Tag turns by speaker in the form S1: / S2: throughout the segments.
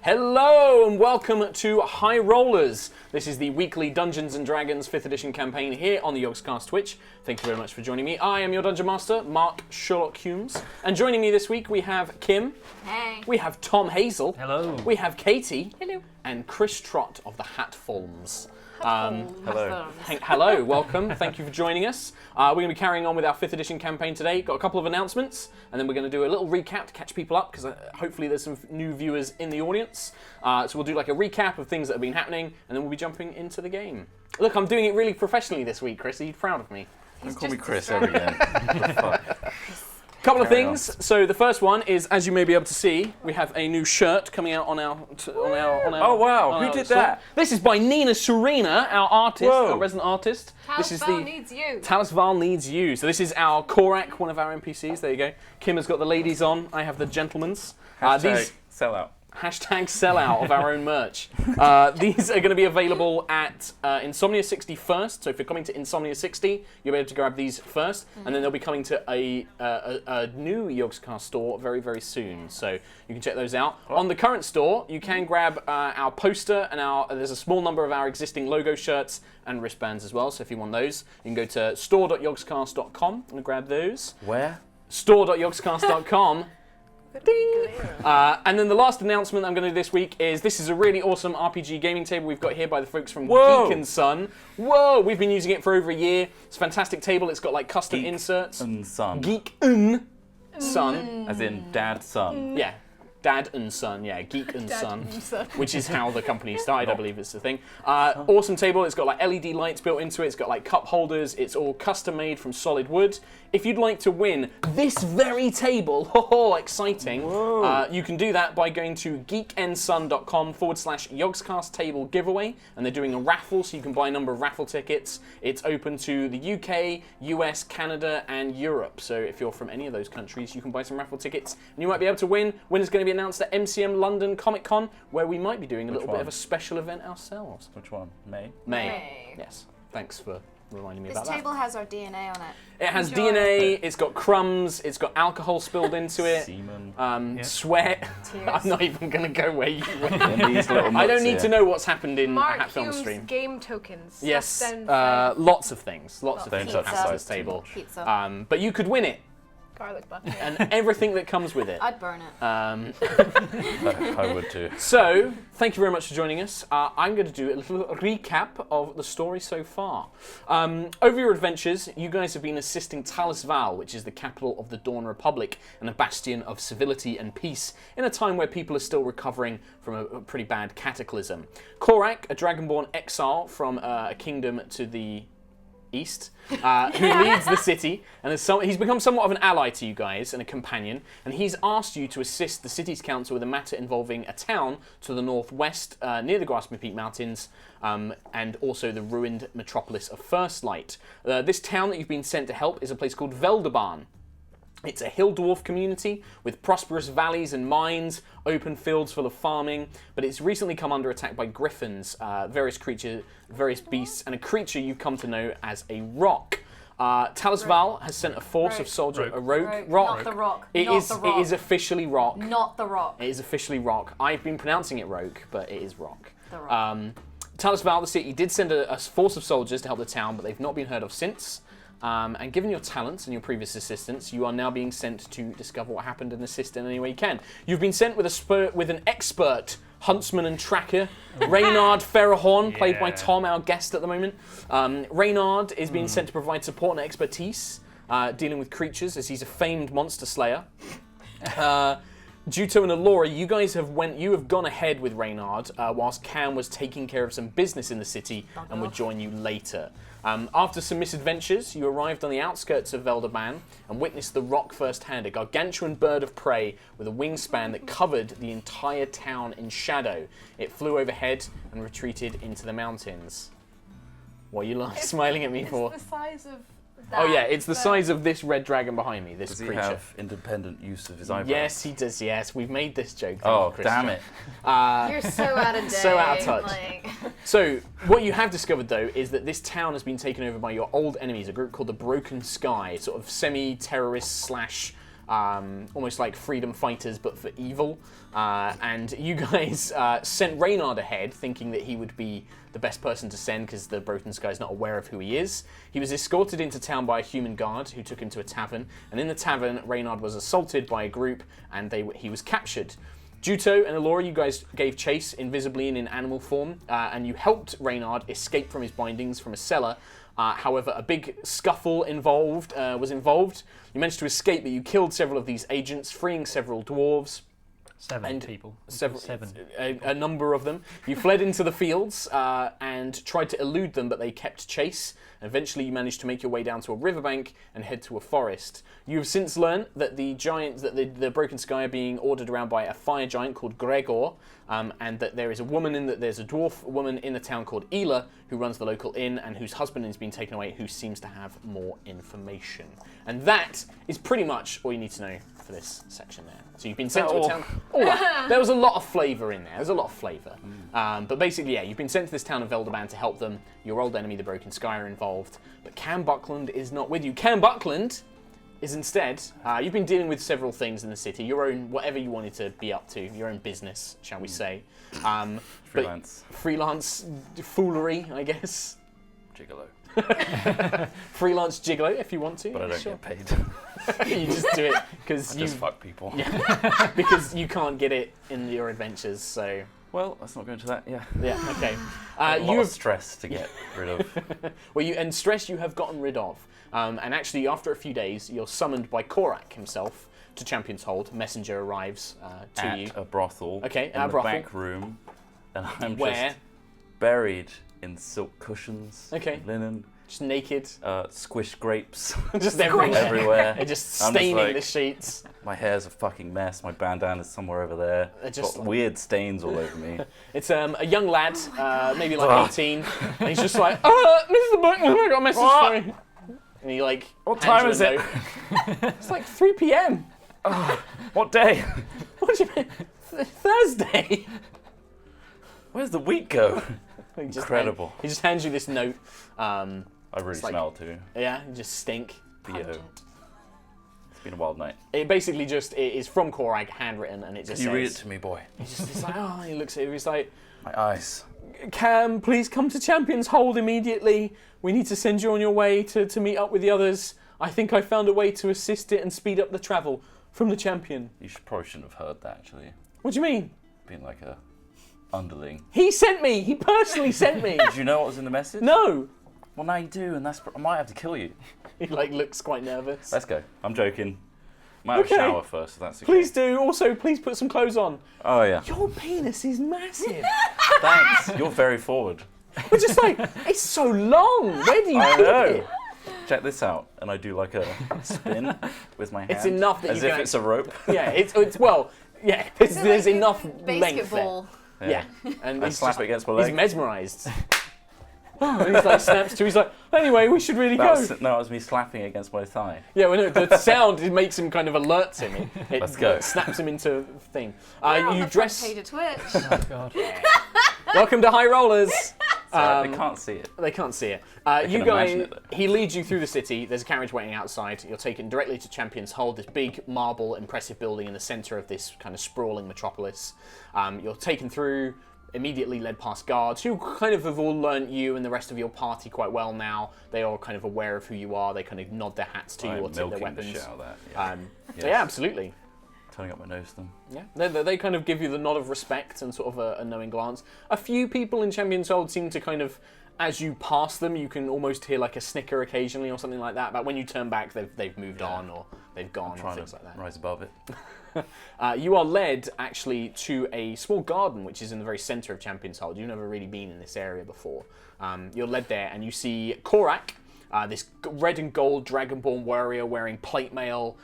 S1: Hello and welcome to HighRollers. This is the weekly Dungeons & Dragons 5th edition campaign here on the Yogscast Twitch. Thank you very much for joining me. I am your Dungeon Master, Mark Sherlock Humes. And joining me this week we have Kim.
S2: Hey.
S1: We have Tom Hazel.
S3: Hello.
S1: We have Katie.
S2: Hello.
S1: And Chris Trott of the Hatfolms.
S3: Hello.
S1: Hello, welcome. Thank you for joining us. We're going to be carrying on with our 5th edition campaign today. Got a couple of announcements, and then we're going to do a little recap to catch people up, because hopefully there's some new viewers in the audience. So we'll do like a recap of things that have been happening, and then we'll be jumping into the game. Look, I'm doing it really professionally this week, Chris. Are you proud of me?
S3: Don't call me Chris ever again.
S1: Couple of things. So the first one is, as you may be able to see, we have a new shirt coming out on our.
S3: Oh wow! Who did that?
S1: This is by Nina Serena, our artist, our resident artist.
S2: Talis Val needs you.
S1: Talis Val needs you. So this is our Korak, one of our NPCs. There you go. Kim has got the ladies on. I have the gentlemen's.
S3: Hashtag sellout.
S1: Hashtag sellout of our own merch. These are going to be available at Insomnia 60 first. So if you're coming to Insomnia 60, you'll be able to grab these first, and then they'll be coming to a new Yogscast store very, very soon. So you can check those out. What? On the current store, you can grab our poster, and there's a small number of our existing logo shirts and wristbands as well. So if you want those, you can go to store.yogscast.com and grab those.
S3: Where?
S1: Store.yogscast.com. Ding! And then the last announcement I'm going to do this week is this is a really awesome RPG gaming table we've got here by the folks from Geek & Son. Whoa! We've been using it for over a year. It's a fantastic table. It's got like custom inserts.
S3: And son.
S1: Geek & Son.
S3: As in dad, son.
S1: Yeah. Dad and Son, yeah, Geek and Son, which is how the company started, I believe it's the thing. Awesome table, it's got like LED lights built into it, it's got like cup holders, it's all custom made from solid wood. If you'd like to win this very table, exciting, you can do that by going to geekandson.com/Yogscast table giveaway, and they're doing a raffle, so you can buy a number of raffle tickets. It's open to the UK, US, Canada, and Europe, so if you're from any of those countries, you can buy some raffle tickets, and you might be able to win. Winner's going to be announced at MCM London Comic Con, where we might be doing a little bit of a special event ourselves.
S3: Which one?
S1: May. Yes. Thanks for reminding me about that.
S2: This table has our DNA on it.
S1: It has DNA, it's got crumbs, it's got alcohol spilled into it.
S3: Semen.
S1: Sweat.
S2: Tears.
S1: I'm not even going to go where you went.
S3: I
S1: I don't need to know what's happened in
S4: Mark
S1: a Hat Film
S4: Hume's
S1: stream.
S4: game tokens.
S1: Yes,
S4: That sounds
S1: lots of things. Lots of
S3: Don't
S1: things
S3: touch
S1: happen to
S3: this
S1: this table.
S2: Pizza.
S1: But you could win it,
S4: garlic butter.
S1: and everything that comes with it.
S2: I'd burn it.
S3: I would too.
S1: So, thank you very much for joining us. I'm going to do a little recap of the story so far. Over your adventures, you guys have been assisting Talis Val, which is the capital of the Dawn Republic and a bastion of civility and peace, in a time where people are still recovering from a pretty bad cataclysm. Korak, a dragonborn exile from a kingdom to the east, who leads the city, and he's become somewhat of an ally to you guys and a companion, and he's asked you to assist the city's council with a matter involving a town to the northwest near the Grasping Peak Mountains, and also the ruined metropolis of First Light. This town that you've been sent to help is a place called Veldebarn. It's a hill dwarf community with prosperous valleys and mines, open fields full of farming, but it's recently come under attack by griffins, various beasts, and a creature you've come to know as a rock. Talis Val has sent a force of soldiers. A rogue?
S2: Not the rock.
S1: It is officially rock.
S2: Not the rock.
S1: It is officially rock. I've been pronouncing it rogue, but it is rock.
S2: The rock.
S1: Talis Val, the city, did send a force of soldiers to help the town, but they've not been heard of since. And given your talents and your previous assistance, you are now being sent to discover what happened and assist in any way you can. You've been sent with an expert huntsman and tracker, Reynard Ferrahorn, played by Tom, our guest at the moment. Reynard is being sent to provide support and expertise dealing with creatures, as he's a famed monster slayer. Juto and Alora, you guys have gone ahead with Reynard, whilst Cam was taking care of some business in the city and would join you later. After some misadventures, you arrived on the outskirts of Veldebarn and witnessed the rock firsthand, a gargantuan bird of prey with a wingspan that covered the entire town in shadow. It flew overhead and retreated into the mountains. What are you smiling at me for?
S4: It's the size of
S1: that. Oh yeah, it's the size of this red dragon behind me, this creature.
S3: Does he have independent use of his eyebrows?
S1: Yes, he does, yes. We've made this joke.
S3: Oh, damn it.
S2: You're so out of date.
S1: So out of touch. So, what you have discovered, though, is that this town has been taken over by your old enemies, a group called the Broken Sky, sort of semi-terrorist slash almost like freedom fighters, but for evil. And you guys sent Reynard ahead, thinking that he would be the best person to send because the Broken Sky is not aware of who he is. He was escorted into town by a human guard who took him to a tavern. And in the tavern, Reynard was assaulted by a group and he was captured. Juto and Alora, you guys gave chase invisibly and in animal form, and you helped Reynard escape from his bindings from a cellar. However, a big scuffle was involved. You managed to escape, but you killed several of these agents, freeing several dwarves.
S5: Seven people.
S1: A number of them. You fled into the fields and tried to elude them, but they kept chase. Eventually, you managed to make your way down to a riverbank and head to a forest. You have since learned that the Broken Sky are being ordered around by a fire giant called Gregor, and that there's a dwarf woman in the town called Ela who runs the local inn and whose husband has been taken away, who seems to have more information. And that is pretty much all you need to know for this section there. So you've been sent to a town. There was a lot of flavour in there. There's a lot of flavour. But basically, yeah, you've been sent to this town of Velderban to help them. Your old enemy, the Broken Sky, are involved. But Cam Buckland is not with you. Cam Buckland is instead, you've been dealing with several things in the city. Your own, whatever you wanted to be up to. Your own business, shall we say.
S3: Freelance.
S1: Freelance foolery, I guess.
S3: Gigolo.
S1: Freelance gigolo, if you want to.
S3: But I don't get paid.
S1: You just do it because
S3: Just fuck people.
S1: Yeah, because you can't get it in your adventures. So
S3: Well, let's not go into that. Yeah.
S1: okay.
S3: A lot
S1: You
S3: of
S1: have
S3: stress to get rid of.
S1: and stress you have gotten rid of. And actually, after a few days, you're summoned by Korak himself to Champion's Hold. Messenger arrives to you.
S3: At a brothel.
S1: Okay,
S3: in
S1: at a
S3: the
S1: brothel.
S3: back room, and I'm
S1: Where?
S3: just buried in silk cushions.
S1: Okay.
S3: Linen.
S1: Just naked.
S3: Squished grapes.
S1: Just everywhere.
S3: everywhere.
S1: They're just
S3: I'm just
S1: staining
S3: like-
S1: the sheets.
S3: My hair's a fucking mess. My bandana's somewhere over there.
S1: just-
S3: Got weird stains all over me.
S1: It's a young lad, maybe like 18, and he's just like, Mr. Buckman, I got a message for you. And he like,
S3: What
S1: hands
S3: time
S1: you a
S3: is it?
S1: note. It's like 3 p.m.
S3: What day?
S1: What do you mean? Thursday.
S3: Where's the week go?
S1: He just
S3: Incredible.
S1: he just hands you this note.
S3: I really
S1: It's like-
S3: smell too.
S1: Yeah, you just stink.
S3: It's been a wild night.
S1: It basically just it is from Korag, handwritten, and it just
S3: Can you
S1: says.
S3: read it to me, boy?
S1: He's like, oh, he looks at it. He's like,
S3: My eyes.
S1: Cam, please come to Champion's Hold immediately. We need to send you on your way to meet up with the others. I think I found a way to assist it and speed up the travel from the Champion.
S3: You probably shouldn't have heard that, actually.
S1: What do you mean?
S3: Being like a underling.
S1: He sent me. He personally sent me.
S3: Did you know what was in the message?
S1: No.
S3: Well, now you do, and I might have to kill you.
S1: He like looks quite nervous.
S3: Let's go. I'm joking. Might have
S1: Okay.
S3: a shower first, if that's okay.
S1: Please do. Also, please put some clothes on.
S3: Oh, yeah.
S1: Your penis is massive.
S3: Thanks. You're very forward.
S1: We're just like, it's so long. Where do you
S3: I
S1: keep
S3: know.
S1: it?
S3: Check this out. And I do like a spin with my hand.
S1: It's enough that
S3: as
S1: you
S3: if
S1: can
S3: it's a rope.
S1: Yeah, it's well, yeah. There's enough length there.
S2: Basketball.
S1: Yeah, and
S3: I
S1: he's
S3: slap
S1: just-
S3: it against my
S1: He's
S3: leg.
S1: mesmerised. And he's like snaps to. He's like, anyway, we should really go.
S3: That was me slapping against my thigh.
S1: Yeah, well, no, the sound it makes him kind of alerts him. It
S3: Let's go.
S1: snaps him into thing.
S2: We're on
S1: You
S2: the
S1: dress.
S2: front page of Twitch.
S5: Oh God.
S1: Welcome to HighRollers.
S3: So they can't see it.
S1: They can't see it. You
S3: can
S1: guys,
S3: imagine it, though.
S1: he leads you through the city. There's a carriage waiting outside. You're taken directly to Champion's Hold, this big marble, impressive building in the centre of this kind of sprawling metropolis. You're taken through, immediately led past guards who kind of have all learnt you and the rest of your party quite well now. They are kind of aware of who you are. They kind of nod their hats to you or
S3: I'm
S1: tip their
S3: milking the
S1: weapons.
S3: shit out of that. Yeah. Yes.
S1: Yeah, absolutely.
S3: Turning up my nose to them.
S1: Yeah, they kind of give you the nod of respect and sort of a knowing glance. A few people in Champion's Hold seem to kind of, as you pass them, you can almost hear like a snicker occasionally or something like that. But when you turn back, they've moved on or they've gone or
S3: Trying
S1: things
S3: to
S1: like that.
S3: rise above it.
S1: You are led actually to a small garden which is in the very centre of Champion's Hold. You've never really been in this area before. You're led there and you see Korak, this red and gold dragonborn warrior wearing plate mail,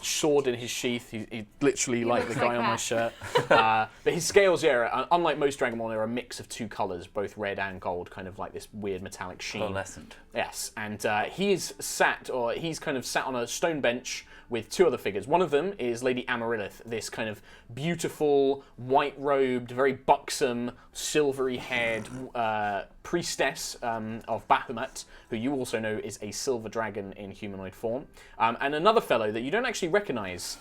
S1: sword in his sheath. He's literally like the
S2: looks
S1: guy
S2: like
S1: on my
S2: that.
S1: shirt. But his scales, yeah, unlike most dragonborn, they're a mix of two colours, both red and gold, kind of like this weird metallic sheen.
S3: Pearlescent.
S1: Yes, and he's kind of sat on a stone bench with two other figures. One of them is Lady Amaryllis, this kind of beautiful, white-robed, very buxom, silvery-haired priestess of Baphomet, who you also know is a silver dragon in humanoid form. And another fellow that you don't actually recognize.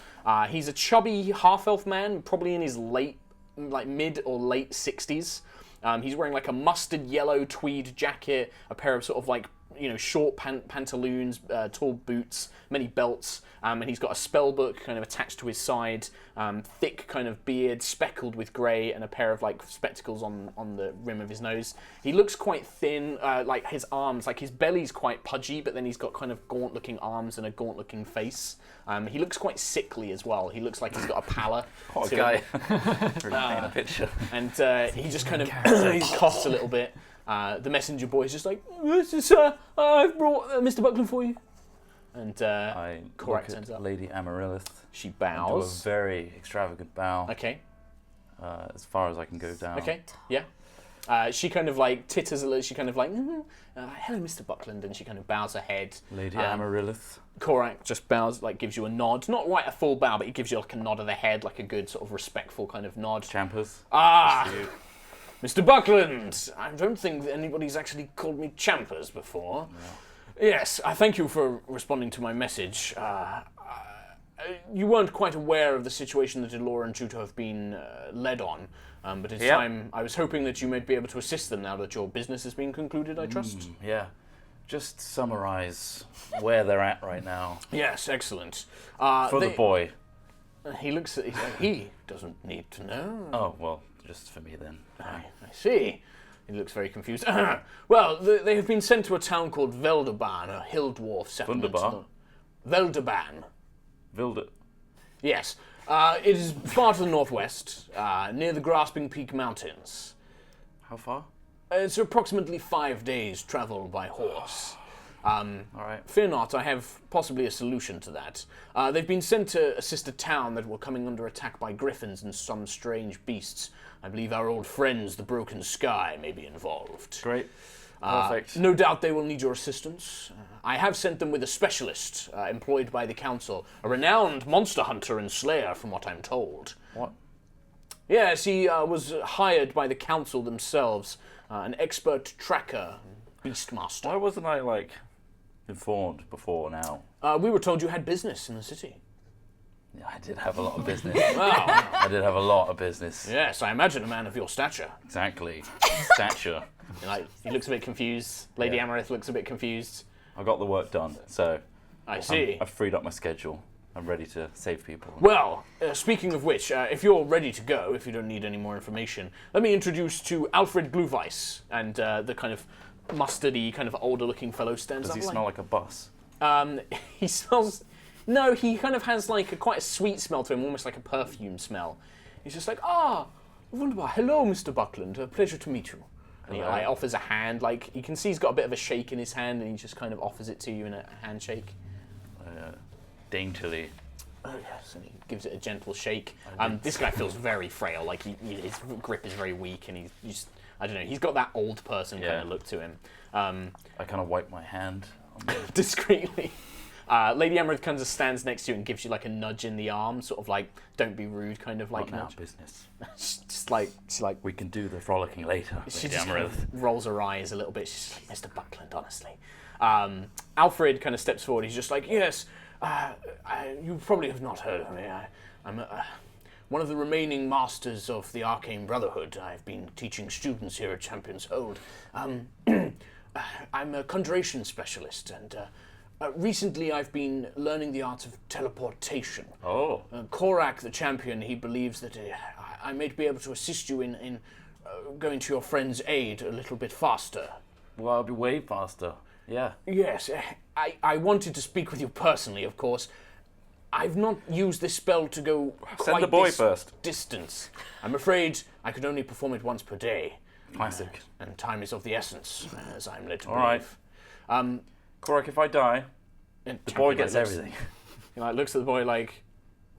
S1: He's a chubby half-elf man, probably in his mid or late 60s. He's wearing like a mustard yellow tweed jacket, a pair of sort of like, short pantaloons, tall boots, many belts, and he's got a spell book kind of attached to his side, thick kind of beard, speckled with grey, and a pair of like spectacles on the rim of his nose. He looks quite thin, like his arms, like his belly's quite pudgy, but then he's got kind of gaunt-looking arms and a gaunt-looking face. He looks quite sickly as well. He looks like he's got a pallor.
S3: What a guy. Really paint a picture.
S1: And he just kind of he coughs a little bit. The messenger boy is just like, I've brought Mr. Buckland for you. And
S3: I
S1: Korak
S3: look
S1: turns
S3: at
S1: up.
S3: Lady Amaryllis.
S1: She
S3: Do a
S1: bows.
S3: very extravagant bow.
S1: Okay.
S3: As far as I can go down.
S1: Okay. Yeah. She kind of like titters a little. She kind of like, hello, Mr. Buckland, and she kind of bows her head.
S3: Lady Amaryllis.
S1: Korak just bows, like gives you a nod. Not quite a full bow, but he gives you like a nod of the head, like a good sort of respectful kind of nod.
S3: Champers.
S1: Mr. Buckland, I don't think that anybody's actually called me Champers before. No. Yes, I thank you for responding to my message. You weren't quite aware of the situation that Elora and Juto have been led on, but it's time. I was hoping that you might be able to assist them now that your business has been concluded, I trust.
S3: Yeah. Just summarize where they're at right now.
S1: Yes, excellent.
S3: For the boy.
S1: He looks at. He doesn't need to know.
S3: Oh, well, just for me then.
S1: I see. He looks very confused. Well, they have been sent to a town called Velderban, a hill dwarf settlement.
S3: Wunderbar?
S1: Velderban.
S3: Vilda.
S1: Yes. It is far to the northwest, near the Grasping Peak Mountains.
S3: How far?
S1: It's approximately 5 days' travel by horse.
S3: All right.
S1: Fear not, I have possibly a solution to that. They've been sent to assist a town that were coming under attack by griffins and some strange beasts. I believe our old friends, the Broken Sky, may be involved.
S3: Great. Perfect.
S1: No doubt they will need your assistance. I have sent them with a specialist employed by the council, a renowned monster hunter and slayer, from what I'm told.
S3: What?
S1: Yes, he was hired by the council themselves, an expert tracker, beastmaster.
S3: Why wasn't I, informed before now?
S1: We were told you had business in the city.
S3: Yeah, I did have a lot of business.
S1: Wow.
S3: I did have a lot of business.
S1: Yes, I imagine a man of your stature.
S3: Exactly. Stature.
S1: He looks a bit confused. Lady Amaryllis looks a bit confused.
S3: I got the work done, so
S1: I see.
S3: I've freed up my schedule. I'm ready to save people.
S1: Well, speaking of which, if you're ready to go, if you don't need any more information, let me introduce to Alfred Glühweiss, and the kind of mustardy, kind of older-looking fellow stands up.
S3: Does he smell like a bus?
S1: He smells... No, he kind of has quite a sweet smell to him, almost like a perfume smell. He's just like, wunderbar, hello, Mr. Buckland, a pleasure to meet you. And he offers a hand, you can see he's got a bit of a shake in his hand, and he just kind of offers it to you in a handshake.
S3: Daintily.
S1: Oh yes, and he gives it a gentle shake. This guy feels very frail, his grip is very weak, and he's I don't know, he's got that old person kind of look to him.
S3: I kind of wipe my hand.
S1: Discreetly. Lady Emerald kind of stands next to you and gives you a nudge in the arm, sort of don't be rude, kind of
S3: Not now,
S1: nudge.
S3: business.
S1: She's
S3: We can do the frolicking later.
S1: she
S3: Lady
S1: just kind
S3: Amaryllis.
S1: of rolls her eyes a little bit. She's like, Mr. Buckland, honestly. Alfred kind of steps forward. He's just like, yes, you probably have not heard of me. I'm one of the remaining masters of the Arcane Brotherhood. I've been teaching students here at Champion's Hold. I'm a conjuration specialist, and recently I've been learning the art of teleportation.
S3: Oh.
S1: Korak, the champion, he believes that I may be able to assist you in going to your friend's aid a little bit faster.
S3: Well, I'll be way faster. Yeah.
S1: Yes, I wanted to speak with you personally, of course. I've not used this spell to go
S3: Send the boy first.
S1: distance. I'm afraid I could only perform it once per day.
S3: Classic.
S1: And time is of the essence, as I'm led to
S3: All right.
S1: believe.
S3: Korak, if I die,
S1: And
S3: the boy
S1: Champion,
S3: gets
S1: looks-
S3: everything.
S1: He looks at the boy like,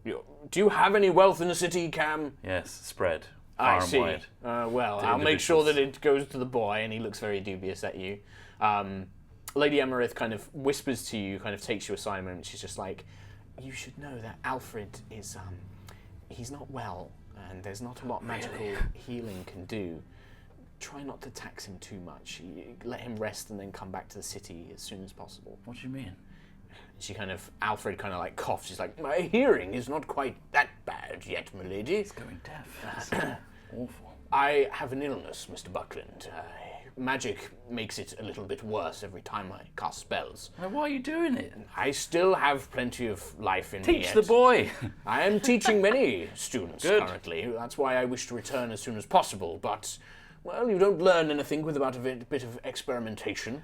S1: do you have any wealth in the city, Cam?
S3: Yes, spread.
S1: I
S3: Far and
S1: see.
S3: wide.
S1: Well,
S3: To
S1: I'll make sure that
S3: individuals.
S1: it goes to the boy, and he looks very dubious at you. Lady Emerith kind of whispers to you, kind of takes you aside a moment. She's just like, you should know that Alfred is, he's not well, and there's not a lot magical healing can do. Try not to tax him too much. Let him rest and then come back to the city as soon as possible.
S3: What do you mean?
S1: Alfred kind of like coughs. She's like, my hearing is not quite that bad yet, milady.
S3: He's going deaf. That's awful.
S1: I have an illness, Mr. Buckland. Magic makes it a little bit worse every time I cast spells.
S3: Why are you doing it?
S1: I still have plenty of life in me
S3: Teach
S1: yet.
S3: the boy.
S1: I am teaching many students
S3: Good.
S1: currently. That's why I wish to return as soon as possible. But, well, you don't learn anything without a bit of experimentation.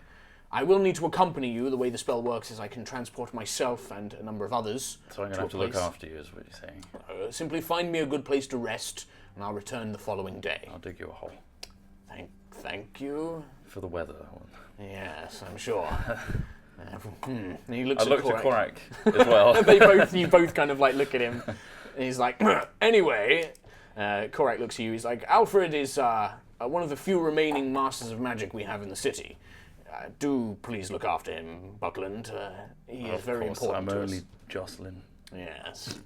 S1: I will need to accompany you. The way the spell works is I can transport myself and a number of others.
S3: So I'm going to have to look after you, is what you're saying.
S1: Simply find me a good place to rest, and I'll return the following day.
S3: I'll dig you a hole.
S1: Thank you.
S3: For the weather.
S1: Yes, I'm sure. And he looks
S3: I
S1: at
S3: looked
S1: Korak.
S3: at Korak as well.
S1: You both kind of like look at him, and he's like, anyway, Korak looks at you, he's like, Alfred is one of the few remaining masters of magic we have in the city. Do please look after him, Buckland. He is very important to us.
S3: I'm only Jocelyn.
S1: Yes.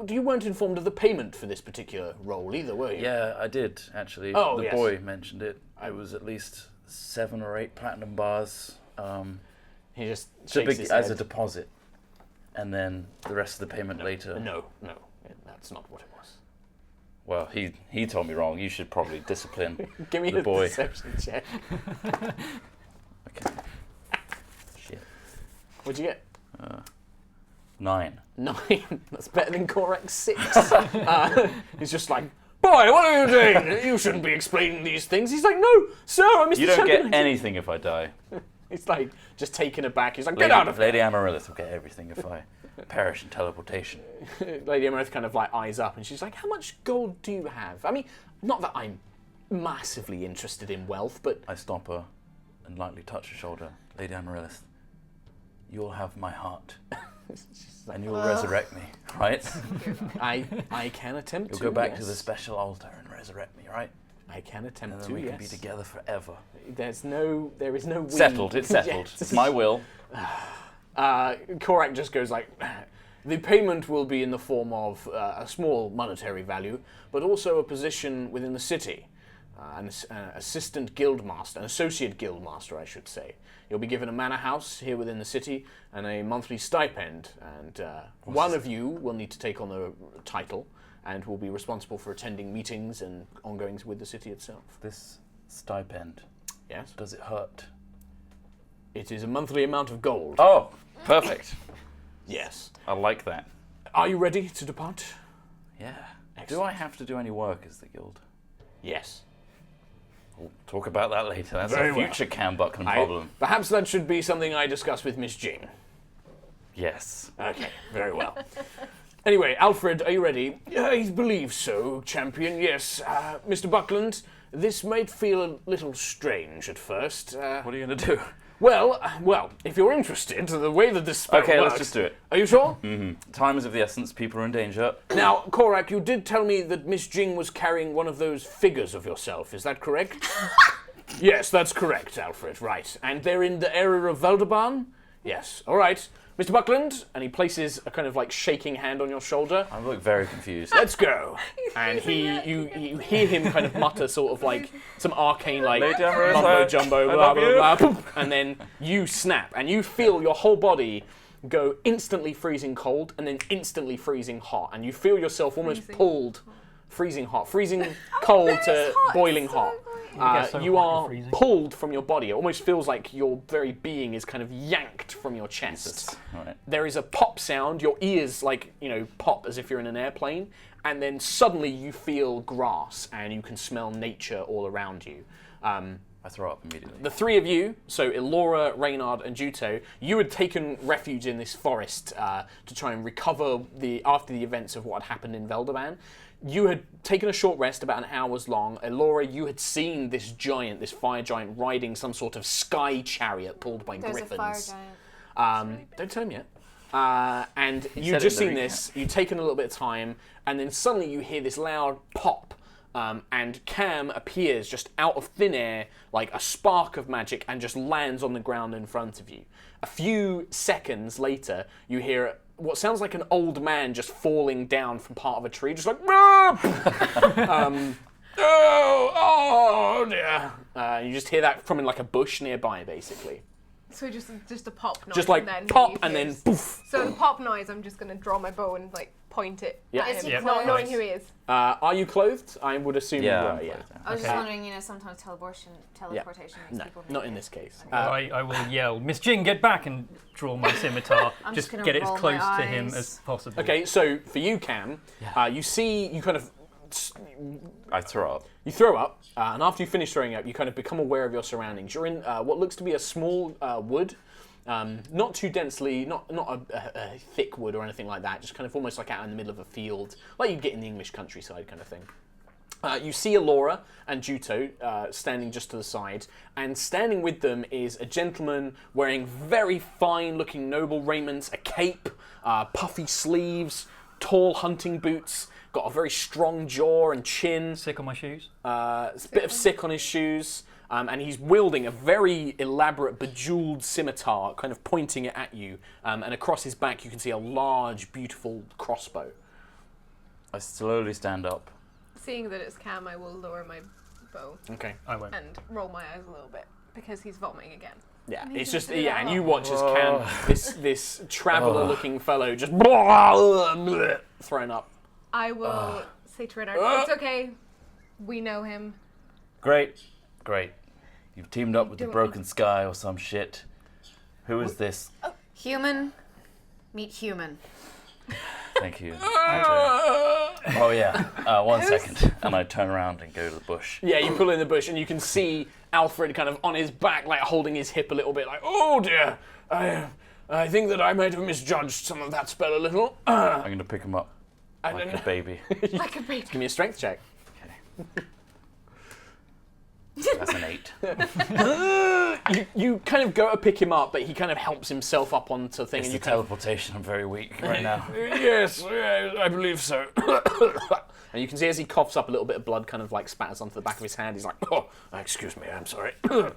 S1: You weren't informed of the payment for this particular role either, were you?
S3: Yeah, I did, actually.
S1: Oh,
S3: the
S1: yes.
S3: boy mentioned it. It was at least 7 or 8 platinum bars.
S1: He just shakes his
S3: as a
S1: head.
S3: deposit. And then the rest of the payment later.
S1: No, that's not what it was.
S3: Well, he told me wrong. You should probably discipline
S1: Give me
S3: the
S1: a
S3: boy.
S1: deception check.
S3: Okay. Shit.
S1: What'd you get?
S3: 9.
S1: 9. That's better than Korak's 6. He's just like, boy, what are you doing? You shouldn't be explaining these things. He's like, no, sir, I'm Mr.
S3: You don't
S1: Champion.
S3: get anything if I die.
S1: He's like, just taken aback. He's like, get out of here.
S3: Lady Amaryllis will get everything if I perish in teleportation.
S1: Lady Amaryllis kind of like eyes up and she's like, how much gold do you have? I mean, not that I'm massively interested in wealth, but...
S3: I stop her and lightly touch her shoulder. Lady Amaryllis, you'll have my heart. And you'll resurrect me, right?
S1: I can attempt
S3: You'll
S1: to,
S3: go back
S1: yes.
S3: to the special altar and resurrect me, right?
S1: I can attempt
S3: And
S1: to,
S3: then we
S1: yes.
S3: can be together forever.
S1: There is no we.
S3: Settled, it's settled.
S1: Yes.
S3: It's my will.
S1: Korak just goes like, the payment will be in the form of a small monetary value, but also a position within the city. An assistant guildmaster, an associate guildmaster, I should say. You'll be given a manor house here within the city and a monthly stipend. And one of you will need to take on the title and will be responsible for attending meetings and ongoings with the city itself.
S3: This stipend,
S1: Yes?
S3: does it hurt?
S1: It is a monthly amount of gold.
S3: Oh, perfect.
S1: Yes.
S3: I like that.
S1: Are you ready to depart?
S3: Yeah.
S1: Excellent.
S3: Do I have to do any work as the guild?
S1: Yes.
S3: We'll talk about that later. That's
S1: Very
S3: a
S1: well.
S3: future Cam Buckland problem.
S1: Perhaps that should be something I discuss with Miss Jean.
S3: Yes.
S1: Okay, very well. Anyway, Alfred, are you ready? I believe so, champion, yes. Mr. Buckland, this might feel a little strange at first.
S3: What are you going to do?
S1: Well, if you're interested, the way that this spell
S3: Okay,
S1: works...
S3: let's just do it.
S1: Are you sure?
S3: Time is of the essence. People are in danger.
S1: Now, Korak, you did tell me that Miss Jing was carrying one of those figures of yourself. Is that correct? Yes, that's correct, Alfred. Right. And they're in the area of Veldeban? Yes. All right. Mr. Buckland, and he places a kind of like shaking hand on your shoulder.
S3: I look very confused.
S1: Let's go. And you hear him kind of mutter sort of like some arcane like
S3: Lady Amaryllis,
S1: mumbo jumbo,
S3: I
S1: blah
S3: love
S1: blah
S3: you.
S1: blah, and then you snap and you feel your whole body go instantly freezing cold and then instantly freezing hot, and you feel yourself almost pulled, freezing cold to boiling hot. You are pulled from your body. It almost feels like your very being is kind of yanked from your chest.
S3: Right.
S1: There is a pop sound. Your ears, pop as if you're in an airplane. And then suddenly you feel grass and you can smell nature all around you.
S3: I throw up immediately.
S1: The three of you, so Elora, Reynard, and Juto, you had taken refuge in this forest to try and recover after the events of what had happened in Veldeban. You had taken a short rest, about an hour's long. Elora, you had seen this fire giant, riding some sort of sky chariot pulled by
S2: There's
S1: griffins.
S2: a fire giant.
S1: Don't tell him yet. And you'd just seen this, you'd taken a little bit of time, and then suddenly you hear this loud pop and Cam appears just out of thin air, like a spark of magic, and just lands on the ground in front of you. A few seconds later, you hear what sounds like an old man just falling down from part of a tree, just like, oh dear. You just hear that from like a bush nearby, basically.
S4: So just a pop noise.
S1: Just like
S4: and then
S1: pop,
S4: he
S1: and then
S4: appears.
S1: poof.
S4: So the pop noise, I'm just going to draw my bow and like point it
S1: Yeah.
S4: at
S2: Is
S4: him,
S2: he
S4: not
S2: clothed?
S4: knowing who he is.
S1: Are you clothed? I would assume
S3: Yeah,
S1: you
S3: I'm
S1: were, yeah.
S3: clothed,
S2: I was
S1: Okay.
S2: just wondering, sometimes teleportation makes
S1: No,
S2: people
S1: not in
S2: naked.
S1: this case.
S5: I will yell, Miss Jing, get back, and draw my scimitar.
S2: I'm
S5: just
S2: just gonna
S5: get it as
S2: roll
S5: close
S2: my
S5: to him
S2: eyes.
S5: as possible.
S1: Okay, so for you, Cam, you kind of
S3: I throw up.
S1: you throw up, and after you finish throwing up, you kind of become aware of your surroundings. You're in what looks to be a small wood, not too densely, not a thick wood or anything like that. Just kind of almost like out in the middle of a field, like you'd get in the English countryside, kind of thing. You see Alora and Juto standing just to the side, and standing with them is a gentleman wearing very fine-looking noble raiment, a cape, puffy sleeves, tall hunting boots, got a very strong jaw and chin,
S5: Sick on my shoes.
S1: a bit of sick on his shoes, and he's wielding a very elaborate bejeweled scimitar, kind of pointing it at you, and across his back you can see a large, beautiful crossbow.
S3: I slowly stand up.
S4: Seeing that it's Cam, I will lower my bow
S1: Okay.
S5: I won't.
S4: and roll my eyes a little bit because he's vomiting again.
S1: Yeah,
S4: And he
S1: it's
S4: can
S1: just
S4: do that
S1: and
S4: a
S1: you
S4: lot.
S1: watch as Cam, this traveller-looking fellow, just thrown up.
S4: I will say to Renard, it's okay. We know him.
S3: Great. You've teamed up with the
S4: don't
S3: Broken Sky or some shit. Who is this?
S2: Human, meet human.
S3: Thank you. Oh yeah. 1 second. And I turn around and go to the bush.
S1: Yeah, you pull in the bush and you can see Alfred kind of on his back, like holding his hip a little bit, like, oh dear, I think that I might have misjudged some of that spell a little.
S3: I'm going to pick him up
S1: And
S3: like
S1: then-
S3: a baby.
S4: Like a baby.
S1: Give me a strength check.
S3: That's an 8.
S1: You kind of go to pick him up, but he kind of helps himself up onto the thing,
S3: It's
S1: and
S3: the
S1: you kind of,
S3: teleportation. I'm very weak right now.
S1: yes, I believe so. And you can see as he coughs up, a little bit of blood kind of like spatters onto the back of his hand. He's like, oh, excuse me, I'm sorry.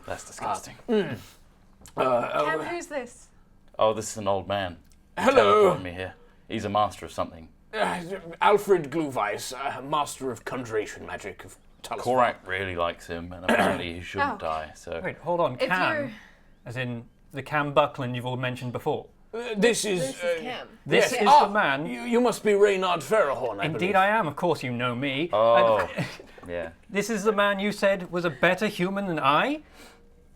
S3: That's disgusting.
S4: Cam, who's this?
S3: Oh, this is an old man. He
S1: Hello.
S3: teleported me here. He's a master of something.
S1: Alfred Glühweiss, master of conjuration magic of Talis.
S3: Korak really likes him, and apparently he shouldn't
S4: Oh.
S3: die. So
S5: Wait, hold on.
S4: If you're...
S5: Cam, as in the Cam Buckland you've all mentioned before.
S1: This is...
S4: This is Cam.
S5: This
S1: yes.
S5: is
S1: Ah,
S5: the man.
S1: You must be Reynard Ferrahorn, I
S5: Indeed,
S1: believe.
S5: I am. Of course, you know me.
S3: Oh, yeah.
S5: This is the man you said was a better human than I.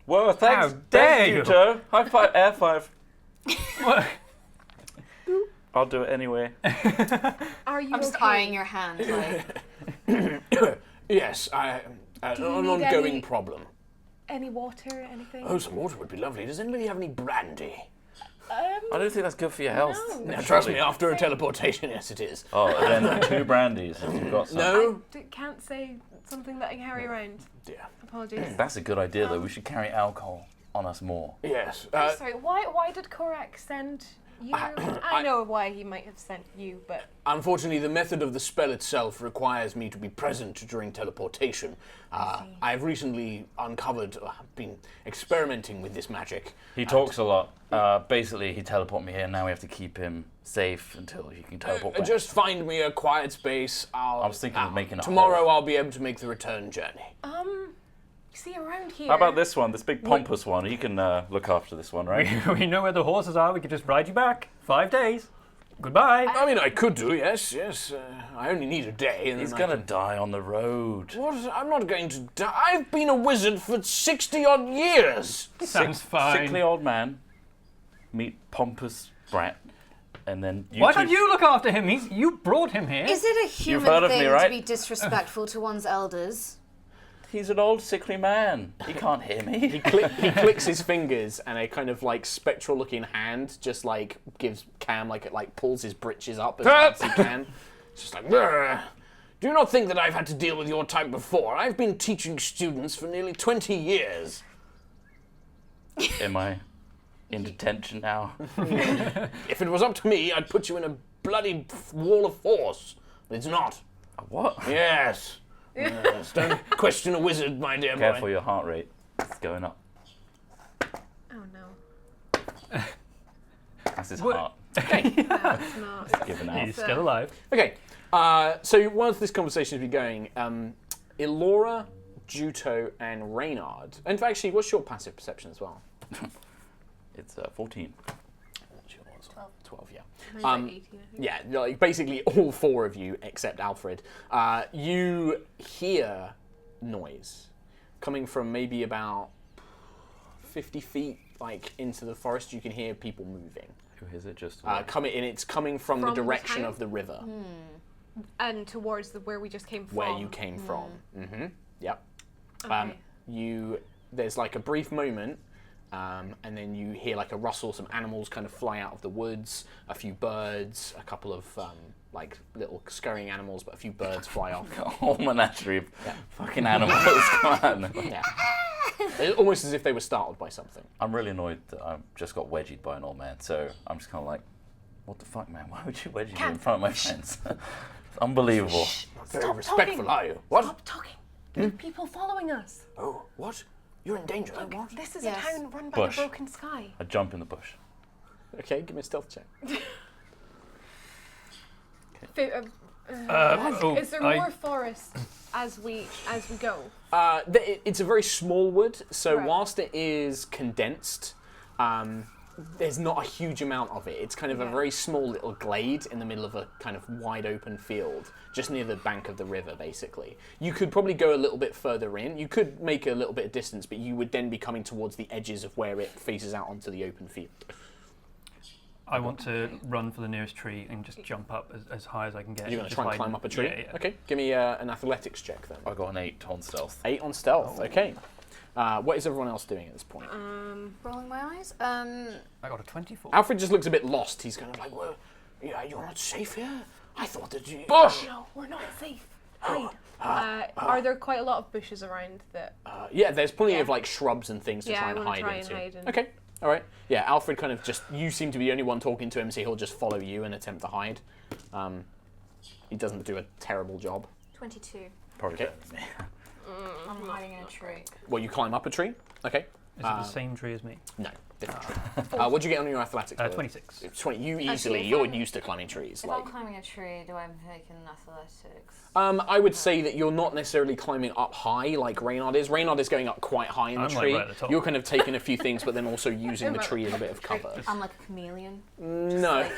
S3: Well, thanks.
S5: How dare
S3: Thank
S5: you.
S3: Joe. High five, air five.
S5: What?
S3: I'll do it anyway.
S4: Are you
S2: I'm just
S4: okay?
S2: eyeing your hand. Like,
S1: Yes, an
S4: you need
S1: ongoing
S4: any-
S1: problem.
S4: Any water, anything?
S1: Oh, some water would be lovely. Does anybody have any brandy?
S3: I don't think that's good for your health.
S4: No.
S1: Now, trust me, after a teleportation, yes, it is.
S3: Oh, and then 2 brandies if you've got some.
S1: No?
S4: Can't say something that I can carry around.
S1: Dear.
S4: Apologies.
S3: That's a good idea, though. We should carry alcohol on us more.
S1: Yes.
S4: Sorry, why did Korak send you? I know why he might have sent you, but
S1: Unfortunately, the method of the spell itself requires me to be present during teleportation. I've recently uncovered, been experimenting with this magic.
S3: He talks a lot. Basically, he teleported me here. Now we have to keep him safe until he can teleport back.
S1: Just find me a quiet space.
S3: I was thinking of making a
S1: tomorrow
S3: hole.
S1: I'll be able to make the return journey.
S4: see around here.
S3: How about this one, this big pompous one? You can look after this one, right?
S5: We know where the horses are. We could just ride you back. 5 days. Goodbye.
S1: I mean, I could do, yes. I only need a day. And
S3: He's
S1: then
S3: gonna die on the road.
S1: What? I'm not going to die. I've been a wizard for 60-odd years.
S5: Sounds fine.
S3: Sickly old man, meet pompous brat, and then you
S5: Why
S3: two-
S5: don't you look after him? You brought him here.
S2: is it a human
S3: heard of me,
S2: thing
S3: right?
S2: to be disrespectful to one's elders?
S3: He's an old sickly man. He can't hear me.
S1: He clicks his fingers, and a kind of like spectral-looking hand just like gives Cam like pulls his breeches up as hard as he can. It's just like, "Brr. Do not think that I've had to deal with your type before. I've been teaching students for nearly 20 years.
S3: Am I in detention now?
S1: If it was up to me, I'd put you in a bloody wall of force. But it's not.
S3: What?
S1: Yes. Don't question a wizard, my dear
S3: Careful,
S1: boy.
S3: your heart rate. It's going up.
S4: Oh no.
S3: That's his
S5: What?
S3: heart.
S4: That's not.
S3: Given out.
S5: He's still alive.
S1: Okay, so once this conversation has been going, Elora, Juto, and Reynard. And actually, what's your passive perception as well?
S3: It's 14.
S1: What's yours? 12, yeah.
S4: Mine's like 18, I think.
S1: Yeah, like basically all four of you except Alfred. You hear noise coming from maybe about 50 feet, like into the forest. You can hear people moving.
S3: Who is it? Just
S1: It's coming from the
S4: From the
S1: direction
S4: town?
S1: of the river
S4: And towards where we just came from.
S1: where you came from. Mm-hmm. Yep.
S4: Okay.
S1: There's like a brief moment, and then you hear like a rustle. Some animals kind of fly out of the woods. A few birds, a couple of like little scurrying animals, but a few birds fly off.
S3: a whole menagerie of fucking animals. Come on.
S1: Yeah. It's almost as if they were startled by something.
S3: I'm really annoyed that I just got wedgied by an old man, so I'm just kind of like, what the fuck, man? Why would you wedgie me in front of my friends? It's unbelievable.
S1: Very
S4: Stop
S1: respectful,
S4: talking.
S1: are you? What?
S4: Stop talking. There are people following us.
S1: Oh, what? You're in danger. What?
S4: This is
S2: Yes.
S4: a town run by
S3: Bush.
S4: the broken sky.
S3: I jump in the bush.
S1: Okay, give me a stealth check.
S4: Is there more forest as we go?
S1: It's a very small wood, so
S4: Right.
S1: whilst it is condensed, there's not a huge amount of it. It's kind of a
S4: Yeah.
S1: very small little glade in the middle of a kind of wide open field, just near the bank of the river, basically. You could probably go a little bit further in. You could make a little bit of distance, but you would then be coming towards the edges of where it faces out onto the open field.
S5: I want to run for the nearest tree and just jump up as high as I can get.
S1: You're going to
S5: Just
S1: try and
S5: hide
S1: climb
S5: in-
S1: up a tree?
S5: Yeah, yeah.
S1: Okay, give me an athletics check then.
S3: I got an 8 on stealth.
S1: 8 on stealth, okay. What is everyone else doing at this point?
S2: Rolling my eyes.
S5: I got a 24.
S1: Alfred just looks a bit lost. He's kind of like, well, yeah, you're not safe here? I thought that you...
S4: Bush! No, we're not safe. Hide. Are there quite a lot of bushes around that?
S1: Yeah, there's plenty
S4: Yeah.
S1: of like shrubs and things to
S4: Yeah,
S1: try
S4: I
S1: and
S4: wanna
S1: hide
S4: try and
S1: into.
S4: hide and-
S1: Okay, all right. Yeah, Alfred kind of just, you seem to be the only one talking to him, so he'll just follow you and attempt to hide. He doesn't do a terrible job.
S2: 22.
S3: Probably
S1: Okay.
S3: better than me.
S2: I'm hiding in a tree.
S1: Well, you climb up a tree. Okay.
S5: Is it the same tree as me?
S1: No, different tree. What'd you get on your athletics? by the way?
S5: 26.
S1: It's 20. You
S2: Actually,
S1: easily,
S2: if
S1: you're
S2: I'm-
S1: used to climbing trees.
S2: If
S1: Like,
S2: I'm climbing a tree, do I make an athletics?
S1: I would say that you're not necessarily climbing up high like Reynard is. Reynard is going up quite high in the
S5: I'm, like,
S1: tree.
S5: right at the top.
S1: You're kind of taking a few things, but then also using the tree as a bit of cover.
S2: I'm like a chameleon.
S1: No.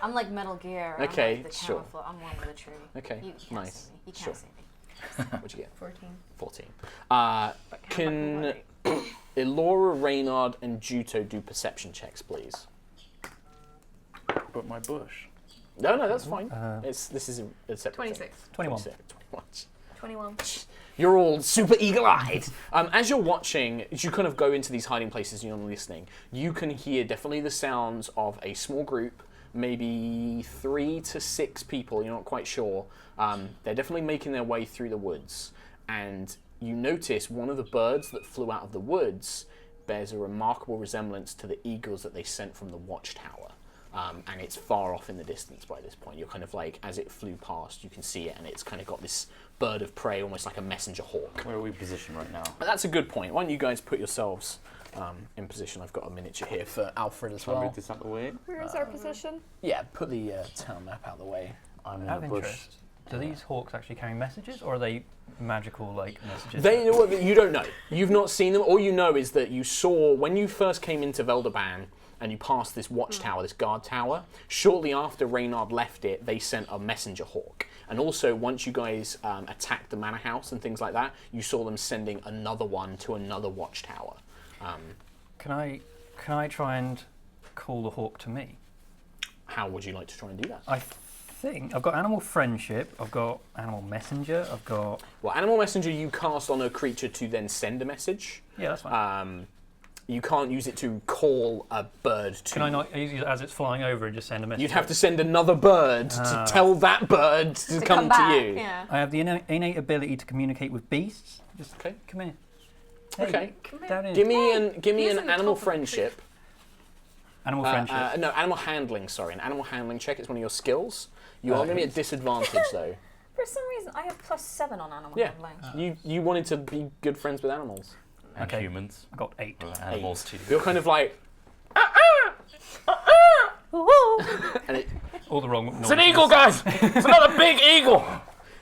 S2: I'm like Metal Gear.
S1: Okay,
S2: I'm like the
S1: sure.
S2: camouflage. I'm one with the tree.
S1: Okay,
S2: You can't
S1: nice.
S2: see me. You
S1: Sure.
S2: can't see me.
S1: What'd you get?
S4: 14.
S1: 14.
S4: But
S1: Can Elora, Reynard, and Juto do perception checks, please?
S3: But my bush.
S1: No, that's fine. This is a separate
S4: 26.
S1: thing.
S5: 21.
S1: 21.
S4: 21.
S1: You're all super eagle-eyed. As you're watching, as you kind of go into these hiding places and you're listening, you can hear definitely the sounds of a small group, maybe 3 to 6 people, you're not quite sure. They're definitely making their way through the woods. And you notice one of the birds that flew out of the woods bears a remarkable resemblance to the eagles that they sent from the watchtower. And it's far off in the distance by this point. You're kind of like, as it flew past, you can see it, and it's kind of got this bird of prey, almost like a messenger hawk.
S3: Where are we positioned right now?
S1: But that's a good point. Why don't you guys put yourselves in position? I've got a miniature here for Alfred as well.
S3: Move this out the way.
S4: Where is our position?
S1: Yeah, put the town map out of the way.
S3: I'm in
S5: Out
S3: the
S5: of
S3: bush.
S5: interest, do these hawks actually carry messages, or are they magical like messages?
S1: You don't know. You've not seen them. All you know is that you saw, when you first came into Velderban, and you passed this watchtower, this guard tower, shortly after Reynard left it, they sent a messenger hawk. And also, once you guys attacked the manor house and things like that, you saw them sending another one to another watchtower.
S5: Can I try and call the hawk to me?
S1: How would you like to try and do that?
S5: I think I've got animal friendship. I've got animal messenger. I've got
S1: Well, animal messenger you cast on a creature to then send a message.
S5: yeah, that's fine.
S1: You can't use it to call a bird to...
S5: Can I not use it as it's flying over and just send a message?
S1: You'd have to send another bird to tell that bird to come to you.
S2: Yeah.
S5: I have the innate ability to communicate with beasts. Just
S1: Okay.
S5: come here. Hey,
S1: Okay.
S5: down here.
S1: Give me
S4: He's
S1: an
S4: in the
S1: animal
S4: top of the tree.
S1: friendship.
S5: Animal friendship.
S1: No, animal handling, sorry. An animal handling check is one of your skills. You are going to be at disadvantage, though.
S2: For some reason, I have +7 on animal
S1: Yeah.
S2: handling.
S1: You wanted to be good friends with animals.
S3: And
S5: Okay.
S3: humans.
S5: I got 8.
S3: Well, animals too.
S1: You're kind of like, and
S5: All the wrong noises.
S3: It's an eagle, guys! It's another big eagle!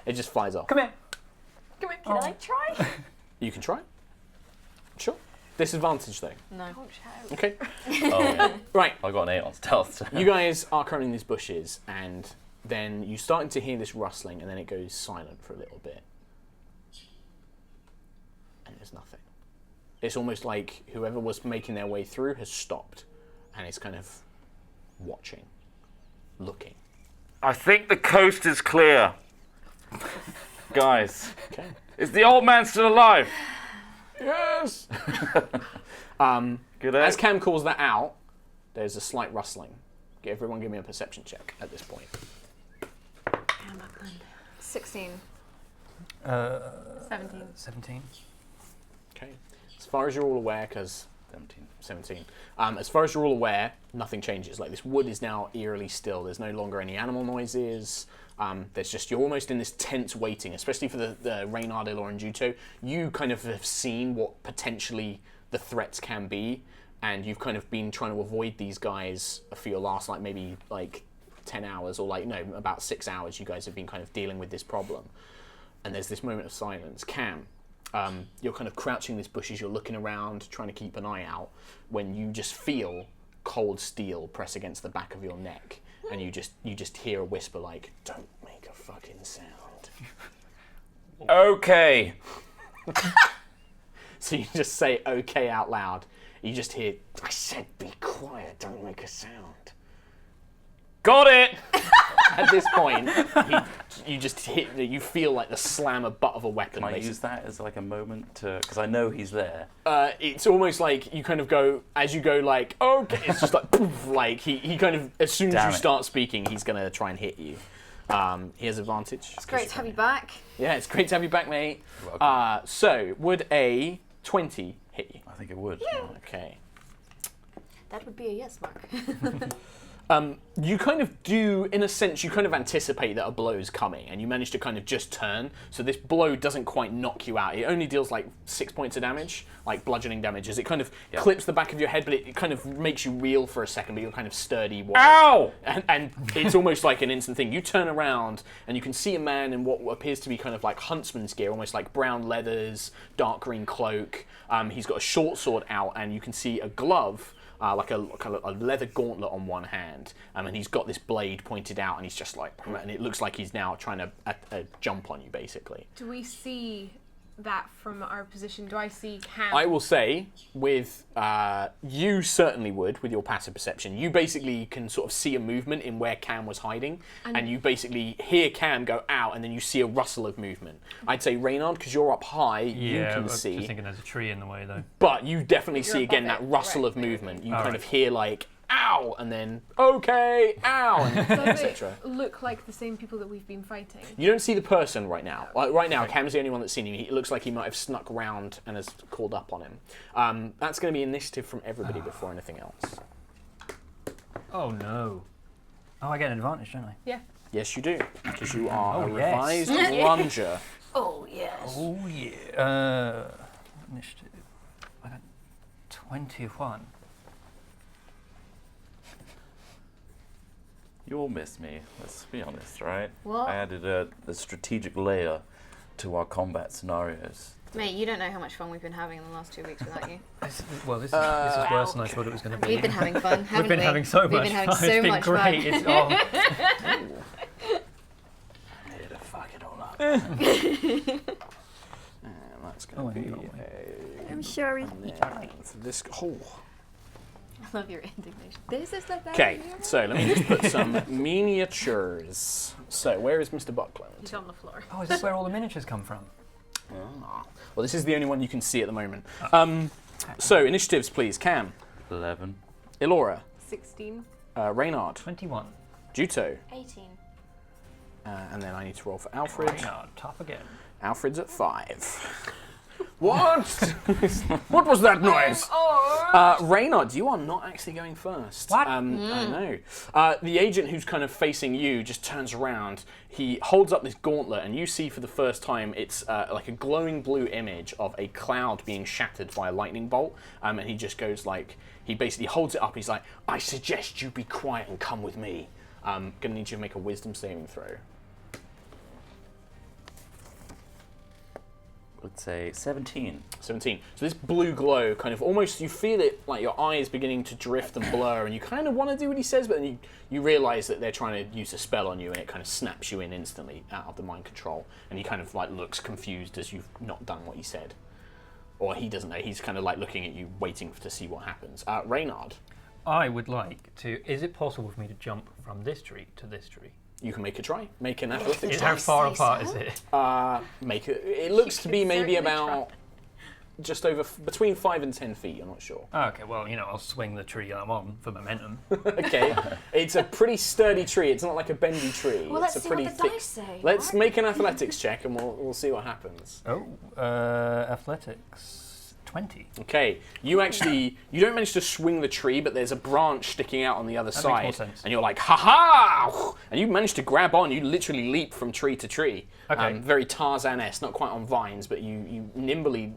S1: it just flies off.
S5: Come here.
S2: Can I try?
S1: You can try. Sure. Disadvantage though.
S2: No.
S4: Don't shout.
S1: Okay.
S3: Oh, yeah.
S1: Right.
S3: I got an 8 on stealth.
S1: You guys are currently in these bushes, and then you're starting to hear this rustling, and then it goes silent for a little bit. And there's nothing. It's almost like whoever was making their way through has stopped, and is kind of watching, looking.
S3: I think the coast is clear. Guys,
S1: Okay.
S3: is the old man still alive?
S1: Yes!
S3: Good day.
S1: As Cam calls that out, there's a slight rustling. Everyone give me a perception check at this point.
S2: 16.
S4: 17.
S5: 17.
S1: Okay. As far as you're all aware, because
S3: 17.
S1: 17. As far as you're all aware, nothing changes. Like, this wood is now eerily still. There's no longer any animal noises. There's just, you're almost in this tense waiting, especially for the Reynard, Ilor, and Juto. You kind of have seen what potentially the threats can be, and you've kind of been trying to avoid these guys for your last, like, maybe, like, 10 hours, or, like, no, about 6 hours. You guys have been kind of dealing with this problem. And there's this moment of silence. Cam, you're kind of crouching in these bushes, you're looking around, trying to keep an eye out, when you just feel cold steel press against the back of your neck, and you just hear a whisper like, "Don't make a fucking sound."
S3: Okay.
S1: So you just say "okay" out loud. You just hear, "I said be quiet, don't make a sound."
S3: Got it!
S1: At this point, you just you feel like the slam of butt of a weapon.
S3: Can I
S1: basically.
S3: use that as like a moment to, because I know he's there.
S1: It's almost like you kind of go, as you go like, okay, it's just like, poof, like he kind of, as soon as
S3: Damn
S1: you
S3: it.
S1: start speaking, he's going to try and hit you. He has advantage.
S2: It's great to have you back.
S1: Yeah, it's great to have you back, mate.
S3: You're welcome.
S1: So, would a 20 hit you?
S3: I think it would.
S1: Okay.
S2: That would be a yes, Mark.
S1: You kind of do, in a sense, you kind of anticipate that a blow's coming, and you manage to kind of just turn, so this blow doesn't quite knock you out. It only deals like 6 points of damage, like bludgeoning damage, as it kind of clips the back of your head, but it kind of makes you reel for a second, but you're kind of sturdy.
S3: Ow!
S1: And it's almost like an instant thing. You turn around, and you can see a man in what appears to be kind of like huntsman's gear, almost like brown leathers, dark green cloak. He's got a short sword out, and you can see a glove, like a leather gauntlet on one hand, and he's got this blade pointed out, and he's just like, and it looks like he's now trying to jump on you, basically.
S4: Do we see that from our position? Do I see Cam?
S1: I will say, with you certainly would, with your passive perception, you basically can sort of see a movement in where Cam was hiding, and you basically hear Cam go out, and then you see a rustle of movement. I'd say Reynard, because you're up high, you
S5: Yeah, I
S1: can
S5: was
S1: see.
S5: just thinking there's a tree in the way though.
S1: But you definitely see
S4: above
S1: again that
S4: it.
S1: rustle
S4: Right,
S1: of
S4: right, right.
S1: movement. You
S5: All
S1: kind
S5: right.
S1: of hear like, ow, and then, okay, ow, and
S4: Does it
S1: etc.
S4: look like the same people that we've been fighting?
S1: You don't see the person right now. Like, right now, Cam's the only one that's seen him. It looks like he might have snuck round and has called up on him. That's going to be initiative from everybody before anything else.
S5: Oh no. Oh, I get an advantage, don't I?
S4: Yeah.
S1: Yes, you do, because you are a
S5: Oh, yes.
S1: revised plunger.
S2: Oh, yes.
S5: Oh yeah. Initiative. I got 21.
S3: You'll miss me, let's be honest, right?
S2: What?
S3: I added a strategic layer to our combat scenarios.
S2: Mate, you don't know how much fun we've been having in the last 2 weeks without you.
S5: This is worse than I thought it was going to be.
S2: We've been having fun, haven't
S5: We've been
S2: we?
S5: having so much
S2: We've been having
S5: fun.
S2: so
S5: It's been
S2: much
S5: great.
S2: fun.
S5: It's,
S1: I'm here to fuck it all up. And that's going to be
S5: roll
S2: I'm sorry.
S1: for this. Oh.
S2: I love your indignation. This is the
S1: Okay, so let me just put some miniatures. So, where is Mr. Buckland?
S4: He's on the floor.
S5: oh, is this where all the miniatures come from?
S1: Well, this is the only one you can see at the moment. So, initiatives, please. Cam,
S3: 11.
S1: Ilora,
S4: 16.
S1: Reynard,
S5: 21.
S1: Juto,
S2: 18.
S1: and then I need to roll for Alfred.
S5: Reynard, top again.
S1: Alfred's at 5. What? What was that noise?
S4: Oh!
S1: Reynard, you are not actually going first.
S5: What?
S1: I know. The agent who's kind of facing you just turns around. He holds up this gauntlet, and you see for the first time it's like a glowing blue image of a cloud being shattered by a lightning bolt. And he just goes like, he basically holds it up. He's like, I suggest you be quiet and come with me. Gonna need you to make a wisdom saving throw.
S3: Let's say 17.
S1: 17. So this blue glow kind of almost, you feel it like your eyes beginning to drift and blur, and you kind of want to do what he says, but then you realise that they're trying to use a spell on you, and it kind of snaps you in instantly out of the mind control, and he kind of like looks confused as you've not done what he said. Or he doesn't know, he's kind of like looking at you, waiting to see what happens. Reynard.
S5: I would like to... Is it possible for me to jump from this tree to this tree?
S1: You can make a try. Make an athletics
S5: How
S1: check.
S5: far apart is it?
S1: Make it. It looks to be maybe
S4: certainly
S1: about just over between 5 and 10 feet. I'm not sure.
S5: Okay, well, I'll swing the tree I'm on for momentum.
S1: Okay, it's a pretty sturdy tree. It's not like a bendy tree.
S2: Well,
S1: it's
S2: let's
S1: a
S2: see
S1: pretty
S2: what the
S1: thick.
S2: dice say.
S1: Let's make an athletics check, and we'll see what happens.
S5: Oh, athletics 20.
S1: Okay, you don't manage to swing the tree, but there's a branch sticking out on the other
S5: That
S1: side,
S5: makes more sense.
S1: and you're like, ha ha! And you manage to grab on. You literally leap from tree to tree.
S5: Okay.
S1: Very Tarzan-esque, not quite on vines, but you nimbly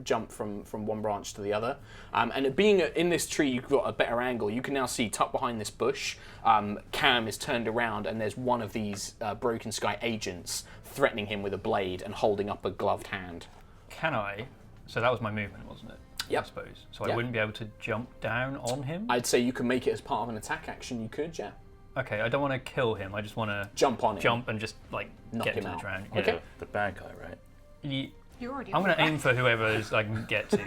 S1: jump from one branch to the other. And being in this tree, you've got a better angle. You can now see, tucked behind this bush, Cam is turned around, and there's one of these Broken Sky agents threatening him with a blade and holding up a gloved hand.
S5: Can I... So that was my movement, wasn't it?
S1: Yep.
S5: I suppose. So
S1: Yep.
S5: I wouldn't be able to jump down on him?
S1: I'd say you can make it as part of an attack action. You could, yeah.
S5: Okay, I don't want to kill him. I just want to
S1: Jump on him.
S5: jump and just, like,
S1: Knock
S5: get
S1: him
S5: to the
S1: out.
S5: ground.
S1: Okay.
S5: Yeah.
S3: The bad guy, right?
S4: You're already.
S5: I'm going to aim for whoever I can get to.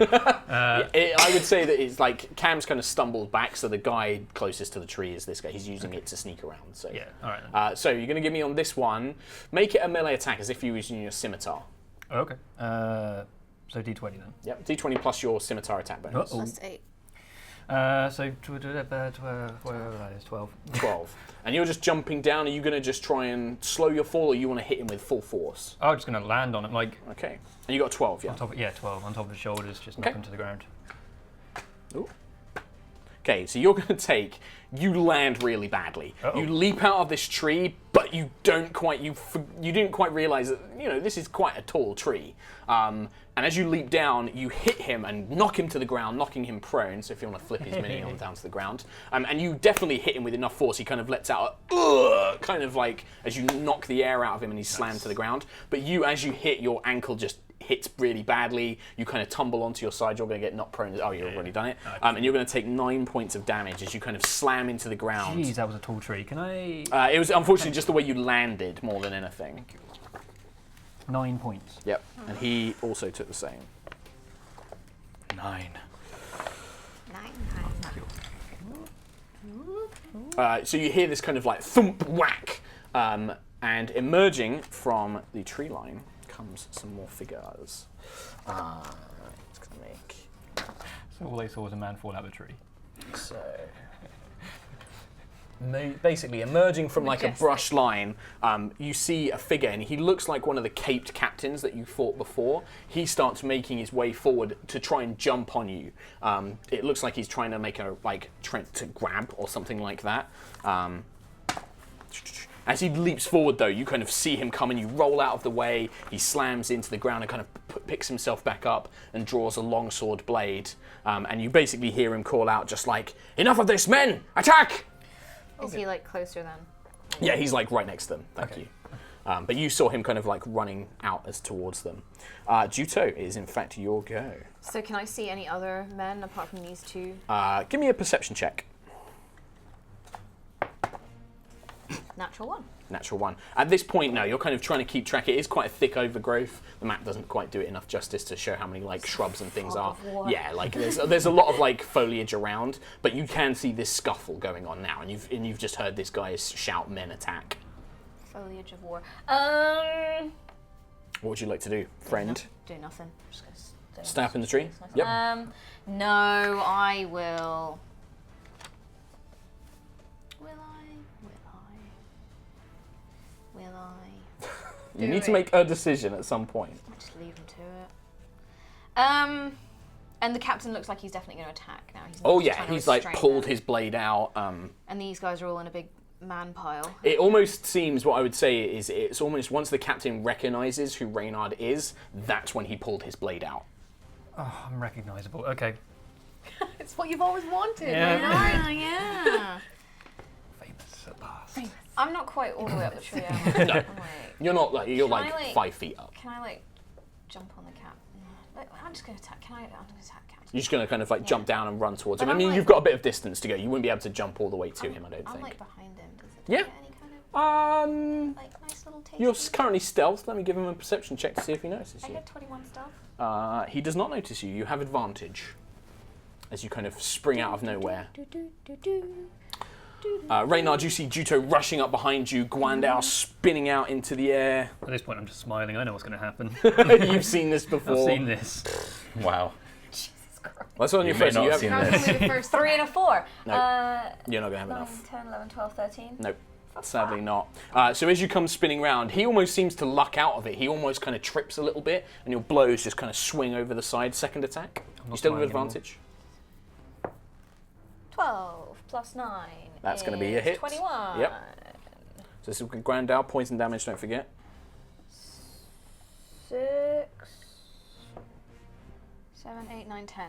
S1: I would say that it's like Cam's kind of stumbled back, so the guy closest to the tree is this guy. He's using it to sneak around. So
S5: Yeah, all right then.
S1: So you're going to give me on this one. Make it a melee attack as if you were using your scimitar.
S5: Okay. So D20 then.
S1: Yep. D20 plus your scimitar attack bonus.
S5: Uh-oh.
S2: Plus 8.
S5: So 12.
S1: 12. And you're just jumping down. Are you going to just try and slow your fall, or you want to hit him with full force?
S5: I'm just going to land on him, like,
S1: Okay. And you got 12, yeah.
S5: on top of, 12, on top of his shoulders, just
S1: Okay.
S5: knock him to the ground.
S1: Ooh. Okay, so you're going to you land really badly.
S5: Uh-oh.
S1: You leap out of this tree, but you didn't quite realize that, this is quite a tall tree. And as you leap down, you hit him and knock him to the ground, knocking him prone. So if you want to flip his mini on down to the ground. And you definitely hit him with enough force. He kind of lets out a kind of like, as you knock the air out of him and he's slammed to the ground. But as you hit, your ankle just hits really badly. You kind of tumble onto your side. You're going to get knocked prone. Oh, you've already done it. And you're going to take 9 points of damage as you kind of slam into the ground.
S5: Jeez, that was a tall tree. Can I...
S1: It was unfortunately just the way you landed more than anything.
S5: 9 points.
S1: Yep. And he also took the same.
S3: 9.
S2: 9.
S1: So you hear this kind of like thump whack, and emerging from the tree line comes some more figures. It's gonna make
S5: So all they saw was a man fall out of a tree.
S1: so. Basically, emerging from like a brush line, you see a figure, and he looks like one of the caped captains that you fought before. He starts making his way forward to try and jump on you. It looks like he's trying to make trying to grab or something like that. As he leaps forward, though, you kind of see him come, and you roll out of the way. He slams into the ground and kind of picks himself back up and draws a longsword blade. And you basically hear him call out, just like, "Enough of this, men! Attack!"
S2: Is he like closer then?
S1: Yeah, he's like right next to them. Thank you. But you saw him kind of like running out as towards them. Juto, it is in fact your go.
S2: So can I see any other men apart from these two?
S1: Give me a perception check.
S2: Natural 1.
S1: Natural 1. At this point, no, you're kind of trying to keep track. It is quite a thick overgrowth. The map doesn't quite do it enough justice to show how many like shrubs and things are.
S2: Fog of war.
S1: Yeah, like there's a lot of like foliage around, but you can see this scuffle going on now, and you've just heard this guy shout, "Men attack."
S2: Foliage of war.
S1: What would you like to do, friend?
S2: Do nothing. Just gonna
S1: Stay up in the tree? Yep.
S2: No, I will. Will I?
S1: You need to make a decision at some point.
S2: Just leave him to it. And the captain looks like he's definitely going to attack now. He's not
S1: Oh
S2: just
S1: yeah,
S2: trying to
S1: he's like
S2: restrain
S1: pulled
S2: them.
S1: his blade out.
S2: And these guys are all in a big man pile.
S1: It almost seems, what I would say is, it's almost once the captain recognises who Reynard is, that's when he pulled his blade out.
S5: Oh, I'm recognisable. Okay.
S4: It's what you've always wanted.
S5: Yeah.
S4: Reynard.
S2: Yeah.
S5: Famous at last.
S2: I'm not quite all the way up the tree.
S1: No.
S2: Wait.
S1: You're not like, you're
S2: Can I,
S1: like
S2: like-
S1: 5 feet up.
S2: Can I like jump on the cap? No. I'm just going to attack. I'm going to attack captain.
S1: You're just going to kind of like jump down and run towards
S2: But
S1: him. I
S2: I'm
S1: mean,
S2: like-
S1: you've got a bit of distance to go. You wouldn't be able to jump all the way to him, I don't
S2: I'm
S1: think.
S2: like behind him. Does it
S1: Yeah.
S2: get any kind of like nice little taste?
S1: You're currently stealth. Let me give him a perception check to see if he notices
S2: I
S1: you.
S2: get 21 stuff.
S1: He does not notice you. You have advantage as you kind of spring out of nowhere. Reynard, you see Juto rushing up behind you, Guandao spinning out into the air.
S5: At this point, I'm just smiling. I know what's going to happen.
S1: You've seen this before.
S5: I've seen this.
S3: Wow.
S1: That's on your
S3: You may
S1: first.
S3: not
S1: You
S3: have
S1: have,
S3: seen this.
S4: Probably the first
S2: 3 and a 4.
S1: No. You're not going to have
S2: 9,
S1: enough.
S2: 10, 11, 12, 13.
S1: Nope. Sadly not. So as you come spinning round, he almost seems to luck out of it. He almost kind of trips a little bit, and your blows just kind of swing over the side. Second attack. You
S5: not
S1: still have
S5: smiling
S1: advantage.
S2: 12 plus 9.
S1: That's gonna be a hit.
S2: 21.
S1: Yep. So this is Guandao, poison damage, don't forget.
S2: 6, 7, 8, 9, 10.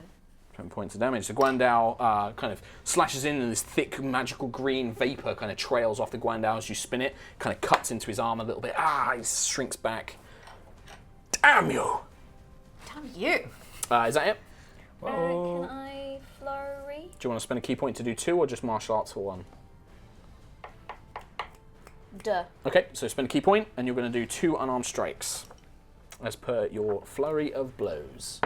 S1: 10 points of damage. So Guandao kind of slashes in, and this thick magical green vapor kind of trails off the Guandao as you spin it, kind of cuts into his arm a little bit. He shrinks back. Damn you!
S2: Damn you.
S1: Is that it?
S5: Whoa.
S2: Can I flurry?
S1: Do you want to spend a key point to do 2 or just martial arts for 1?
S2: Duh.
S1: Okay, so spend a key point, and you're going to do 2 unarmed strikes, as per your flurry of blows.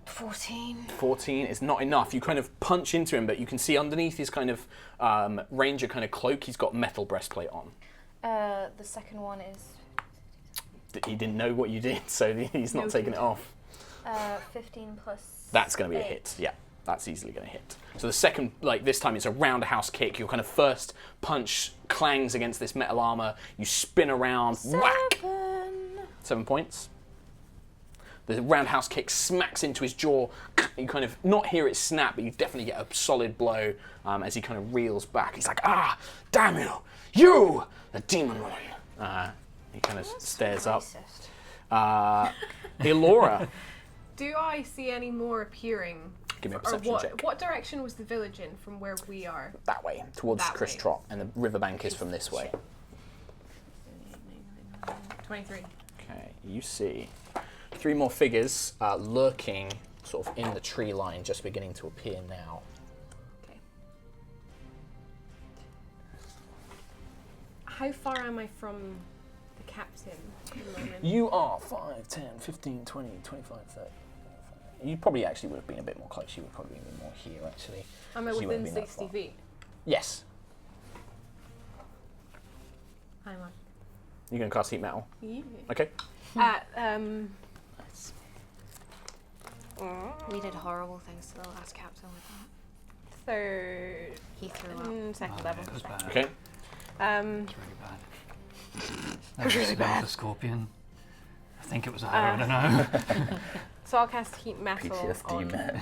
S2: $14.
S1: 14 is not enough. You kind of punch into him, but you can see underneath his kind of ranger kind of cloak, he's got metal breastplate on.
S2: The second one is
S1: He didn't know what you did, so he's not taking it off.
S2: 15 plus.
S1: That's going to be a
S2: 8.
S1: hit. Yeah, that's easily going to hit. So the second, like this time, it's a roundhouse kick. Your kind of first punch clangs against this metal armor. You spin around, whack. 7 points. The roundhouse kick smacks into his jaw. You kind of not hear it snap, but you definitely get a solid blow as he kind of reels back. He's like, damn you! You! The demon woman! He kind of stares up. Elora,
S4: Do I see any more appearing?
S1: give me a
S4: Or
S1: perception check.
S4: what direction was the village in from where we are?
S1: That way, towards
S4: That
S1: Chris
S4: way.
S1: Trot, and the riverbank is from this way.
S4: 23.
S1: Okay, you see 3 more figures lurking sort of in the tree line, just beginning to appear now.
S4: Okay. How far am I from the captain at the moment?
S1: You are 5, 10, 15, 20, 25, 30. You probably actually would have been a bit more close. You would probably be more here, actually.
S4: Am I
S1: So you won't
S4: within
S1: be that
S4: 60
S1: far.
S4: feet?
S1: Yes.
S4: I'm on.
S1: You're going to cast Heat Metal.
S4: Yeah.
S1: Okay.
S2: We did horrible things to the last captain with that.
S4: Third,
S2: He threw up.
S4: second
S5: Oh,
S4: level.
S5: yeah, it was bad.
S1: Okay.
S5: It's really bad. That was
S2: really bad.
S5: The scorpion. I think it was higher. I don't know.
S4: So I'll cast heat metal
S3: PTSD,
S4: on
S3: man.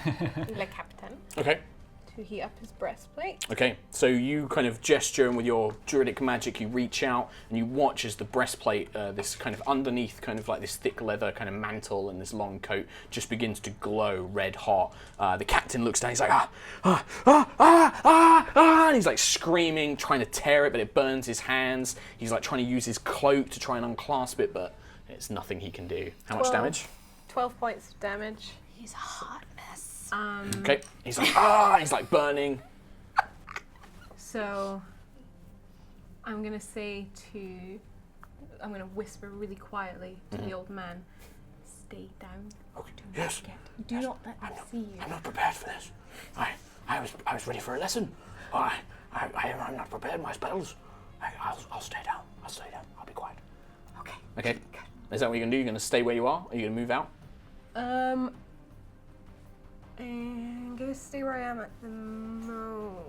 S4: Le Capitaine
S1: Okay.
S4: to heat up his breastplate.
S1: Okay, so you kind of gesture, and with your druidic magic, you reach out and you watch as the breastplate, this kind of underneath, kind of like this thick leather kind of mantle and this long coat, just begins to glow red hot. The captain looks down. He's like, and he's like screaming, trying to tear it, but it burns his hands. He's like trying to use his cloak to try and unclasp it, but it's nothing he can do. How much
S4: 12.
S1: damage?
S4: 12 points of damage.
S2: He's a hot mess.
S1: Okay, he's like, he's like burning.
S4: So I'm gonna I'm gonna whisper really quietly to the old man, stay down.
S1: Okay, yes.
S4: Do not let me see you.
S1: I'm not prepared for this. I was ready for a lesson. I'm not prepared. My spells. I'll stay down. I'll stay down. I'll be quiet.
S2: Okay.
S1: Okay. Is that what you're gonna do? You're gonna stay where you are? Or are you gonna move out?
S4: I'm gonna stay where I am at the moment.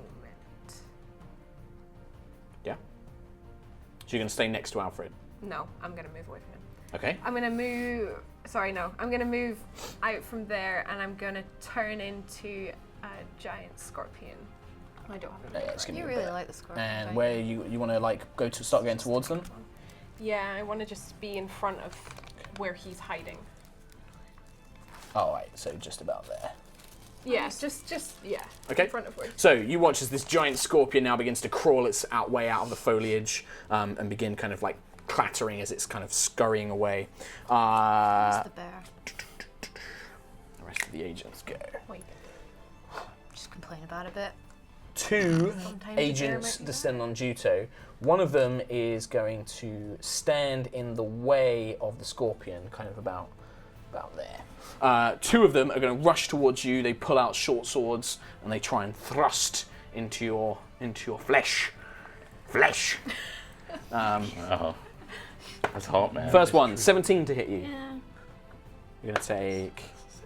S1: Yeah. So you're gonna stay next to Alfred.
S4: No, I'm gonna move away from him.
S1: Okay.
S4: I'm gonna move. Sorry, no. I'm gonna move out from there, and I'm gonna turn into a giant scorpion. I don't have a
S1: It's gonna
S2: You
S1: be a
S2: really
S1: bit.
S2: like the scorpion.
S1: And
S2: don't
S1: where you want to like go to start going towards them?
S4: Yeah, I want to just be in front of where he's hiding.
S1: All right, so just about there.
S4: Yeah, just yeah.
S1: Okay.
S4: In front of where.
S1: So you watch as this giant scorpion now begins to crawl its way out of the foliage and begin kind of like clattering as it's kind of scurrying away.
S2: It's the bear.
S1: The rest of the agents go.
S4: Wait.
S2: Just complain about it a bit.
S1: Two
S4: Sometimes the
S1: agents
S4: bear might
S1: descend on Juto. One of them is going to stand in the way of the scorpion, kind of about there. Two of them are going to rush towards you. They pull out short swords and they try and thrust into your flesh.
S3: Oh. That's hot, man.
S1: First one, 17 to hit you.
S2: Yeah.
S1: You're going to take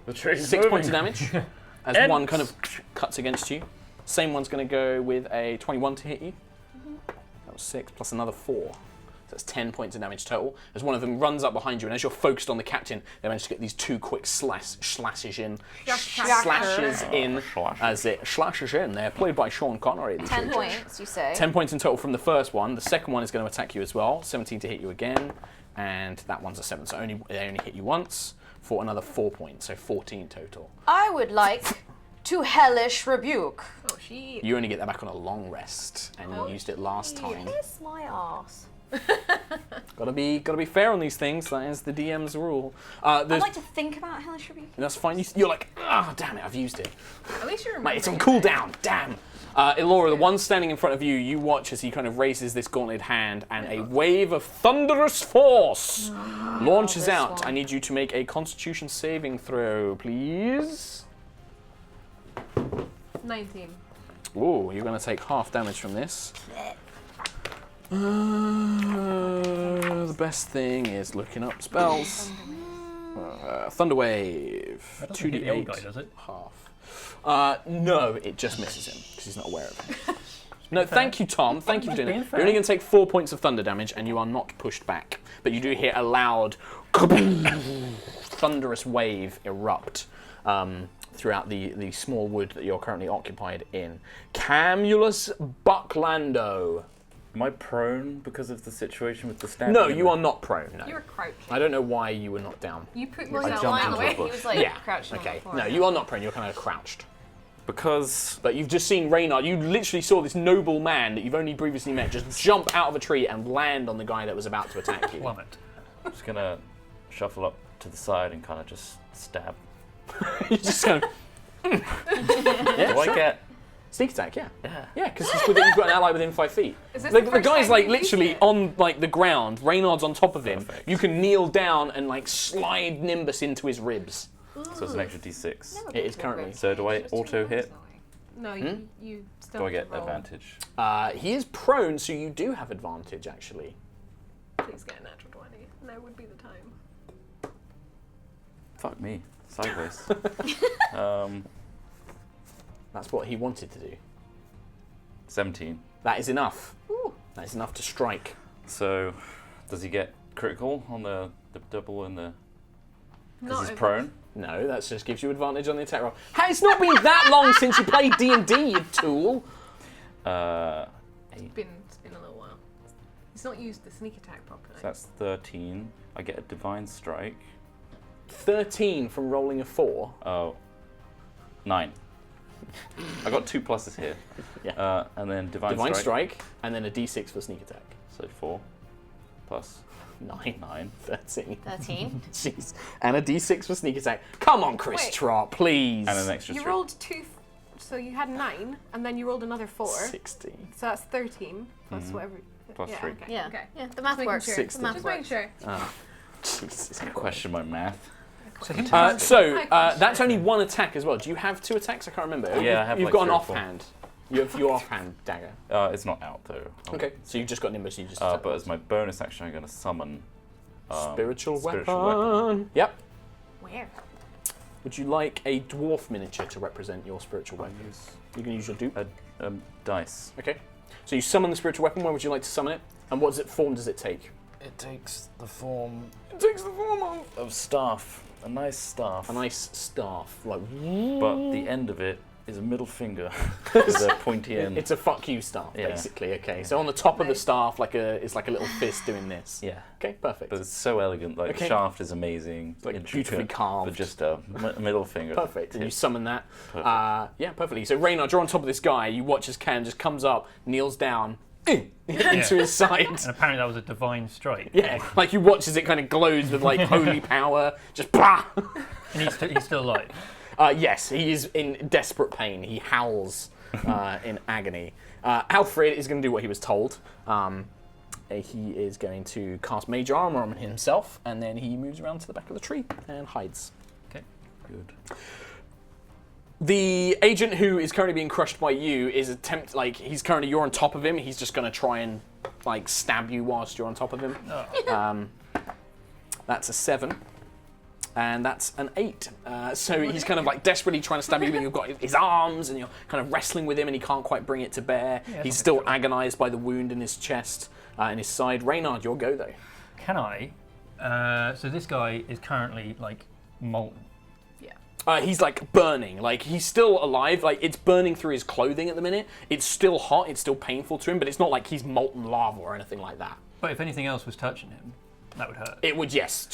S3: The tree's
S1: 6 points of
S3: moving.
S1: damage as
S3: And-
S1: one kind of cuts against you. Same one's going to go with a 21 to hit you. That was 6 plus another 4. So that's 10 points of damage total. As one of them runs up behind you, and as you're focused on the captain, they manage to get these 2 quick slashes in. As it slashes in. They're played by Sean Connery.
S2: 10 points, you say?
S1: 10 points in total from the first one. The second one is going to attack you as well. 17 to hit you again. And that one's a 7. So they only hit you once for another 4 points. So 14 total.
S2: I would like to hellish rebuke.
S4: Oh, she.
S1: You only get that back on a long rest. And you used it last time.
S2: Kiss my ass.
S1: Gotta be fair on these things. That is the DM's rule.
S2: I'd like to think about hellish rebuke.
S1: That's fine. You're like, ah, damn it, I've used it.
S4: At least you remember.
S1: Mate, it's on cooldown. Damn. Elora, the one standing in front of you, you watch as he kind of raises this gauntleted hand, and a wave of thunderous force launches
S2: this
S1: out.
S2: one.
S1: I need you to make a Constitution saving throw, please.
S4: 19.
S1: Ooh, you're going to take half damage from this. The best thing is looking up spells. Thunder Wave.
S5: That doesn't hit the old guy,
S1: 2d8
S5: does it?
S1: half. No, it just misses him because he's not aware of it. No, thank you, Tom. Thank you for doing it.
S5: being fair.
S1: You're only going to take 4 points of thunder damage, and you are not pushed back. But you do hear a loud, thunderous wave erupt throughout the small wood that you're currently occupied in. Camulus Bucklando.
S3: Am I prone because of the situation with the stabbing?
S1: No, you are not prone. No.
S4: You were crouching.
S1: I don't know why you were not down.
S4: You put
S2: Well,
S4: yourself
S2: he's
S3: jumped
S2: lying
S3: into
S2: away.
S3: a bush.
S2: He was like
S1: Yeah.
S2: crouching on
S1: Okay.
S2: the floor.
S1: No, you are not prone. You're kind of crouched.
S3: Because
S1: But you've just seen Reynard. You literally saw this noble man that you've only previously met just jump out of a tree and land on the guy that was about to attack you.
S5: Plummet.
S3: I'm just gonna shuffle up to the side and kind of just stab.
S1: You just kind of
S3: Do I get?
S1: sneak attack, yeah.
S3: Yeah.
S1: Yeah, because you've got an ally within 5 feet.
S4: Is this
S1: The
S4: the first
S1: guy's
S4: time
S1: like
S4: you've used
S1: literally
S4: it?
S1: on like the ground. Reynard's on top of him.
S3: Perfect.
S1: You can kneel down and like slide Nimbus into his ribs.
S3: So it's an extra d6.
S1: It is currently.
S3: So do I auto hit?
S4: No, you still
S3: Do I
S4: have
S3: get
S4: to roll.
S3: advantage?
S1: He is prone, so you do have advantage actually.
S4: Please get a natural 20. Now would be the time.
S3: Fuck me. Sideways.
S1: That's what he wanted to do.
S3: 17.
S1: That is enough. That is enough to strike.
S3: So does he get critical on the double and the? Because
S4: Not
S3: he's
S4: if
S3: prone.
S1: No, that just gives you advantage on the attack roll. Hey, it's not been that long since you played D&D, you tool.
S4: It's been a little while. He's not used the sneak attack properly.
S3: So that's 13. I get a divine strike.
S1: 13 from rolling a 4.
S3: Oh, 9. I got 2 pluses here.
S1: Yeah.
S3: And then divine
S1: Divine
S3: strike.
S1: strike, and then a d6 for sneak attack.
S3: So 4 plus
S1: 9.
S3: 9.
S2: 13.
S1: 13. Jeez. And a d6 for sneak attack. Come on, Chris
S4: Wait.
S1: Trott, please.
S3: And an extra
S4: You
S3: 3.
S4: rolled 2, so you had 9, and then you rolled another 4.
S1: 16.
S4: So that's 13 plus whatever.
S3: Plus
S4: yeah,
S3: 3.
S4: Okay.
S2: Yeah.
S4: Okay.
S2: Yeah, the math
S4: making
S2: works.
S4: sure.
S2: The
S1: 16.
S2: math
S4: Just
S2: works.
S4: making sure.
S1: Jesus.
S3: Question my math.
S1: That's only one attack as well. Do you have 2 attacks? I can't remember.
S3: Yeah, I have
S1: You've
S3: like
S1: got an
S3: 3 or 4.
S1: offhand. You have your offhand dagger.
S3: It's not out though.
S1: Okay, so you've just got Nimbus. You just.
S3: But as my bonus action, I'm going to summon.
S1: Spiritual weapon.
S3: spiritual weapon.
S1: Yep.
S2: Where?
S1: Would you like a dwarf miniature to represent your spiritual weapon? You can use your dupe.
S3: Dice.
S1: Okay. So you summon the spiritual weapon. Where would you like to summon it? And what form does it take?
S3: It takes the form
S1: It takes the form
S3: of staff. A nice staff.
S1: a nice staff, like.
S3: But the end of it is a middle finger with a pointy end.
S1: It's a fuck you staff,
S3: Yeah.
S1: basically. Okay, so on the top of the staff, it's like a little fist doing this.
S3: Yeah.
S1: Okay, perfect.
S3: But it's so elegant. Like,
S1: Okay.
S3: the shaft is amazing.
S1: Like
S3: intricate,
S1: beautifully carved.
S3: But just a middle finger.
S1: Perfect. And you
S3: Tip.
S1: summon that.
S3: Perfect.
S1: Yeah, perfectly. So Reynard, you're on top of this guy. You watch as Cam just comes up, kneels down, into his side.
S5: And apparently that was a divine strike.
S1: Yeah, like you watch as it kind of glows with like holy power. Just blah.
S5: And he's still alive.
S1: Yes, he is in desperate pain. He howls in agony. Alfred is going to do what he was told. He is going to cast Mage Armor on himself, and then he moves around to the back of the tree and hides.
S5: Okay.
S3: Good.
S1: The agent who is currently being crushed by you is you're on top of him. He's just going to try and like stab you whilst you're on top of him.
S5: Oh.
S1: That's a 7. And that's an 8. So he's kind of like desperately trying to stab you, and you've got his arms, and you're kind of wrestling with him, and he can't quite bring it to bear.
S5: Yeah,
S1: He's still agonised by the wound in his chest, in his side. Reynard, your go though.
S5: Can I? So this guy is currently like molten.
S1: He's like burning, like he's still alive, like it's burning through his clothing at the minute. It's still hot, it's still painful to him, but it's not like he's molten lava or anything like that.
S5: But if anything else was touching him, that would hurt.
S1: It would, yes.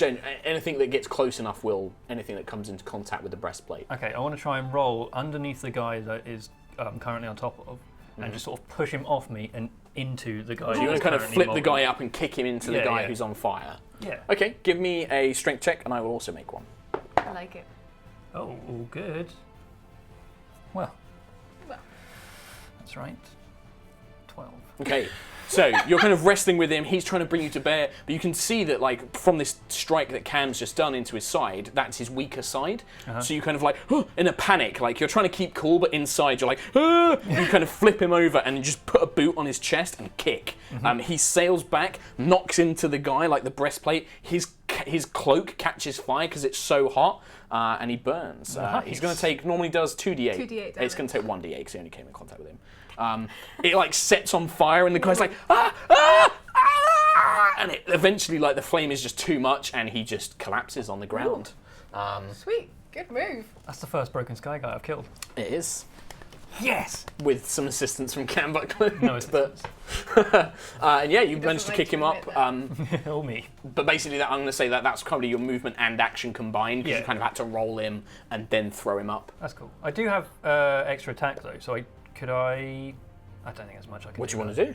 S1: Anything that gets close enough will, anything that comes into contact with the breastplate.
S5: Okay, I want to try and roll underneath the guy that is currently on top of, and just sort of push him off me and into the guy.
S1: So you want to kind of flip the guy up and kick him into the guy
S5: yeah.
S1: who's on fire.
S5: Yeah.
S1: Okay, give me a strength check, and I will also make one.
S4: I like it.
S5: Oh, all good. Well, that's right. 12.
S1: Okay, so you're kind of wrestling with him. He's trying to bring you to bear, but you can see that, like, from this strike that Cam's just done into his side, that's his weaker side. So you kind of like, in a panic, like you're trying to keep cool, but inside you're like, you kind of flip him over and you just put a boot on his chest and kick. He sails back, knocks into the guy like the breastplate. His cloak catches fire because it's so hot, and he burns. He's going to take, normally does 2d8.
S4: 2d8
S1: It's going to take 1d8 because he only came in contact with him. It like sets on fire, and the guy's like, and it eventually, like, the flame is just too much, and he just collapses on the ground.
S4: Sweet. Good move.
S5: That's the first Broken Sky guy I've killed.
S1: It is.
S5: Yes!
S1: With some assistance from Cam Buckland.
S5: No
S1: but and yeah, you managed to
S4: like
S1: kick
S4: to
S1: him up.
S4: admit
S5: Or me.
S1: But basically, I'm going to say that's probably your movement and action combined, because
S5: Yeah.
S1: you kind of had to roll him and then throw him up.
S5: That's cool. I do have extra attack though, so I don't think there's much I can
S1: What
S5: do.
S1: do you want to do?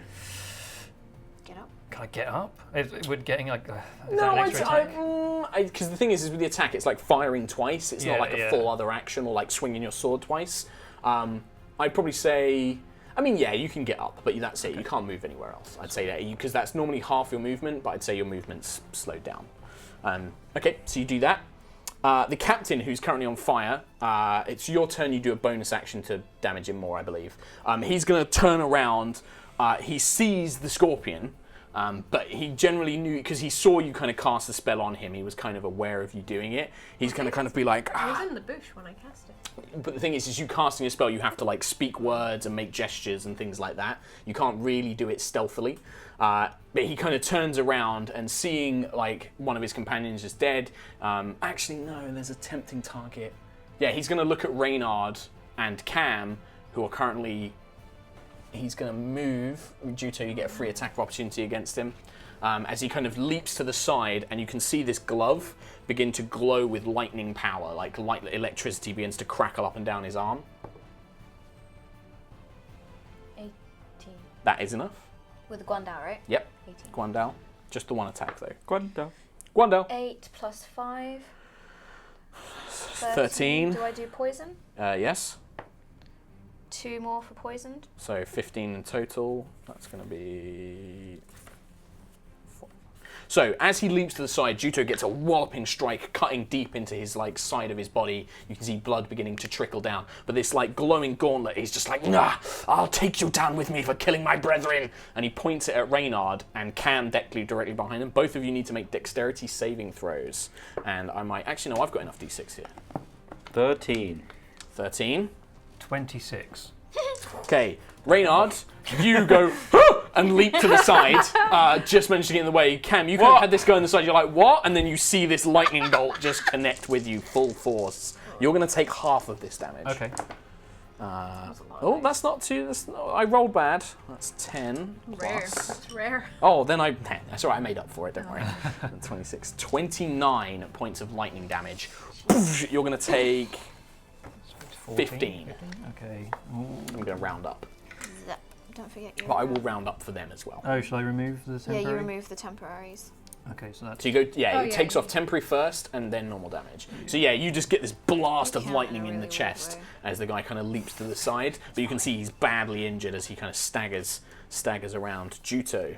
S2: Get up.
S5: Can I get up? Would getting like is that
S1: No,
S5: an extra attack?
S1: because the thing is with the attack, it's like firing twice. It's not
S5: Yeah,
S1: like a
S5: yeah.
S1: full other action or like swinging your sword twice. I'd probably say, I mean, yeah, you can get up, but that's it. You can't move anywhere else. I'd say that because that's normally half your movement, but I'd say your movement's slowed down. Okay, so you do that. The captain, who's currently on fire, it's your turn. You do a bonus action to damage him more, I believe. He's going to turn around. He sees the scorpion, but he generally knew, because he saw you kind of cast the spell on him, he was kind of aware of you doing it. He's going to kind of be like,
S4: I was in the bush when I cast it.
S1: But the thing is you casting a spell, you have to like speak words and make gestures and things like that. You can't really do it stealthily. But he kind of turns around, and seeing like one of his companions is dead. Actually, no, there's a tempting target. Yeah, he's going to look at Reynard and Cam, who are currently. He's going to move. Juto, you get a free attack of opportunity against him. As he kind of leaps to the side, and you can see this glove begin to glow with lightning power, like electricity begins to crackle up and down his arm.
S2: 18.
S1: That is enough.
S2: With the Guandao, right?
S1: Yep.
S2: 18.
S1: Guandao. Just the one attack, though.
S3: Guandao.
S2: 8 plus 5.
S1: 13.
S2: Do I do poison?
S1: Yes.
S2: 2 more for poisoned.
S1: So 15 in total. That's going to be... 4. So as he leaps to the side, Juto gets a walloping strike, cutting deep into his like side of his body. You can see blood beginning to trickle down. But this like glowing gauntlet, he's just like, nah, I'll take you down with me for killing my brethren. And he points it at Reynard and Cam Deckley directly behind him. Both of you need to make dexterity saving throws. And I might... Actually, no, I've got enough d6 here.
S3: 13.
S1: 13.
S5: 26.
S1: Okay, Reynard, you go and leap to the side, just managed to get in the way. Cam, you kind of had this guy on the side, you're like, what? And then you see this lightning bolt just connect with you full force. You're going to take half of this damage.
S5: Okay.
S1: Oh, that's not too. I rolled bad. That's 10
S4: Rare.
S1: plus.
S4: That's rare.
S1: Oh, then that's all right. I made up for it. Don't worry. 26, 29 points of lightning damage. You're going to take 15.
S5: Okay.
S1: I'm going to round up,
S2: Don't forget your.
S1: but I will round up for them as well.
S5: Oh, shall I remove the
S2: Yeah,
S5: temporary?
S2: you remove the temporaries.
S5: Okay, so that's...
S1: So you go,
S4: Oh,
S1: it
S4: yeah,
S1: takes
S4: you-
S1: off temporary first and then normal damage. So yeah, you just get this blast of
S2: count
S1: lightning
S2: in a
S1: in the
S2: really weird
S1: chest
S2: way.
S1: as the guy kind of leaps to the side, but you can see he's badly injured as he kind of staggers around. Juto.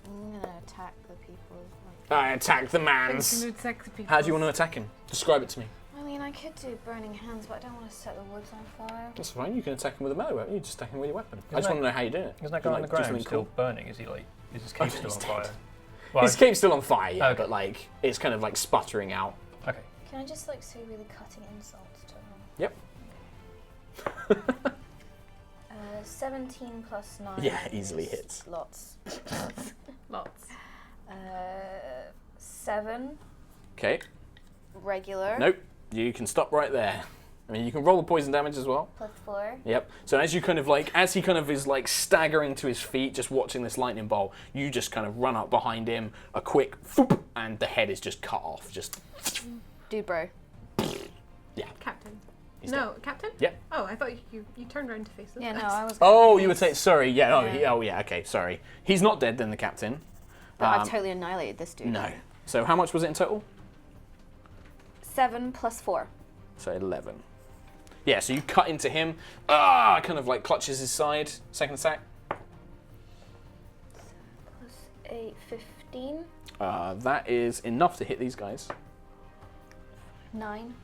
S2: I'm gonna attack the people.
S1: I attack the
S4: I'm
S1: mans.
S4: gonna attack the people.
S1: How do you want to attack him? Describe it to me.
S2: I mean, I could do burning hands, but I don't want to set the woods on fire.
S1: That's fine. You can attack him with a melee weapon. You just attack him with your weapon. I just
S5: that-
S1: want to know how you do it.
S5: Isn't that
S1: You
S5: guy on
S1: like
S5: the
S1: do
S5: ground
S1: something
S5: still
S1: cool?
S5: burning? Is his cape still
S1: he's
S5: on
S1: dead.
S5: fire? Well,
S1: His cape's still on fire, yeah,
S5: Okay.
S1: but like it's kind of like sputtering out.
S5: okay.
S2: Can I just like say really cutting insults to him?
S1: Yep.
S2: 17 plus 9.
S1: Yeah, easily hits.
S2: Lots.
S4: Lots.
S2: 7
S1: Okay.
S2: regular.
S1: Nope. You can stop right there. I mean, you can roll the poison damage as well.
S2: Plus 4.
S1: Yep. So as you kind of like, as he kind of is like staggering to his feet, just watching this lightning bolt, you just kind of run up behind him, a quick whoop, and the head is just cut off. Just
S2: Dude, bro.
S4: Captain.
S1: He's
S4: No, Captain?
S1: Yep.
S4: Oh, I thought you turned around to face us.
S2: Yeah, no, I was.
S1: Oh, you would say sorry. Yeah.
S2: Yeah.
S1: Oh, yeah. Okay. Sorry. He's not dead then. The captain.
S2: But I've totally annihilated this dude.
S1: No. So how much was it in total?
S2: 7 plus 4.
S1: So 11. Yeah. So you cut into him. Kind of like clutches his side. Second attack.
S2: Plus 8, 15.
S1: That is enough to hit these guys.
S2: 9.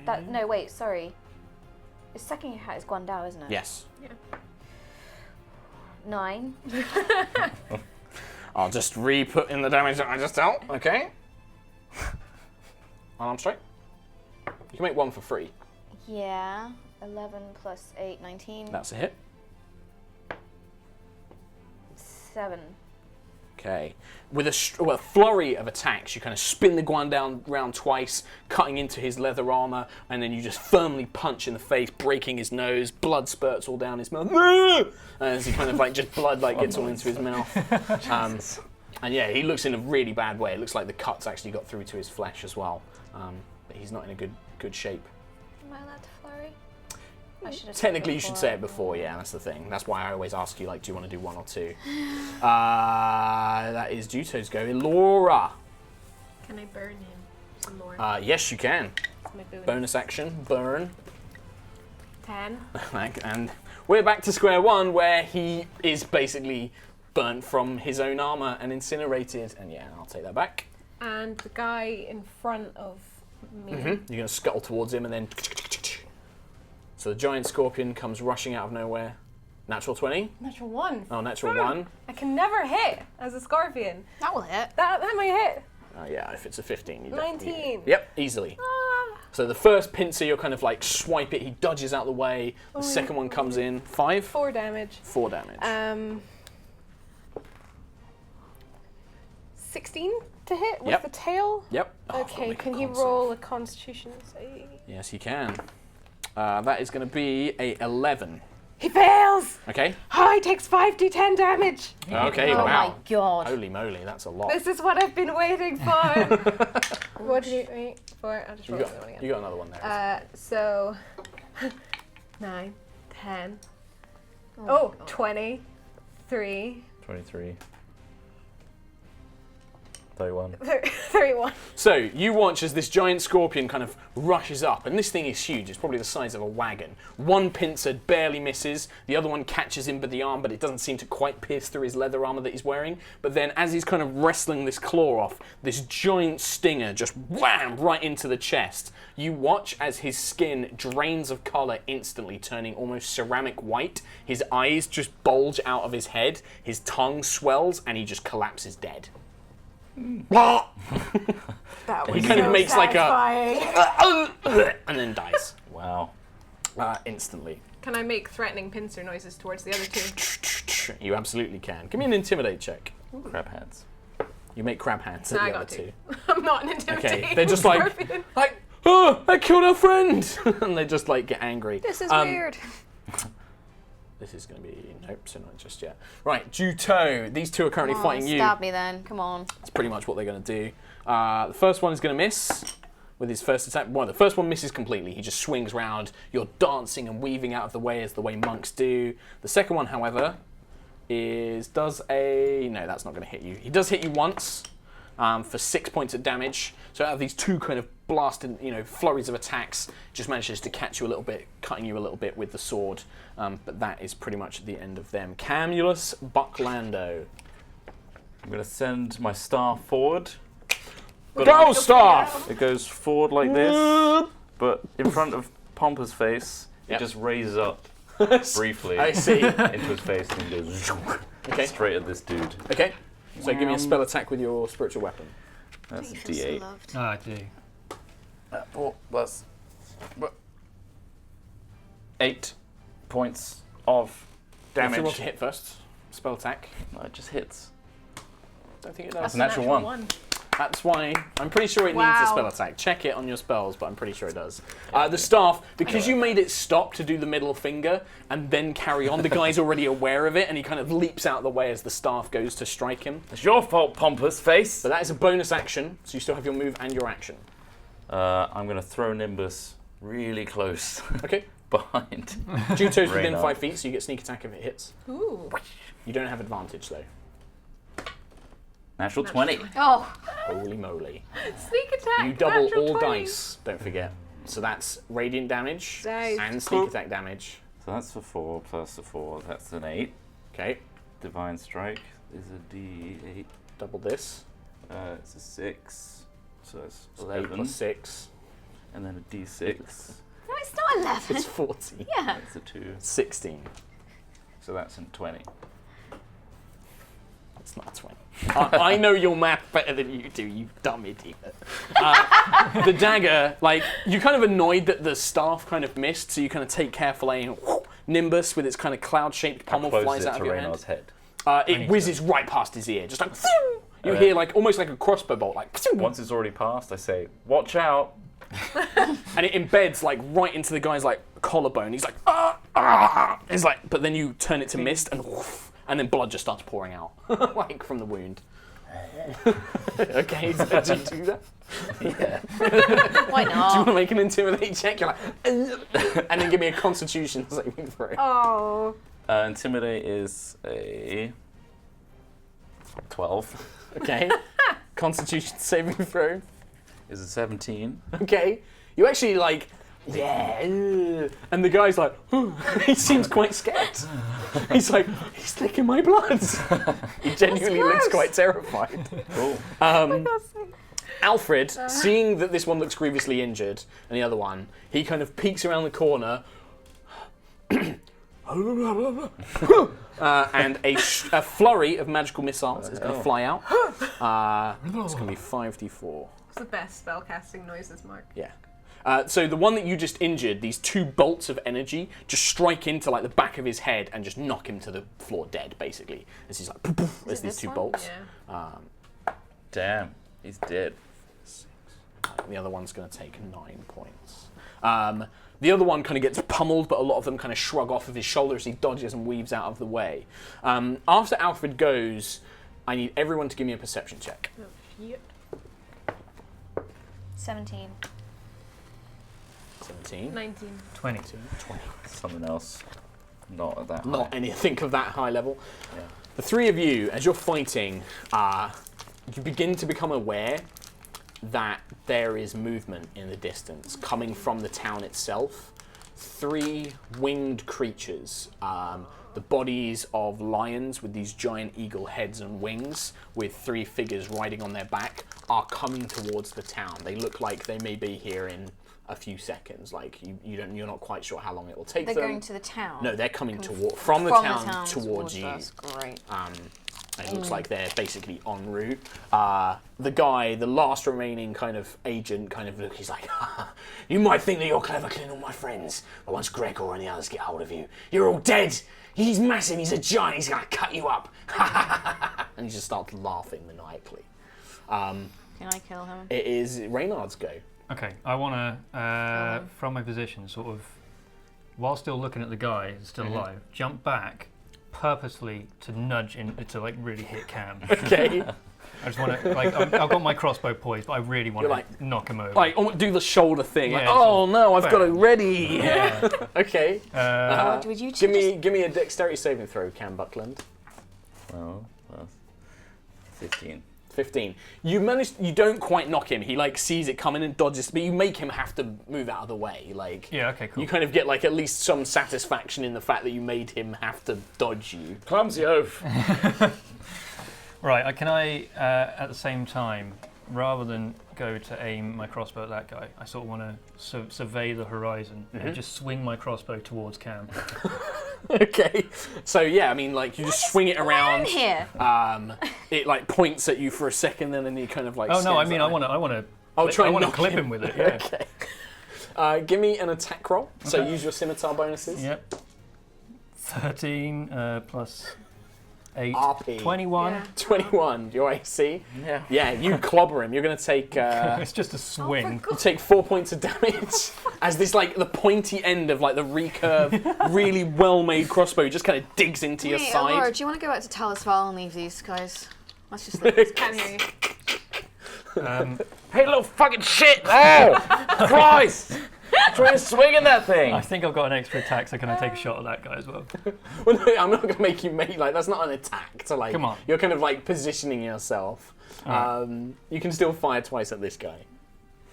S1: 9.
S2: No, wait, sorry. The second you hat is Guandao, isn't it?
S1: Yes.
S2: 9.
S1: I'll just re-put in the damage that I just dealt. Okay. Unarmed strike. You can make one for free.
S2: Yeah. 11 plus 8, 19.
S1: That's a hit.
S2: 7.
S1: Okay. With a flurry of attacks, you kind of spin the Guan round twice, cutting into his leather armor, and then you just firmly punch in the face, breaking his nose. Blood spurts all down his mouth. As he kind of like just blood like gets all into his mouth. And yeah, he looks in a really bad way. It looks like the cuts actually got through to his flesh as well. But he's not in a good shape.
S2: Am I allowed to flurry? I should have said
S1: Technically, you should say it before. Yeah, that's the thing. That's why I always ask you, like, do you want to do one or two? That is Juto's go. Laura.
S4: Can I burn him some more?
S1: Yes, you can.
S4: My bonus.
S1: Bonus action, burn.
S4: 10.
S1: And we're back to square one, where he is basically burnt from his own armor and incinerated. And yeah, I'll take that back.
S4: And the guy in front of me.
S1: You're going to scuttle towards him and then... So the giant scorpion comes rushing out of nowhere. Natural 20.
S4: Natural 1.
S1: Oh, natural 1.
S4: I can never hit as a scorpion.
S2: That will hit.
S4: That might hit.
S1: Yeah, if it's a 15. You definitely
S4: 19.
S1: hit. Yep, easily.
S4: Ah.
S1: So the first pincer, you're kind of like swipe it, he dodges out the way. The second one comes in. 5?
S4: 4 damage.
S1: 4 damage.
S4: 16 to hit with
S1: Yep.
S4: the tail.
S1: Yep. Oh,
S4: Okay,
S1: make a
S4: can he
S1: con save.
S4: roll a constitution save?
S1: Yes, he can. That is going to be a 11.
S4: He fails!
S1: Okay.
S4: Oh, he takes 5d10 damage.
S1: Okay,
S2: Oh
S1: wow.
S2: my god.
S1: Holy moly, that's a lot.
S4: This is what I've been waiting for. What did you wait for? I'll just
S1: You
S4: roll another one
S1: got,
S4: again.
S1: you got another one there.
S4: So 9, 10. Oh, 23,
S3: 23. 31.
S4: 31.
S1: So you watch as this giant scorpion kind of rushes up, and this thing is huge. It's probably the size of a wagon. One pincer barely misses. The other one catches him by the arm, but it doesn't seem to quite pierce through his leather armor that he's wearing. But then as he's kind of wrestling this claw off, this giant stinger just wham right into the chest. You watch as his skin drains of color instantly, turning almost ceramic white. His eyes just bulge out of his head. His tongue swells, and he just collapses dead.
S4: That
S1: He kind of makes like a and then dies.
S3: Wow.
S1: Instantly.
S4: Can I make threatening pincer noises towards the other two?
S1: You absolutely can. Give me an intimidate check.
S3: Crab hands.
S1: You make crab hands at
S4: I
S1: the
S4: got
S1: other two.
S4: I'm not an intimidating
S1: Okay, they're just like, oh, I killed our friend! And they just like get angry.
S2: This is weird.
S1: This is going to be, nope, so not just yet. Right, Juto, these two are currently fighting you.
S2: Stab me then, come on.
S1: That's pretty much what they're going to do. The first one is going to miss with his first attack. Well, the first one misses completely. He just swings round. You're dancing and weaving out of the way as the way monks do. The second one, however, no, that's not going to hit you. He does hit you once for 6 points of damage. So out of these two kind of blasted, flurries of attacks, just manages to catch you a little bit, cutting you a little bit with the sword. But that is pretty much the end of them. Camulus Bucklando.
S3: I'm going to send my staff forward.
S1: Go, staff!
S3: It goes forward like this, but in front of Pompa's face,
S1: Yep.
S3: it just raises up briefly
S1: I see.
S3: into his face and goes
S1: Okay.
S3: straight at this dude.
S1: Okay. So give me a spell attack with your spiritual weapon.
S3: That's a
S2: You feel so
S3: D8.
S2: loved.
S5: Ah, I do.
S3: 4 plus 8 points of
S1: If you
S3: damage.
S1: want to hit first, spell attack.
S3: No, it just hits.
S1: Don't think it
S4: That's
S1: does.
S3: a natural one.
S1: That's why I'm pretty sure it needs a
S4: Wow.
S1: spell attack. Check it on your spells, but I'm pretty sure it does. The staff, because you made it stop to do the middle finger and then carry on, the guy's already aware of it and he kind of leaps out of the way as the staff goes to strike him.
S3: It's your fault, Pompa's face.
S1: But that is a bonus action, so you still have your move and your action.
S3: I'm going to throw Nimbus really close
S1: Okay.
S3: behind.
S1: Juto's within
S3: Raynard.
S1: 5 feet, so you get sneak attack if it hits.
S4: Ooh.
S1: You don't have advantage though.
S3: Natural 20.
S2: Oh,
S1: Holy moly.
S4: Sneak attack.
S1: You double
S4: natural
S1: all
S4: 20.
S1: dice, don't forget. So that's radiant damage
S4: Nice.
S1: and sneak attack damage.
S3: So that's for 4 plus the 4. That's an 8.
S1: Okay,
S3: Divine Strike is a D8.
S1: double this.
S3: It's a 6. So it's
S1: 8
S3: 11.
S1: plus 6.
S3: And then a D6.
S2: no, it's not 11.
S1: It's 14.
S2: Yeah.
S3: That's a 2.
S1: 16.
S3: So that's a 20.
S1: It's not 20. I know your math better than you do, you dumb idiot. The dagger, you're kind of annoyed that the staff kind of missed, so you kind of take careful aim. Nimbus with its kind of cloud-shaped pommel
S3: Close
S1: flies
S3: it
S1: out
S3: to
S1: of your
S3: Reynard's
S1: hand.
S3: head.
S1: It whizzes right past his ear, just like you hear almost like a crossbow bolt,
S3: Once it's already passed, I say, watch out.
S1: and it embeds right into the guy's collarbone. He's like, ah, ah. It's but then you turn it to mist and then blood just starts pouring out from the wound. Okay, so do you do that?
S3: Yeah.
S2: Why
S1: Do you
S2: not?
S1: want to make an intimidate check? You're and then give me a Constitution saving throw.
S4: Oh.
S3: Intimidate is a 12.
S1: Okay. Constitution saving throw.
S3: Is a 17.
S1: Okay. You actually yeah. And the guy's like, he seems quite scared. He's like, he's licking my blood. He genuinely looks
S4: gross.
S1: quite terrified.
S3: Cool.
S1: Alfred, seeing that this one looks grievously injured and the other one, he kind of peeks around the corner. And a flurry of magical missiles is going to fly out. It's going to be 5d4.
S4: It's the best spellcasting noises, Mark.
S1: Yeah. So the one that you just injured, these two bolts of energy just strike into the back of his head and just knock him to the floor dead, basically. As he's poof, poof, as these
S2: this
S1: two
S2: one?
S1: bolts.
S4: Yeah.
S3: Damn. He's dead.
S1: And the other one's going to take 9 points. The other one kind of gets pummeled, but a lot of them kind of shrug off of his shoulders. He dodges and weaves out of the way. After Alfred goes, I need everyone to give me a perception check.
S4: Oh, shit.
S2: 17.
S1: 17.
S4: 19.
S5: 20.
S1: 20.
S3: Something else. Not at that
S1: Not
S3: high.
S1: anything of that high level.
S3: Yeah.
S1: The three of you, as you're fighting, you begin to become aware that there is movement in the distance coming from the town itself. 3 winged creatures, the bodies of lions with these giant eagle heads and wings, with 3 figures riding on their back, are coming towards the town. They look like they may be here in a few seconds. You're not quite sure how long it will take
S2: They're
S1: them.
S2: going to the town.
S1: No, they're coming from the town towards you.
S2: Us. Great.
S1: And it looks like they're basically en route. The guy, the last remaining kind of agent, kind of look, he's like, you might think that you're clever killing all my friends, but once Gregor and the others get hold of you, you're all dead. He's massive, he's a giant, he's gonna cut you up. And he just starts laughing maniacally.
S2: Can I kill him?
S1: It is Reynard's go.
S5: Okay, I want to, from my position, sort of, while still looking at the guy who's still alive, jump back purposely to nudge in to like really hit Cam.
S1: Okay.
S5: I just want to like I've got my crossbow poised, but I really want to knock him over.
S1: Like do the shoulder thing.
S5: Yeah,
S1: like, oh no, I've got it ready.
S5: Yeah.
S1: Okay.
S2: Would you
S1: Give me a dexterity saving throw, Cam Buckland.
S3: Well, 15.
S1: 15. You don't quite knock him. He like sees it coming and dodges, but you make him have to move out of the way. Like
S5: Yeah, okay, cool.
S1: You kind of get like at least some satisfaction in the fact that you made him have to dodge you.
S3: Clumsy oaf.
S5: Right, at the same time, rather than go to aim my crossbow at that guy, I sort of want to survey the horizon and just swing my crossbow towards Cam.
S1: Okay. So yeah, I mean, like you just swing it around.
S2: Here.
S1: It like points at you for a second, and then he kind of like.
S5: Oh no, I
S1: scans
S5: mean,
S1: that
S5: I want to.
S1: I'll try
S5: I
S1: and
S5: want to
S1: knock
S5: clip
S1: him.
S5: him with it. Yeah.
S1: Okay. Give me an attack roll. So use your scimitar bonuses.
S5: Yep. 13 plus 8.
S1: RP.
S5: 21.
S4: Yeah.
S1: 21. Your AC.
S3: Yeah.
S1: Yeah, you clobber him. You're gonna take.
S5: It's just a swing.
S1: You take 4 points of damage as this like the pointy end of like the recurve, really well-made crossbow just kind of digs into your
S2: Hey,
S1: side.
S2: Laura, do you want to go back to Talisval and leave these guys? Let's just leave these
S4: Can't
S2: guys.
S4: hear you.
S3: Hey, little fucking shit! Oh, Christ! Try and swing in that thing.
S5: I think I've got an extra attack, so can I take a shot at that guy as well?
S1: Well, no, I'm not gonna make you make like that's not an attack. To like,
S5: Come on.
S1: You're kind of like positioning yourself. You can still fire twice at this guy.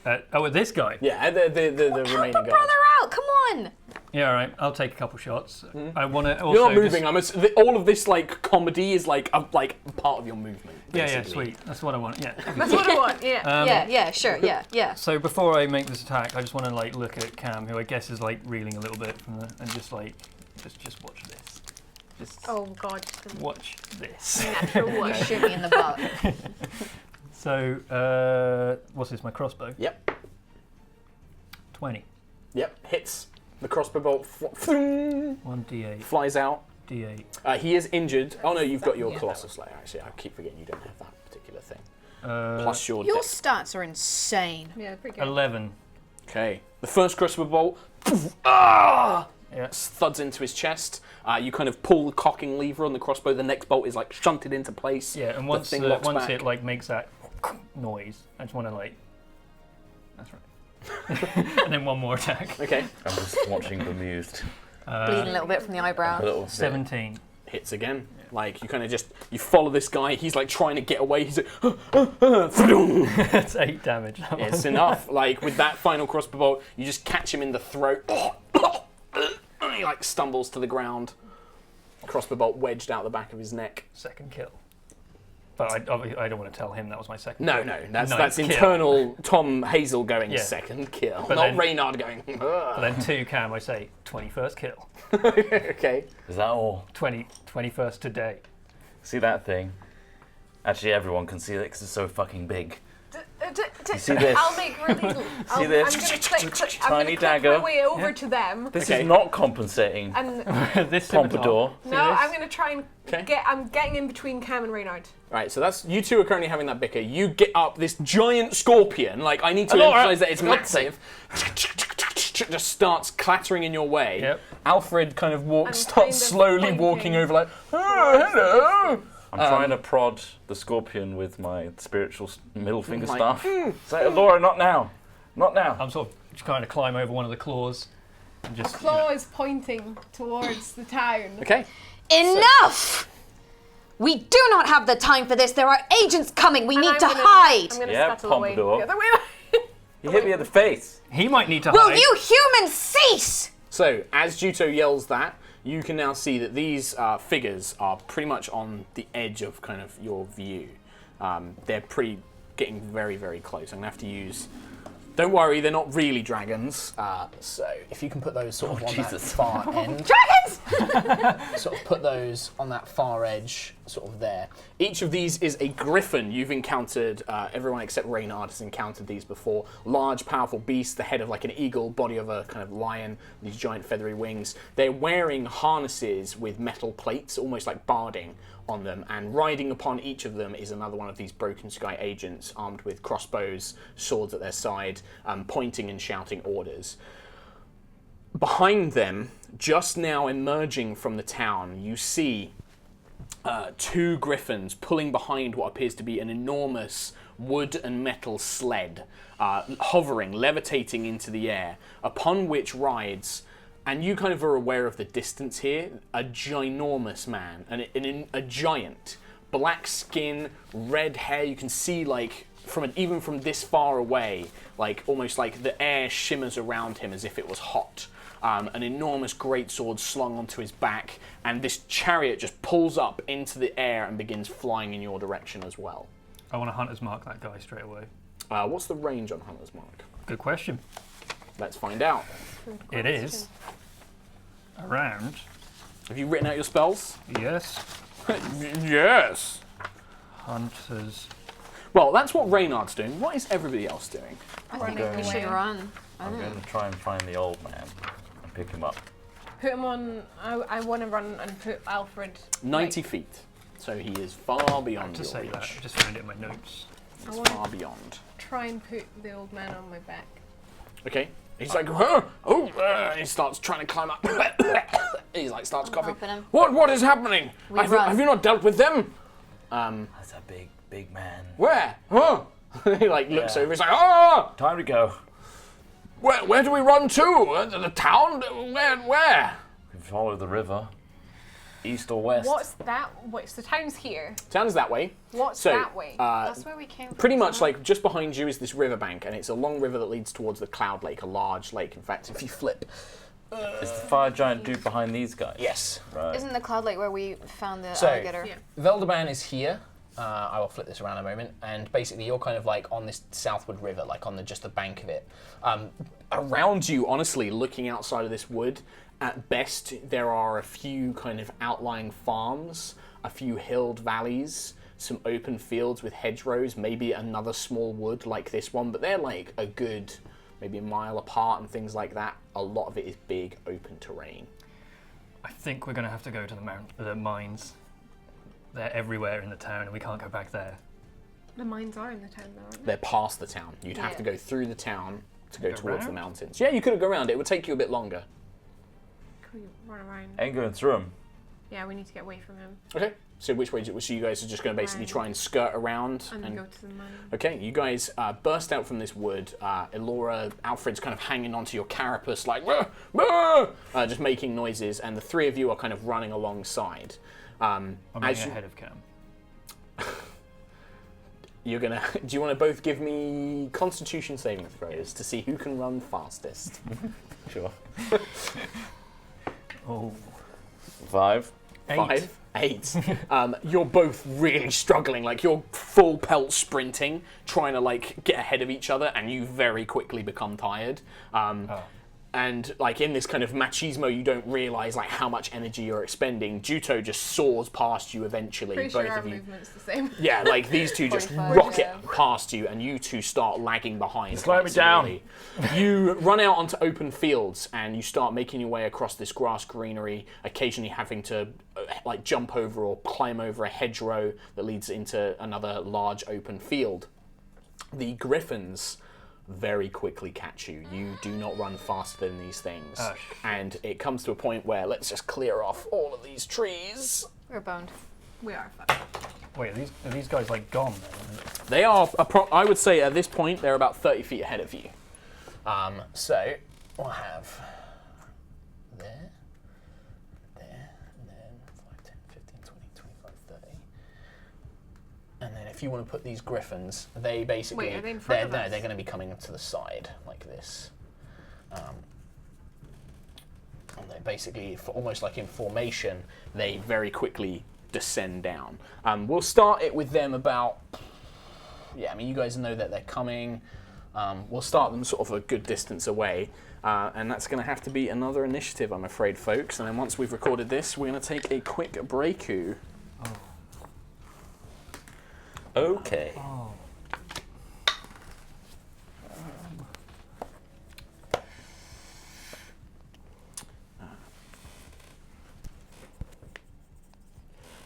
S5: At this guy?
S1: Yeah, the
S2: Help
S1: remaining
S2: a
S1: guy.
S2: brother out! Come on!
S5: Yeah, all right. I'll take a couple shots. I want to also.
S1: You're not moving.
S5: just-
S1: all of this like comedy is like part of your movement.
S5: Yeah, yeah,
S1: basically.
S5: sweet. That's what I want. Yeah.
S4: That's what I want. Yeah.
S2: Yeah, sure, yeah.
S5: So before I make this attack, I just want to like look at Cam, who I guess is like reeling a little bit from the, and just like, just watch this. Just
S4: Oh God. Just
S5: watch this.
S4: natural
S2: You
S4: one.
S2: shoot me in the butt.
S5: So what's this? My crossbow.
S1: Yep.
S5: 20.
S1: Yep. Hits. The crossbow bolt
S5: 1d8.
S1: flies out.
S5: D8.
S1: He is injured. Oh no, you've got your Colossal Slayer. Actually, I keep forgetting you don't have that particular thing. Plus your.
S2: Your
S1: dex.
S2: stats are insane.
S4: Yeah, pretty good.
S5: 11.
S1: Okay. The first crossbow bolt
S5: Yeah.
S1: thuds into his chest. You kind of pull the cocking lever on the crossbow. The next bolt is like shunted into place.
S5: Yeah, and
S1: The
S5: once
S1: thing locks back.
S5: it like makes that noise, I just want to like. That's right. And then one more attack.
S1: Okay.
S3: I'm just watching bemused.
S2: Bleeding a little bit from the eyebrow.
S3: A little bit.
S5: 17.
S1: Hits again. Like you kind of you follow this guy. He's like trying to get away. He's like,
S5: That's 8 damage.
S1: it's enough. Like with that final crossbow bolt, you just catch him in the throat. And he like stumbles to the ground. Crossbow bolt wedged out the back of his neck.
S5: Second kill. But I don't want to tell him that was my second
S1: No,
S5: kill.
S1: no, that's
S5: Ninth kill.
S1: internal Tom Hazel going
S5: Yeah.
S1: second kill,
S5: But
S1: not
S5: then-
S1: Reynard going.
S5: But then 2 Cam, I say 21st kill.
S1: Okay.
S3: Is that all?
S5: 21st today.
S3: See that thing? Actually, everyone can see it because it's so fucking big.
S4: You
S3: see this?
S4: I'll make really.
S3: See this?
S4: I'm gonna click. I'm
S3: Tiny
S4: gonna click
S3: dagger.
S4: my way over to them.
S3: This
S1: Okay.
S3: is not compensating.
S4: And
S5: This
S3: Pompadour.
S5: scimitar. See
S4: no,
S5: this?
S4: I'm gonna try and
S1: Okay.
S4: I'm getting in between Cam and Reynard.
S1: Right, so that's you two are currently having that bicker. You get up this giant scorpion. Like I need to
S3: Hello,
S1: emphasize that it's
S3: for God's
S1: massive. Just starts clattering in your way.
S5: Yep.
S1: Alfred kind of
S4: I'm
S1: starts
S4: kind of
S1: slowly
S4: pointing.
S1: walking over, like, oh, hello.
S3: I'm trying to prod the scorpion with my spiritual middle finger
S1: Like,
S3: staff. Say, Laura, not now. Not now.
S5: I'm sort of just trying to climb over one of the claws. And just,
S4: Claw is pointing towards the town.
S1: Okay.
S2: Enough! We do not have the time for this. There are agents coming. We
S4: And
S2: need
S4: I'm
S2: to
S4: gonna-
S2: hide.
S4: I'm gonna
S3: Yeah,
S4: scuttle away
S3: Pompadour.
S4: the other way.
S3: You hit me in the face.
S5: He might need to
S2: Will
S5: hide.
S2: you humans cease?
S1: So as Juto yells that, you can now see that these figures are pretty much on the edge of kind of your view. They're getting very, very close. I'm gonna have to use Don't worry, they're not really dragons. So if you can put those sort of on that
S3: Jesus.
S1: far end.
S2: Dragons!
S1: Sort of put those on that far edge, sort of there. Each of these is a griffin. You've encountered, everyone except Reynard has encountered these before. Large, powerful beasts, the head of like an eagle, body of a kind of lion, these giant feathery wings. They're wearing harnesses with metal plates, almost like barding on them, and riding upon each of them is another one of these Broken Sky agents, armed with crossbows, swords at their side, pointing and shouting orders. Behind them, just now emerging from the town, you see two griffins pulling behind what appears to be an enormous wood and metal sled, hovering, levitating into the air, upon which rides, and you kind of are aware of the distance here, a ginormous man, a giant, black skin, red hair. You can see like even from this far away, like almost like the air shimmers around him as if it was hot. An enormous greatsword slung onto his back, and this chariot just pulls up into the air and begins flying in your direction as well.
S5: I want to hunter's mark that guy straight away.
S1: What's the range on Hunter's Mark?
S5: Good question.
S1: Let's find out.
S5: It is around.
S1: Have you written out your spells?
S5: Yes.
S1: Yes.
S5: Hunters.
S1: Well, that's what Reynard's doing. What is everybody else doing?
S2: I think
S4: Running
S2: we should
S4: away.
S2: run.
S3: I'm going to try and find the old man and pick him up.
S4: Put him on. I want to run and put Alfred.
S1: 90 feet. So he is far beyond
S5: To
S1: your
S5: say
S1: reach.
S5: that, I just found it in my notes.
S1: He's
S4: I wanna-
S1: far beyond.
S4: Try and put the old man on my back.
S1: Okay. He's like, oh, he starts trying to climb up. He's like, starts coughing.
S2: helping him.
S1: What is happening?
S2: We
S1: Have
S2: run.
S1: you not dealt with them?
S3: That's a big man.
S1: Where? He like looks
S3: Yeah.
S1: over. He's like, oh,
S3: Time to go.
S1: where do we run to? The town? Where?
S3: We can follow the river. East or west?
S4: What's that? Wait, so the town's here.
S1: Town's that way.
S4: What's
S1: So,
S4: that way?
S2: That's where we came from.
S1: pretty much like just behind you is this riverbank, and it's a long river that leads towards the Cloud Lake, a large lake. In fact, if you flip.
S3: Is the fire giant dude behind these guys?
S1: Yes.
S3: Right.
S2: Isn't the Cloud Lake where we found the
S1: So-
S2: alligator?
S4: Yeah.
S1: Veldeban is here. I will flip this around a moment, and basically you're kind of like on this southward river, like on just the bank of it. Around you, honestly, looking outside of this wood, at best there are a few kind of outlying farms, a few hilled valleys, some open fields with hedgerows, maybe another small wood like this one, but they're like a good, maybe a mile apart and things like that. A lot of it is big, open terrain.
S5: I think we're going to have to go to the mines. They're everywhere in the town, and we can't go back there.
S4: The mines are in the town, though, aren't they?
S1: They're past the town. You'd have
S4: Yeah.
S1: to go through the town to go
S5: Go
S1: towards the
S5: round?
S1: mountains. Yeah, you could go around. It would take you a bit longer.
S4: Can we run around?
S3: Ain't going through him.
S4: Yeah, we need to get away from him
S1: Okay. So which way? So you guys are just going to basically
S4: Right.
S1: try and skirt around
S4: and then go to the mine.
S1: Okay, you guys burst out from this wood. Elora, Alfred's kind of hanging onto your carapace, like just making noises, and the three of you are kind of running alongside.
S5: I'm
S1: As
S5: running
S1: you-
S5: ahead of Cam.
S1: You're gonna. Do you want to both give me Constitution saving throws to see who can run fastest?
S3: Sure.
S5: Oh.
S3: 5.
S1: 5, 8. You're both really struggling. Like you're full pelt sprinting, trying to like get ahead of each other, and you very quickly become tired. And like in this kind of machismo, you don't realize like how much energy you're expending. Juto just soars past you eventually.
S4: Pretty
S1: both
S4: sure our
S1: of you.
S4: movement's the same.
S1: Yeah, like these two just
S2: 45,
S1: rocket
S2: yeah.
S1: past you, and you two start lagging behind.
S3: Slow
S1: quite
S3: me down.
S1: severely. You run out onto open fields, and you start making your way across this grass greenery, occasionally having to like jump over or climb over a hedgerow that leads into another large open field. The griffins very quickly catch you. You do not run faster than these things.
S5: Oh,
S1: And it comes to a point where let's just clear off all of these trees.
S2: We're boned.
S4: We are fucked.
S5: Wait, are these guys like gone then?
S1: They are, I would say at this point, they're about 30 feet ahead of you. So we'll have there, and then 5, 10, 15, 20, 25, 30. And then if you want to put these griffins, they basically...
S4: Wait, are they in front of
S1: no,
S4: us?
S1: they're going to be coming up to the side, like this. And they basically, almost like in formation, they very quickly descend down. We'll start it with them about... Yeah, I mean, you guys know that they're coming. We'll start them sort of a good distance away, and that's going to have to be another initiative, I'm afraid, folks. And then once we've recorded this, we're going to take a quick break-oo.
S3: Okay.
S5: Oh.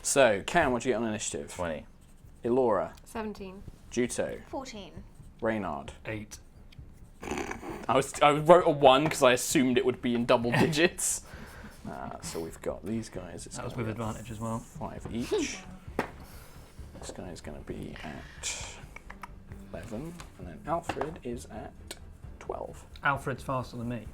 S1: So, Cam, what do you get on initiative?
S3: 20.
S1: Elora,
S4: 17.
S1: Juto,
S2: 14.
S1: Reynard.
S5: 8.
S1: I wrote a 1 because I assumed it would be in double digits. So we've got these guys. It's
S5: That was
S1: gonna
S5: with
S1: be
S5: advantage as well.
S1: 5 each. This guy's going to be at 11, and then Alfred is at 12.
S5: Alfred's faster than me.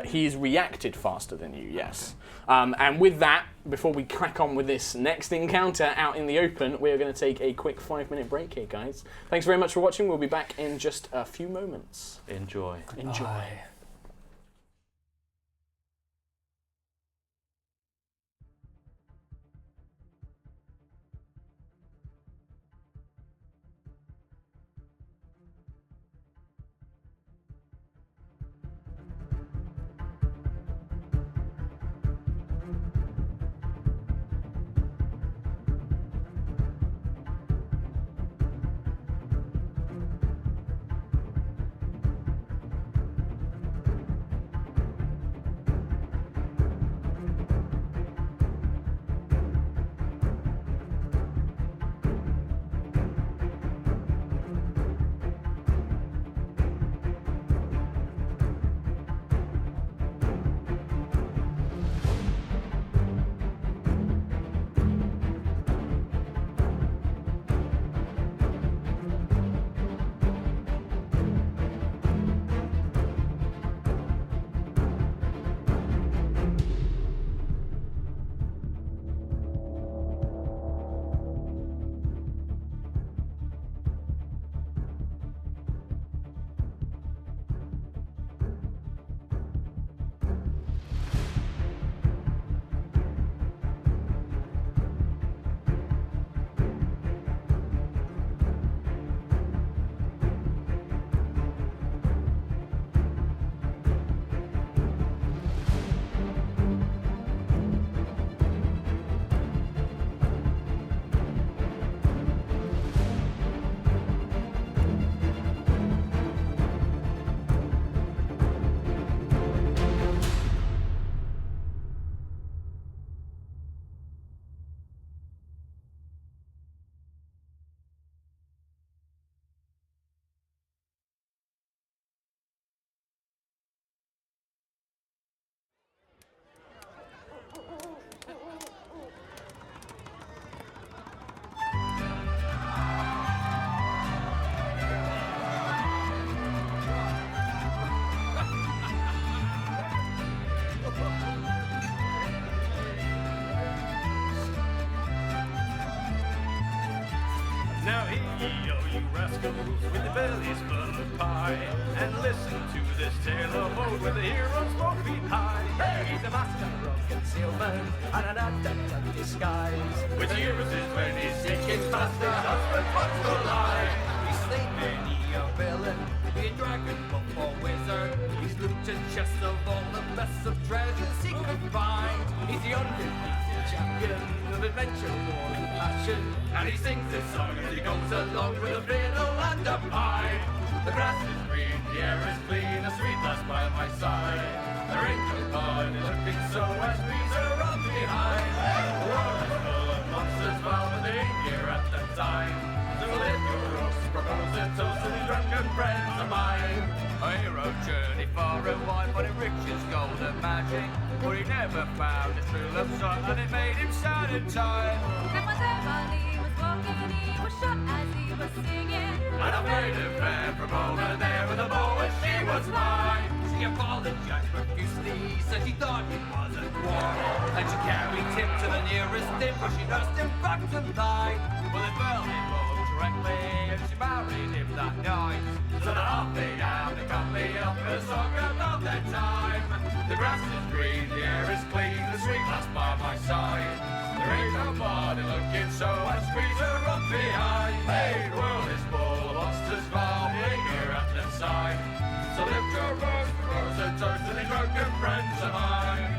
S1: He's reacted faster than you, yes. And with that, before we crack on with this next encounter out in the open, we're going to take a quick 5-minute break here, guys. Thanks very much for watching. We'll be back in just a few moments.
S3: Enjoy.
S1: Enjoy.
S5: Bye.
S6: Now hear you rascals with the bellies full of pie, and listen to this tale of old where the heroes both beat high. Hey, the master of concealment and an adept at disguise, which uses when he's sinking fast his husband wants to lie. He's slain many a villain, be a dragon, buff or wizard. He's looted chests of all the best of treasures he could find. He's the undefeated champion of adventure, war and passion, and he sings this song as he goes along with a fiddle and a pipe. The grass is green, the air is clean, a sweet lass by my side. The wrinkled pond is looking so as trees are on behind. The world is full of monsters, foul, but they ain't here at the time. So let your roast propose a toast to these drunken friends of mine. A hero journeyed far and wide, but it riches, gold and magic. But he never found his true love song, and it made him sad and tired.
S7: Mademoiselle Molly was walking, he was shot as he was singing.
S6: And I made a fair from over there with a bow, and she was mine. She apologized profusely, said she thought it was a quarrel, and she carried him to the nearest inn, where she nursed him back to life. Well, it fell in love directly, and she married him that night. So the half they down, they cut me up a song about that time. The grass is green, the air is clean, the sweet lass by my side. There ain't nobody looking so I squeeze her up behind. Hey, the world is full of monsters, foul, we ain't here at the side. So lift your rose and toast to the drunken friends of mine.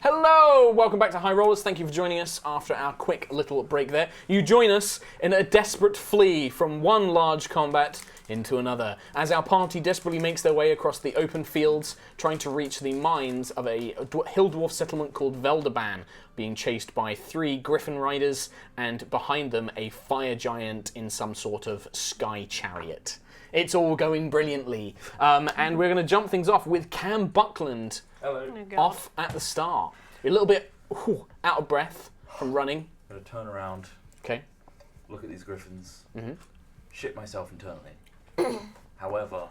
S1: Hello! Welcome back to HighRollers. Thank you for joining us after our quick little break there. You join us in a desperate flee from one large combat into another, as our party desperately makes their way across the open fields, trying to reach the mines of a hill dwarf settlement called Velderban, being chased by 3 griffin riders, and behind them a fire giant in some sort of sky chariot. It's all going brilliantly. And we're going to jump things off with Cam Buckland off at the start. You're a little bit out of breath from running.
S3: I'm going to turn around,
S1: Okay.
S3: look at these griffins, shit myself internally. However,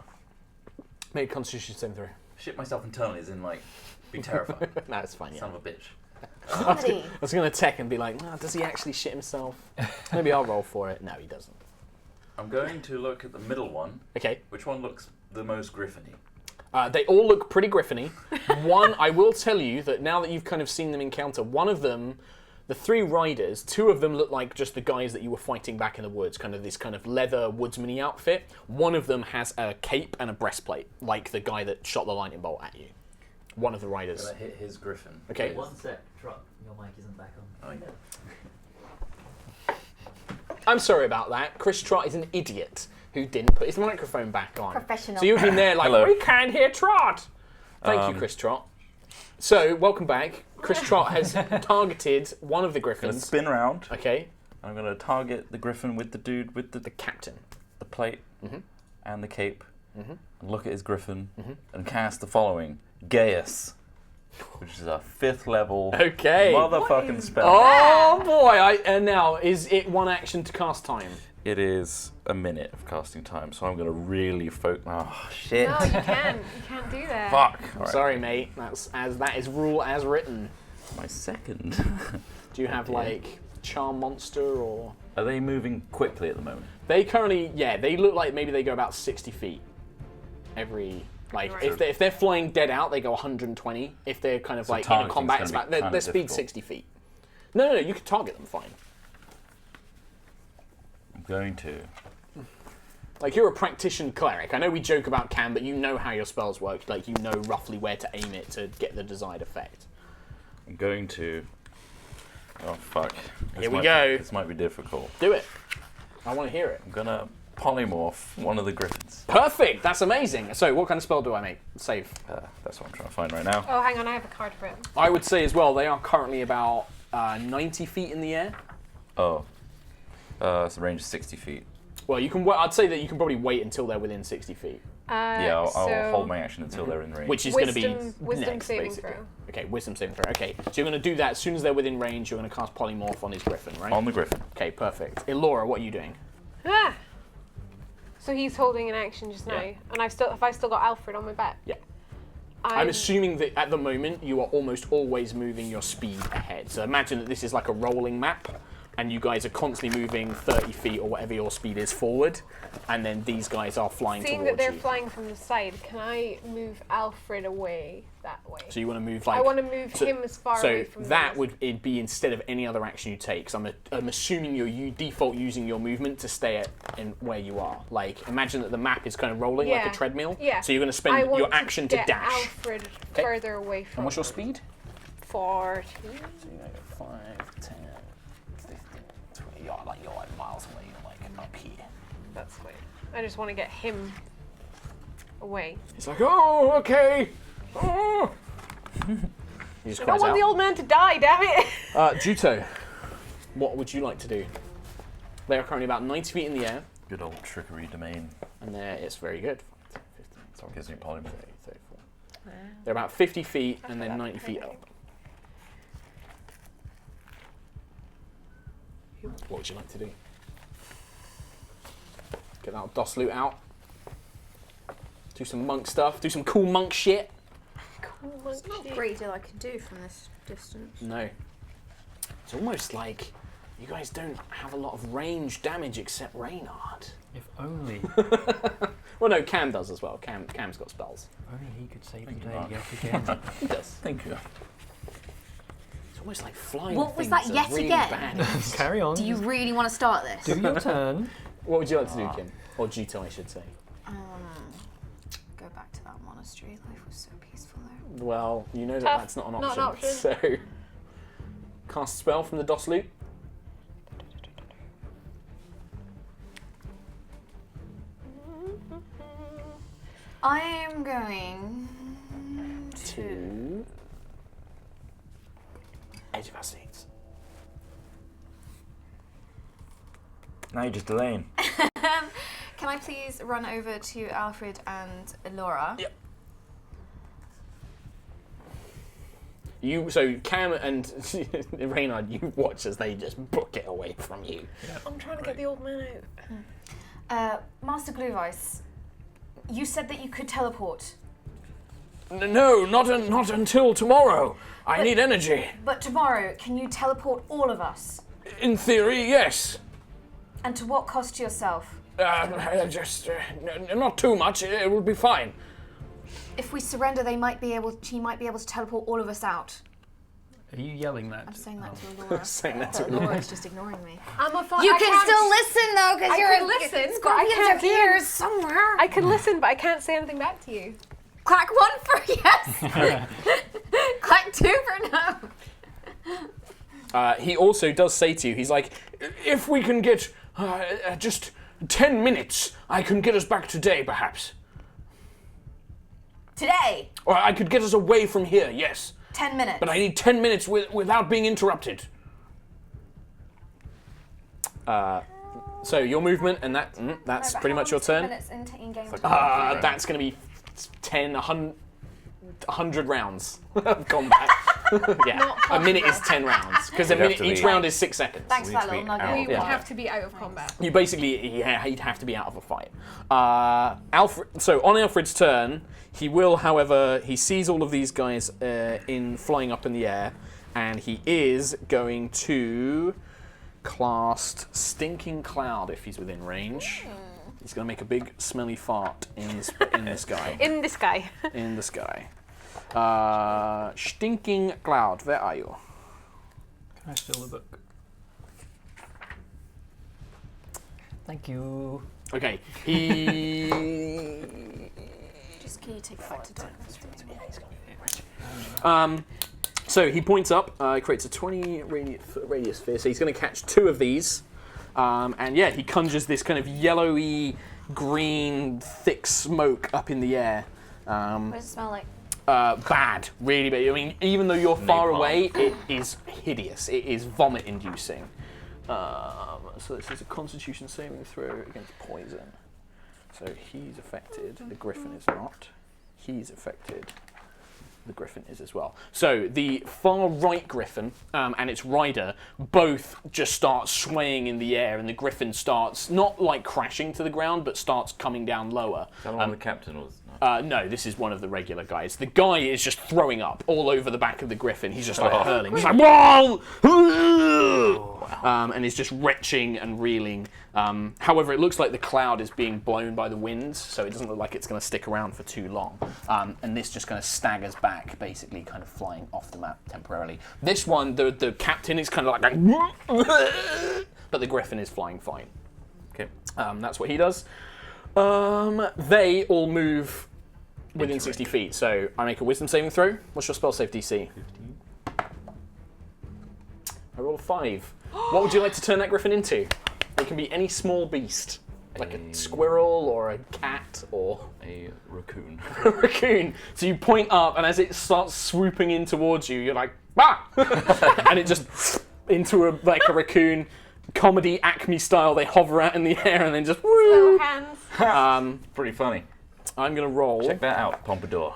S1: Make a constitution saving throw.
S3: shit myself internally as in, like, be terrified.
S1: No, it's fine, yeah.
S3: Son of a bitch.
S2: Comedy.
S1: I was going to tech and be like, does he actually shit himself? Maybe I'll roll for it. No, he doesn't.
S3: I'm going to look at the middle one.
S1: Okay.
S3: Which one looks the most griffin-y?
S1: They all look pretty griffin-y. One, I will tell you that now that you've kind of seen them encounter, one of them, the 3 riders, 2 of them look like just the guys that you were fighting back in the woods, kind of this kind of leather woodsman-y outfit. One of them has a cape and a breastplate, like the guy that shot the lightning bolt at you. One of the riders.
S3: Gonna hit his griffin.
S1: Okay.
S8: One sec, Trot, your mic isn't back on.
S3: Oh, yeah.
S1: I'm sorry about that. Chris Trott is an idiot who didn't put his microphone back on.
S2: Professional.
S1: So you've been there like,
S3: Hello.
S1: we can't hear Trott. Thank you, Chris Trott. So, welcome back. Chris Trott has targeted one of the
S3: Gonna
S1: griffins.
S3: spin around.
S1: Okay.
S3: I'm gonna target the griffin with the dude with
S1: The captain.
S3: the plate
S1: Mm-hmm.
S3: and the cape, and look at his griffin and cast the following: Gaius, which is a 5th level
S1: Okay.
S3: motherfucking spell.
S1: Oh boy! And now, is it 1 action to cast time?
S3: It is a minute of casting time, so I'm gonna really focus. Oh shit!
S4: No, you can't. You can't do that.
S3: Fuck! All right.
S1: Sorry, mate. That is rule as written.
S3: My second.
S1: Do you have like Charm Monster or?
S3: Are they moving quickly at the moment?
S1: They currently, they look like maybe they go about 60 feet. Every
S4: Right.
S1: if they're flying dead out, they go 120. If they're kind of like in a
S3: targeting's
S1: combat,
S3: gonna
S1: it's
S3: be
S1: about their
S3: kinda
S1: speed
S3: difficult.
S1: 60 feet. No, you can target them fine.
S3: I'm going to.
S1: Like, you're a practitioner cleric. I know we joke about Cam, but you know how your spells work. Like, you know roughly where to aim it to get the desired effect.
S3: I'm going to. Oh fuck!
S1: Here we go.
S3: This might be difficult.
S1: Do it. I want to hear it.
S3: I'm gonna polymorph one of the griffins.
S1: Perfect. That's amazing. So, what kind of spell do I make? Save.
S3: That's what I'm trying to find right now.
S4: Oh, hang on, I have a card for it.
S1: I would say as well, they are currently about 90 feet in the air.
S3: Oh. So the range is 60 feet.
S1: Well, you can. I'd say that you can probably wait until they're within 60 feet,
S3: Yeah, I'll
S4: so
S3: hold my action until they're in range.
S1: which is going to be
S4: Wisdom
S1: next,
S4: saving
S1: basically.
S4: throw.
S1: Okay, wisdom saving throw. Okay, so you're going to do that as soon as they're within range. You're going to cast polymorph on his griffin, right?
S3: On the griffin.
S1: Okay, perfect. Elora, what are you doing?
S4: Ah! So he's holding an action just now,
S1: Yeah.
S4: and I've still got Alfred on my back.
S1: Yeah. I'm assuming that at the moment you are almost always moving your speed ahead. So imagine that this is like a rolling map, and you guys are constantly moving 30 feet or whatever your speed is forward, and then these guys are flying
S4: Seeing
S1: towards
S4: that they're
S1: you.
S4: flying from the side, can I move Alfred away that way?
S1: So you want to move like...
S4: I want to move him as far away from
S1: So that
S4: this.
S1: would it be instead of any other action you take. So I'm assuming you default using your movement to stay in where you are. Like, imagine that the map is kind of rolling like
S4: Yeah.
S1: a treadmill.
S4: Yeah.
S1: So you're going to
S4: I
S1: spend
S4: want
S1: your action to
S4: get
S1: dash.
S4: Alfred
S1: Okay.
S4: further away from.
S1: And what's your speed?
S4: 40.
S1: So you know, 5, 10, 15, 20. You're like miles away. You're like up here.
S4: That's fine. I just want to get him away.
S1: It's like, oh, okay. Oh. You just
S4: I don't
S1: cries
S4: want
S1: out.
S4: the old man to die, damn it!
S1: Juto, what would you like to do? They are currently about 90 feet in the air,
S3: Good old trickery domain.
S1: and it's very good. 5, 10, 15,
S3: So it gives me polymorph.
S1: 30, 34. They're about 50 feet and then 90 feet up. What would you like to do? Get that DOS loot out. Do some monk stuff. Do some cool monk shit.
S2: There's not a great deal I can do from this distance.
S1: No. It's almost like you guys don't have a lot of range damage except Reynard.
S5: If only,
S1: Well, no, Cam does as well. Cam's got spells.
S5: only he could save the
S3: Thank you,
S5: day
S3: Mark.
S5: yet again.
S1: He does.
S3: Thank you.
S1: It's almost like flying
S2: What was
S1: things
S2: that
S1: are
S2: yet
S1: really
S2: again?
S1: bad.
S5: Carry on.
S2: Do you really want to start this?
S5: do your turn?
S1: What would you like to do, Kim? Or Jito, I should say.
S2: Go back to that monastery. Life was so peaceful there.
S1: Well, you know that
S4: Tough.
S1: that's not an
S4: Not
S1: option.
S4: an option.
S1: So, cast spell from the DOS loot.
S2: I am going to.
S1: To edge of our seats.
S3: Now you're just delaying.
S2: Can I please run over to Alfred and Elora?
S1: Yep. So Cam and Reynard, you watch as they just book it away from you.
S4: I'm trying to get the old man out.
S2: Master Gluevice, you said that you could teleport,
S1: No, not until tomorrow. I need energy.
S2: but tomorrow, can you teleport all of us?
S1: In theory, yes.
S2: And to what cost to yourself?
S1: Just not too much. It will be fine.
S2: If we surrender, she might be able to teleport all of us out.
S5: Are you yelling that?
S2: I'm saying that to Laura.
S1: Saying that to
S2: But Laura's just ignoring me.
S4: I'm a
S2: You can still listen though, because
S4: I
S2: you're
S4: can listen, but I
S2: Scorpions
S4: can't
S2: are
S4: do
S2: here
S4: it.
S2: somewhere.
S4: I can listen, but I can't say anything back to you.
S2: Clack 1 for yes. Clack 2 for no.
S1: He also does say to you, he's like, if we can get just 10 minutes, I can get us back today, perhaps.
S2: Today.
S1: Or I could get us away from here, yes.
S2: 10 minutes.
S1: But I need 10 minutes without being interrupted. So your movement, and that's pretty much your turn.
S2: Minutes into in-game
S1: That's going to be 100 rounds of combat. Yeah, a minute is 10 rounds because each round is 6 seconds.
S2: Thanks for that little nugget.
S4: We would have to be out of combat.
S1: You basically, he'd have to be out of a fight. Alfred. So on Alfred's turn, he will, however, he sees all of these guys flying up in the air, and he is going to cast Stinking Cloud if he's within range. He's going to make a big smelly fart in this guy.
S4: In the sky.
S1: In the sky. Stinking Cloud, where are you?
S5: Can I steal the book? Thank you.
S1: Okay, he.
S2: Just can you take it back to turn?
S1: So he points up, creates a 20 radius sphere, so he's going to catch 2 of these. And yeah, he conjures this kind of yellowy, green, thick smoke up in the air.
S2: What does it smell like?
S1: Bad, really bad. I mean, even though you're far
S3: Napalm.
S1: away, it is hideous. It is vomit-inducing. So this is a Constitution saving throw against poison. So he's affected. The Griffin is not. He's affected. The Griffin is as well. So the far right Griffin and its rider both just start swaying in the air, and the Griffin starts not like crashing to the ground, but starts coming down lower.
S3: Is that the one the captain was?
S1: No, this is one of the regular guys. The guy is just throwing up all over the back of the Griffin. He's just like hurling. He's like, whoa! And he's just retching and reeling. However, it looks like the cloud is being blown by the winds, so it doesn't look like it's going to stick around for too long. And this just kind of staggers back, basically kind of flying off the map temporarily. This one, the captain is kind of like but the Griffin is flying fine.
S3: Okay.
S1: That's what he does. They all move within 60 feet, so I make a wisdom saving throw. What's your spell save DC?
S3: 15.
S1: I roll a 5. What would you like to turn that Griffin into? It can be any small beast, like a squirrel or a cat or
S3: A raccoon.
S1: a raccoon. So you point up, and as it starts swooping in towards you, you're like, ah! And it just into a raccoon. Comedy Acme style, they hover out in the air and then just woo!
S4: Little hands.
S3: Pretty funny.
S1: I'm gonna roll.
S3: Check that out, Pompadour.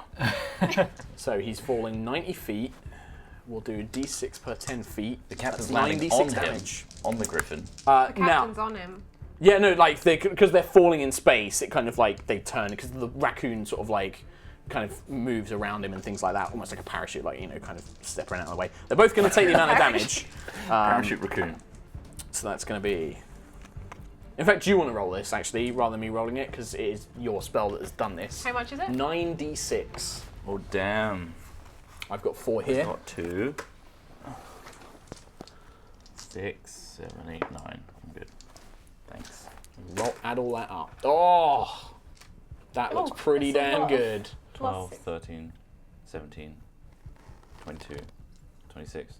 S1: So he's falling 90 feet. We'll do a d6 per 10 feet.
S3: The captain's
S1: That's
S3: landing
S1: 9d6
S3: on
S1: damage.
S3: him, on the Griffin.
S4: The
S1: Now,
S4: captain's on him.
S1: yeah, no, like because they're falling in space, it kind of like they turn because the raccoon sort of like kind of moves around him and things like that, almost like a parachute, like kind of stepping out of the way. They're both going to take the amount of damage.
S3: Parachute raccoon.
S1: So that's going to be. In fact, you want to roll this actually, rather than me rolling it, because it is your spell that has done this.
S4: How much is it?
S1: 9d6.
S3: Oh, damn.
S1: I've got 4 here.
S3: Got 2. 6, 7, 8, 9. I'm good. Thanks.
S1: Add all that up. Oh, that looks pretty
S2: that's a
S1: damn
S2: lot of-
S1: good.
S3: 12, 13, 17, 22, 26,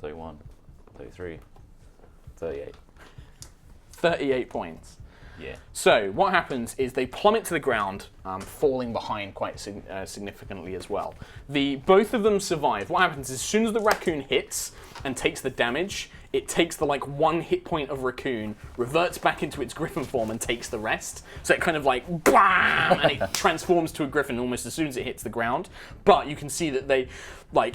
S3: 31, 33, 38.
S1: 38 points.
S3: Yeah.
S1: So what happens is they plummet to the ground, falling behind quite significantly as well. Both of them survive. What happens is as soon as the raccoon hits and takes the damage, it takes the 1 hit point of raccoon, reverts back into its griffin form and takes the rest. So it kind of blam, and it transforms to a griffin almost as soon as it hits the ground. But you can see that they,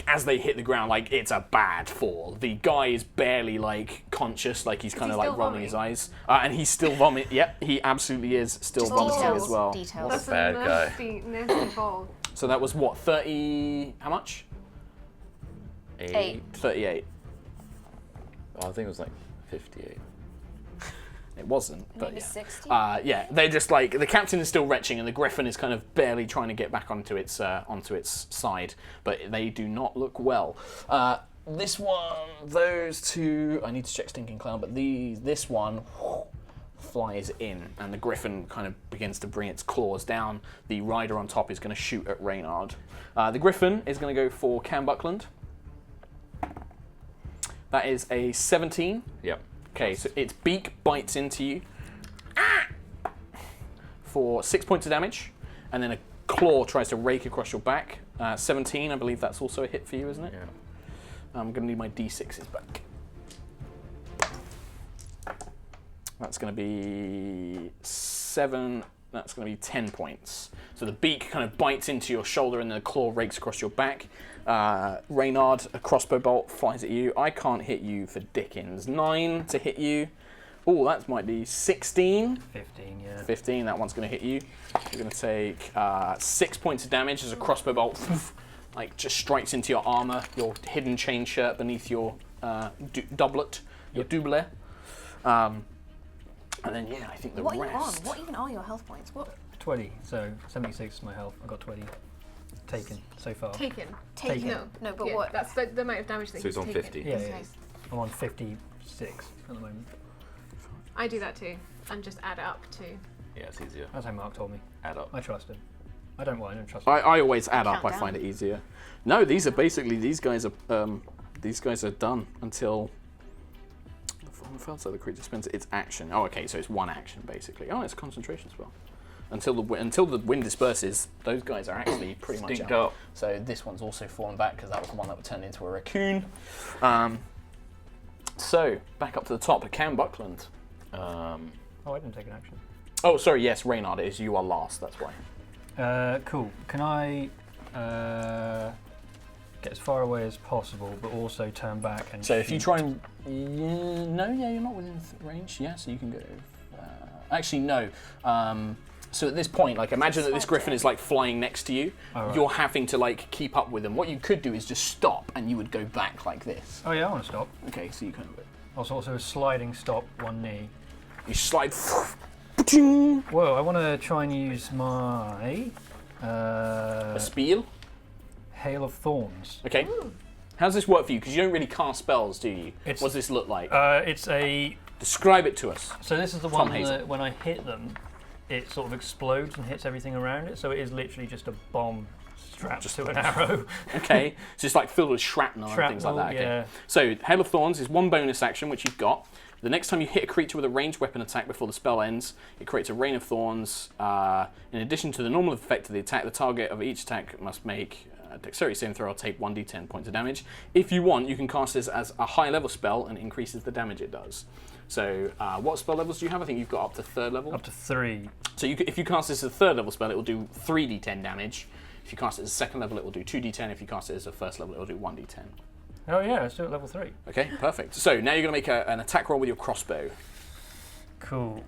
S1: as they hit the ground, it's a bad fall. The guy is barely conscious, he's kind of
S4: still
S1: rolling his
S4: vomiting?
S1: eyes, and he's still vomiting. Yep, he absolutely is still vomiting as well.
S2: Details.
S4: That's
S3: bad
S4: a
S3: guy.
S4: nasty fall.
S1: So that was what, 30? How much?
S2: 8.
S1: 38.
S3: Oh, I think it was 58.
S1: It wasn't, but
S2: Maybe
S1: yeah.
S2: 60?
S1: Yeah, they're just like the captain is still retching, and the griffin is kind of barely trying to get back onto its side, but they do not look well. This one, those two, I need to check Stinking Cloud, but this one flies in, and the griffin kind of begins to bring its claws down. The rider on top is going to shoot at Reynard. The griffin is going to go for Cam Buckland. That is a 17.
S3: Yep.
S1: Okay, so its beak bites into you for 6 points of damage, and then a claw tries to rake across your back. 17, I believe that's also a hit for you, isn't it?
S3: Yeah.
S1: I'm going to need my d6s back. That's going to be 7. That's going to be 10 points. So the beak kind of bites into your shoulder, and then the claw rakes across your back. Reynard, a crossbow bolt flies at you. I can't hit you for Dickens. 9 to hit you. Oh, that might be 16.
S5: 15, yeah.
S1: 15, that one's going to hit you. You're going to take 6 points of damage as a crossbow bolt like just strikes into your armor, your hidden chain shirt beneath your doublet, your doublet. And then, yeah, I think the
S2: What
S1: rest...
S2: are you on? What even are your health points? What?
S5: 20, so 76 is my health. I got 20 taken so far.
S4: Taken.
S5: Taken.
S2: No, but
S4: Yeah,
S2: what?
S4: That's the amount of damage that
S3: So he's on
S4: taken.
S3: 50.
S5: Yeah,
S2: Okay.
S5: yeah. I'm on 56 at the moment.
S4: I do that too, and just add up to.
S3: Yeah, it's easier.
S5: That's how Mark told me.
S3: Add up.
S5: I trust him. I don't trust him.
S1: I always add up. I
S2: Countdown.
S1: find it easier. No, these are basically these guys are done until the fails of the creature spends its action. Oh, okay, so it's one action basically. Oh, it's a concentration spell. Until the wind disperses, those guys are actually pretty much
S3: Stinked
S1: out.
S3: up.
S1: So this one's also fallen back because that was the one that would turn into a raccoon. So back up to the top, Cam Buckland.
S5: Oh, I didn't take an action.
S1: Oh, sorry, yes, Reynard, it is. You are last. That's why.
S5: Cool. Can I get as far away as possible, but also turn back and
S1: So if you
S5: shoot?
S1: try and you're not within range. Yeah, so you can go. Actually, no. So at this point, like, imagine that this griffin is like flying next to you.
S5: Alright.
S1: You're having to like keep up with them. What you could do is just stop, and you would go back like this.
S5: Oh yeah, I want to stop.
S1: Okay, so you kind of
S5: Also a sliding stop, one knee.
S1: you slide.
S5: Whoa, I want to try and use my
S1: A spiel.
S5: Hail of Thorns.
S1: Okay. How does this work for you? Because you don't really cast spells, do you?
S5: It's-
S1: What does this look like?
S5: It's a.
S1: Describe it to us.
S5: So this is the
S1: Tom
S5: one
S1: Hazel.
S5: that when I hit them, it sort of explodes and hits everything around it. So it is literally just a bomb strapped to an arrow.
S1: Okay, so it's like filled with shrapnel and things like that.
S5: Shrapnel,
S1: Okay.
S5: yeah.
S1: So Hail of Thorns is one bonus action which you've got. The next time you hit a creature with a ranged weapon attack before the spell ends, it creates a rain of thorns. In addition to the normal effect of the attack, the target of each attack must make a dexterity saving throw or take 1d10 points of damage. If you want, you can cast this as a high level spell and it increases the damage it does. So what spell levels do you have? I think you've got up to 3rd level.
S5: Up to 3.
S1: So if you cast this as a 3rd level spell, it will do 3d10 damage. If you cast it as a 2nd level, it will do 2d10. If you cast it as a 1st level, it will do 1d10.
S5: Oh yeah, let's do it level 3.
S1: Okay, perfect. So now you're going to make an attack roll with your crossbow.
S5: Cool.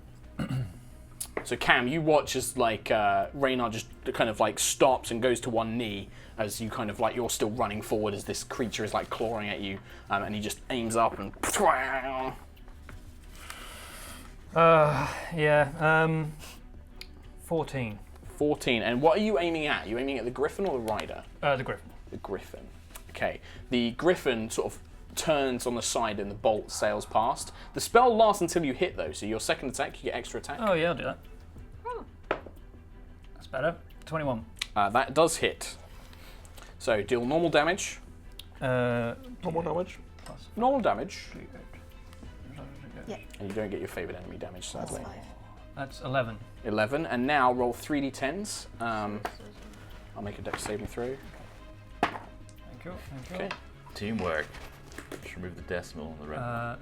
S1: So Cam, you watch as like Reynard just kind of like stops and goes to one knee as you kind of like you're still running forward as this creature is like clawing at you, and he just aims up and.
S5: 14.
S1: 14. And what are you aiming at? Are you aiming at the griffin or the rider?
S5: The griffin.
S1: The griffin. Okay. The griffin sort of turns on the side and the bolt sails past. The spell lasts until you hit though, so your second attack you get extra attack.
S5: Oh yeah, I'll do that. That's better. 21.
S1: That does hit. So deal normal damage.
S5: Normal
S1: damage.
S5: Plus.
S1: Normal damage.
S2: Yeah.
S1: And you don't get your favourite enemy damage, sadly.
S2: That's 5.
S5: That's 11.
S1: 11. And now roll 3d10s. I'll make a dex saving throw.
S5: Thank you. Thank you.
S1: Okay.
S3: Teamwork. Just remove the decimal on the red.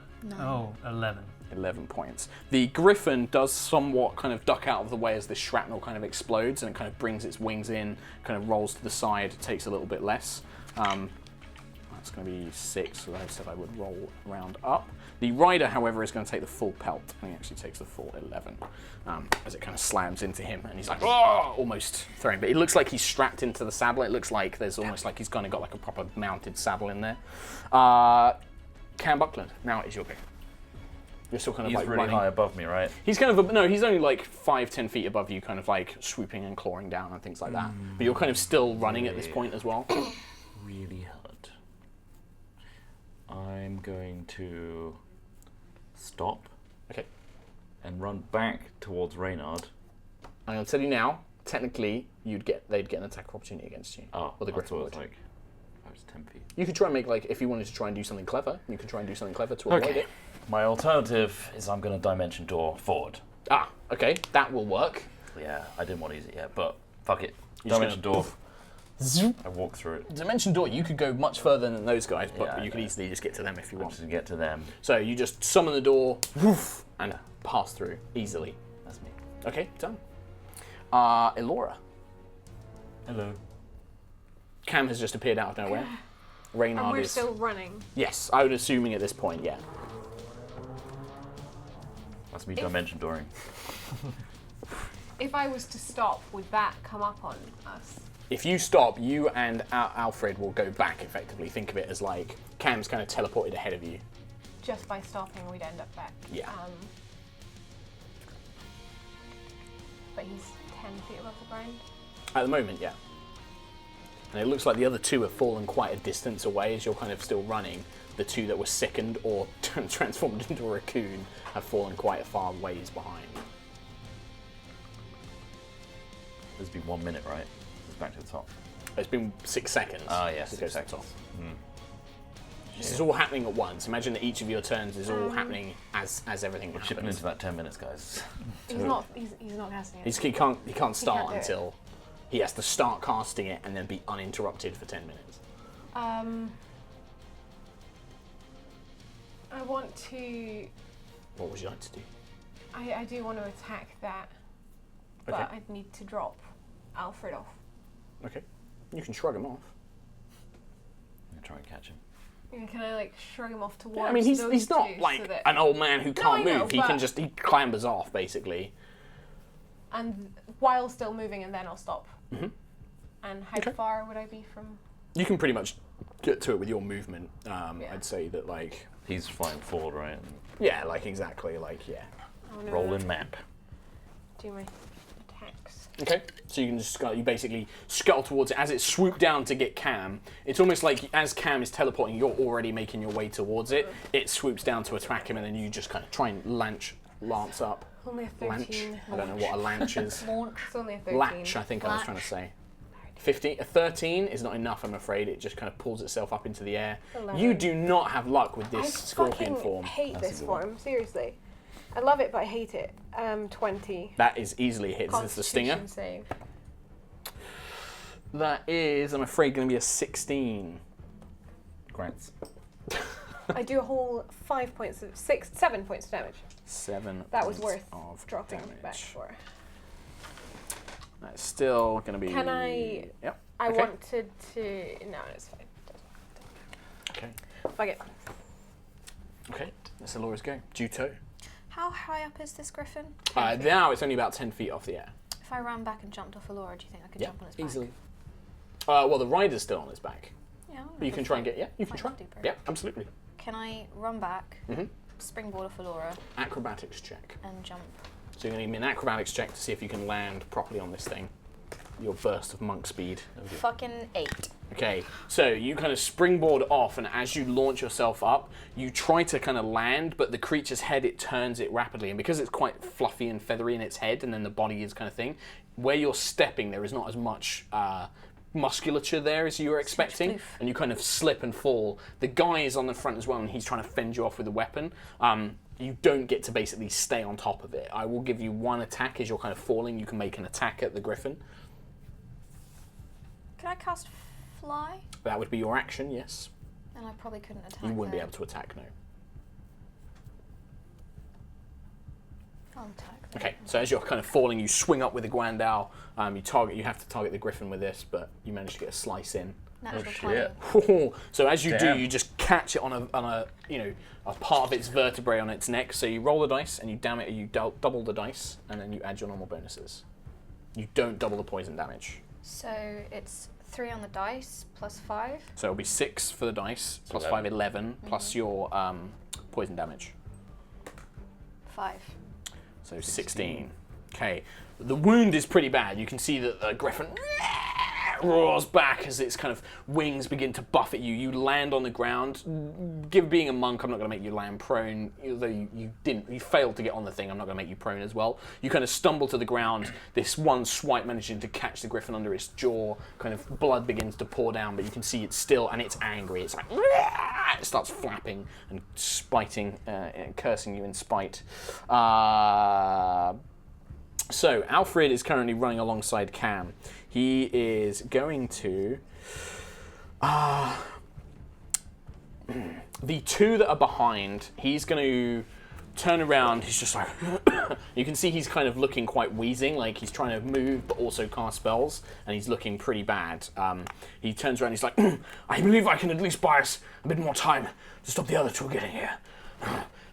S5: 11.
S1: 11 points. The griffin does somewhat kind of duck out of the way as this shrapnel kind of explodes and it kind of brings its wings in, kind of rolls to the side, takes a little bit less. That's going to be 6, so I said I would roll round up. The rider, however, is going to take the full pelt, and he actually takes the full 11 as it kind of slams into him, and he's like, oh, almost throwing. But it looks like he's strapped into the saddle. It looks like there's almost like he's kind of got like a proper mounted saddle in there. Cam Buckland, now it is your go. You're still kind of
S3: He's
S1: like
S3: really
S1: running.
S3: high above me, right?
S1: He's kind of no. He's only like 5-10 feet above you, kind of like swooping and clawing down and things like that. But you're kind of still running at this point as well.
S3: Really hurt. I'm going to stop.
S1: Okay.
S3: And run back towards Reynard.
S1: I'm going to tell you now. Technically, they'd get an attack of opportunity against you.
S3: Oh,
S1: or the
S3: I
S1: Griffin
S3: thought
S1: would.
S3: it was like I was 10 feet.
S1: You could try and make if you wanted to try and do something clever, you could try and do something clever to avoid it.
S3: My alternative is I'm going to dimension door forward.
S1: Ah, okay, that will work.
S3: Yeah, I didn't want to use it yet, but fuck it.
S1: You're just
S3: Dimension door.
S1: Zoop.
S3: I walk through it.
S1: Dimension door, you could go much further than those guys, but
S3: Yeah,
S1: you could easily just get to them if you
S3: I'm
S1: want.
S3: just to get to them.
S1: So you just summon the door, woof, and pass through easily.
S3: That's me.
S1: Okay, done. Elora.
S3: Hello.
S1: Cam has just appeared out of nowhere. Reynard
S4: And we're
S1: is.
S4: still running.
S1: Yes, I would assuming at this point, yeah.
S3: That's me dimension dooring.
S4: If I was to stop, would that come up on us?
S1: If you stop, you and Alfred will go back effectively. Think of it as like Cam's kind of teleported ahead of you.
S4: Just by stopping, we'd end up back.
S1: Yeah.
S4: But he's 10 feet above the ground.
S1: At the moment, yeah. And it looks like the other two have fallen quite a distance away as you're kind of still running. The two that were sickened or transformed into a raccoon have fallen quite a far ways behind.
S3: There's been 1 minute, right? It's back to the top.
S1: It's been 6 seconds.
S3: Ah, yeah,
S1: to
S3: 6
S1: go to the
S3: seconds.
S1: top. This is all happening at once. Imagine that each of your turns is all happening as everything
S3: We're chipping
S1: happens.
S3: into that 10 minutes, guys.
S4: He's not casting it.
S1: He can't start
S4: do it.
S1: until he has to start casting it and then be uninterrupted for 10 minutes.
S4: I want to...
S1: What would you like to do?
S4: I do want to attack that. But
S1: Okay.
S4: I'd need to drop Alfred off.
S1: Okay. You can shrug him off.
S3: I'm going to try and catch him.
S4: Yeah, can I like shrug him off towards
S1: Yeah, I mean, he's
S4: those
S1: not
S4: two
S1: like
S4: so that,
S1: an old man who can't
S4: I know,
S1: move. He clambers off basically.
S4: and while still moving, and then I'll stop.
S1: Mm-hmm.
S4: And how
S1: Okay.
S4: far would I be from?
S1: You can pretty much get to it with your movement. I'd say that like
S3: He's flying forward, right? And
S1: yeah, like exactly like yeah.
S4: I wanna
S3: roll in map.
S4: Do my attacks.
S1: Okay, so you can just you basically scuttle towards it as it swooped down to get Cam. It's almost like as Cam is teleporting, you're already making your way towards it. It swoops down to attack him, and then you just kind of try and lance up.
S4: Only a 13.
S1: Lanch. I don't know what a lanch is.
S4: It's only a 13.
S1: Latch, I think I was trying to say. 15. A 13 is not enough, I'm afraid. It just kind of pulls itself up into the air.
S4: 11.
S1: You do not have luck with this
S4: I
S1: scorpion
S4: fucking
S1: form.
S4: hate
S3: That's a
S4: this
S3: good one.
S4: form. Seriously, I love it, but I hate it. 20.
S1: That is easily a hit. This is the stinger.
S4: Constitution save.
S1: That is, I'm afraid, going to be a 16.
S3: Grants.
S4: I do a whole 7 points of damage.
S1: 7
S4: That was
S1: points
S4: worth
S1: of
S4: dropping
S1: damage.
S4: back for.
S1: That's still going to be...
S4: Can I-
S1: Yep.
S4: I
S1: Okay.
S4: wanted to. No, it's fine.
S1: Okay.
S4: Fuck it.
S1: Okay. That's Elora's go. Juto.
S2: How high up is this griffin?
S1: Now it's only about 10 feet off the air.
S2: If I ran back and jumped off Alora, do you think I could
S1: Yeah,
S2: jump on its back?
S1: easily. Well, the rider's still on its back.
S2: Yeah.
S1: But you can try and get... Yeah, you can try.
S2: Fine, super.
S1: Yeah, absolutely.
S2: Can I run back,
S1: Mhm.
S2: springboard off Alora,
S1: Acrobatics check.
S2: and jump?
S1: So you're going to give me an acrobatics check to see if you can land properly on this thing. Your burst of monk speed.
S2: Fucking 8.
S1: Okay, so you kind of springboard off, and as you launch yourself up, you try to kind of land, but the creature's head, it turns it rapidly. And because it's quite fluffy and feathery in its head, and then the body is kind of thing, where you're stepping, there is not as much musculature there as you were expecting,
S2: floof.
S1: and you kind of slip and fall. The guy is on the front as well, and he's trying to fend you off with a weapon. You don't get to basically stay on top of it. I will give you one attack as you're kind of falling. You can make an attack at the griffin.
S2: Could I cast fly?
S1: That would be your action, yes.
S2: Then I probably couldn't attack.
S1: You wouldn't be
S2: there.
S1: able to attack, no.
S2: I'll attack. then.
S1: Okay, so as you're kind of falling, you swing up with the Guandao. You have to target the griffin with this, but you manage to get a slice in.
S2: Natural
S3: shit.
S2: 20.
S1: So as you
S3: Damn.
S1: do, you just catch it on a part of its vertebrae on its neck. So you roll the dice and you double the dice, and then you add your normal bonuses. You don't double the poison damage.
S2: So it's 3 on the dice plus 5.
S1: So it'll be 6 for the dice, plus
S3: 11.
S1: 5, 11, plus your poison damage.
S2: 5.
S1: So 16. Okay. The wound is pretty bad. You can see that the griffin roars back as its kind of wings begin to buffet you. You land on the ground. Being a monk, I'm not going to make you land prone. Although you failed to get on the thing, I'm not going to make you prone as well. You kind of stumble to the ground. This one swipe managing to catch the griffin under its jaw. Kind of blood begins to pour down, but you can see it's still, and it's angry. It's like it starts flapping and spiting, and cursing you in spite. So Alfred is currently running alongside Cam. He is going to... the two that are behind, he's going to turn around. He's just like... You can see he's kind of looking quite wheezing, like he's trying to move but also cast spells, and he's looking pretty bad. He turns around, he's like, I believe I can at least buy us a bit more time to stop the other two getting here.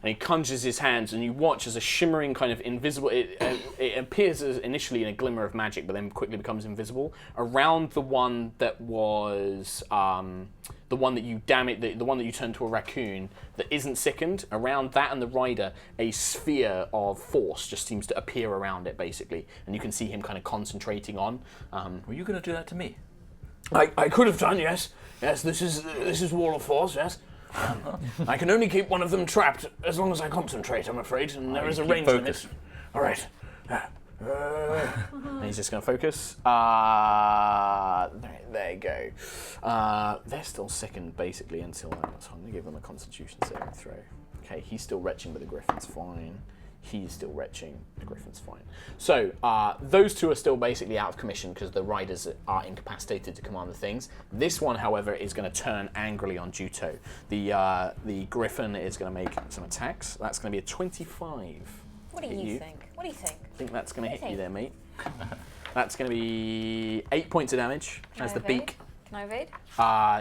S1: And he conjures his hands, and you watch as a shimmering kind of invisible... It appears as initially in a glimmer of magic, but then quickly becomes invisible. Around the one that was... the one that you the one that you turned to a raccoon that isn't sickened, around that and the rider, a sphere of force just seems to appear around it, basically. And you can see him kind of concentrating on...
S3: Were you going to do that to me?
S1: I could have done, yes. Yes, this is Wall of Force, yes. I can only keep one of them trapped as long as I concentrate, I'm afraid, and there is a range limit. All right. And he's just going to focus. There you go. They're still sickened, basically, until that. So I'm going to give them a Constitution saving throw. Okay, he's still retching, but the griffin's fine. He's still retching, the griffin's fine. So, those two are still basically out of commission because the riders are incapacitated to command the things. This one, however, is going to turn angrily on Juto. The griffin is going to make some attacks. That's going to be a 25.
S2: What do you think? What do you think?
S1: I think that's going to hit you there, mate. That's going to be 8 points of damage as the beak.
S2: Can I evade?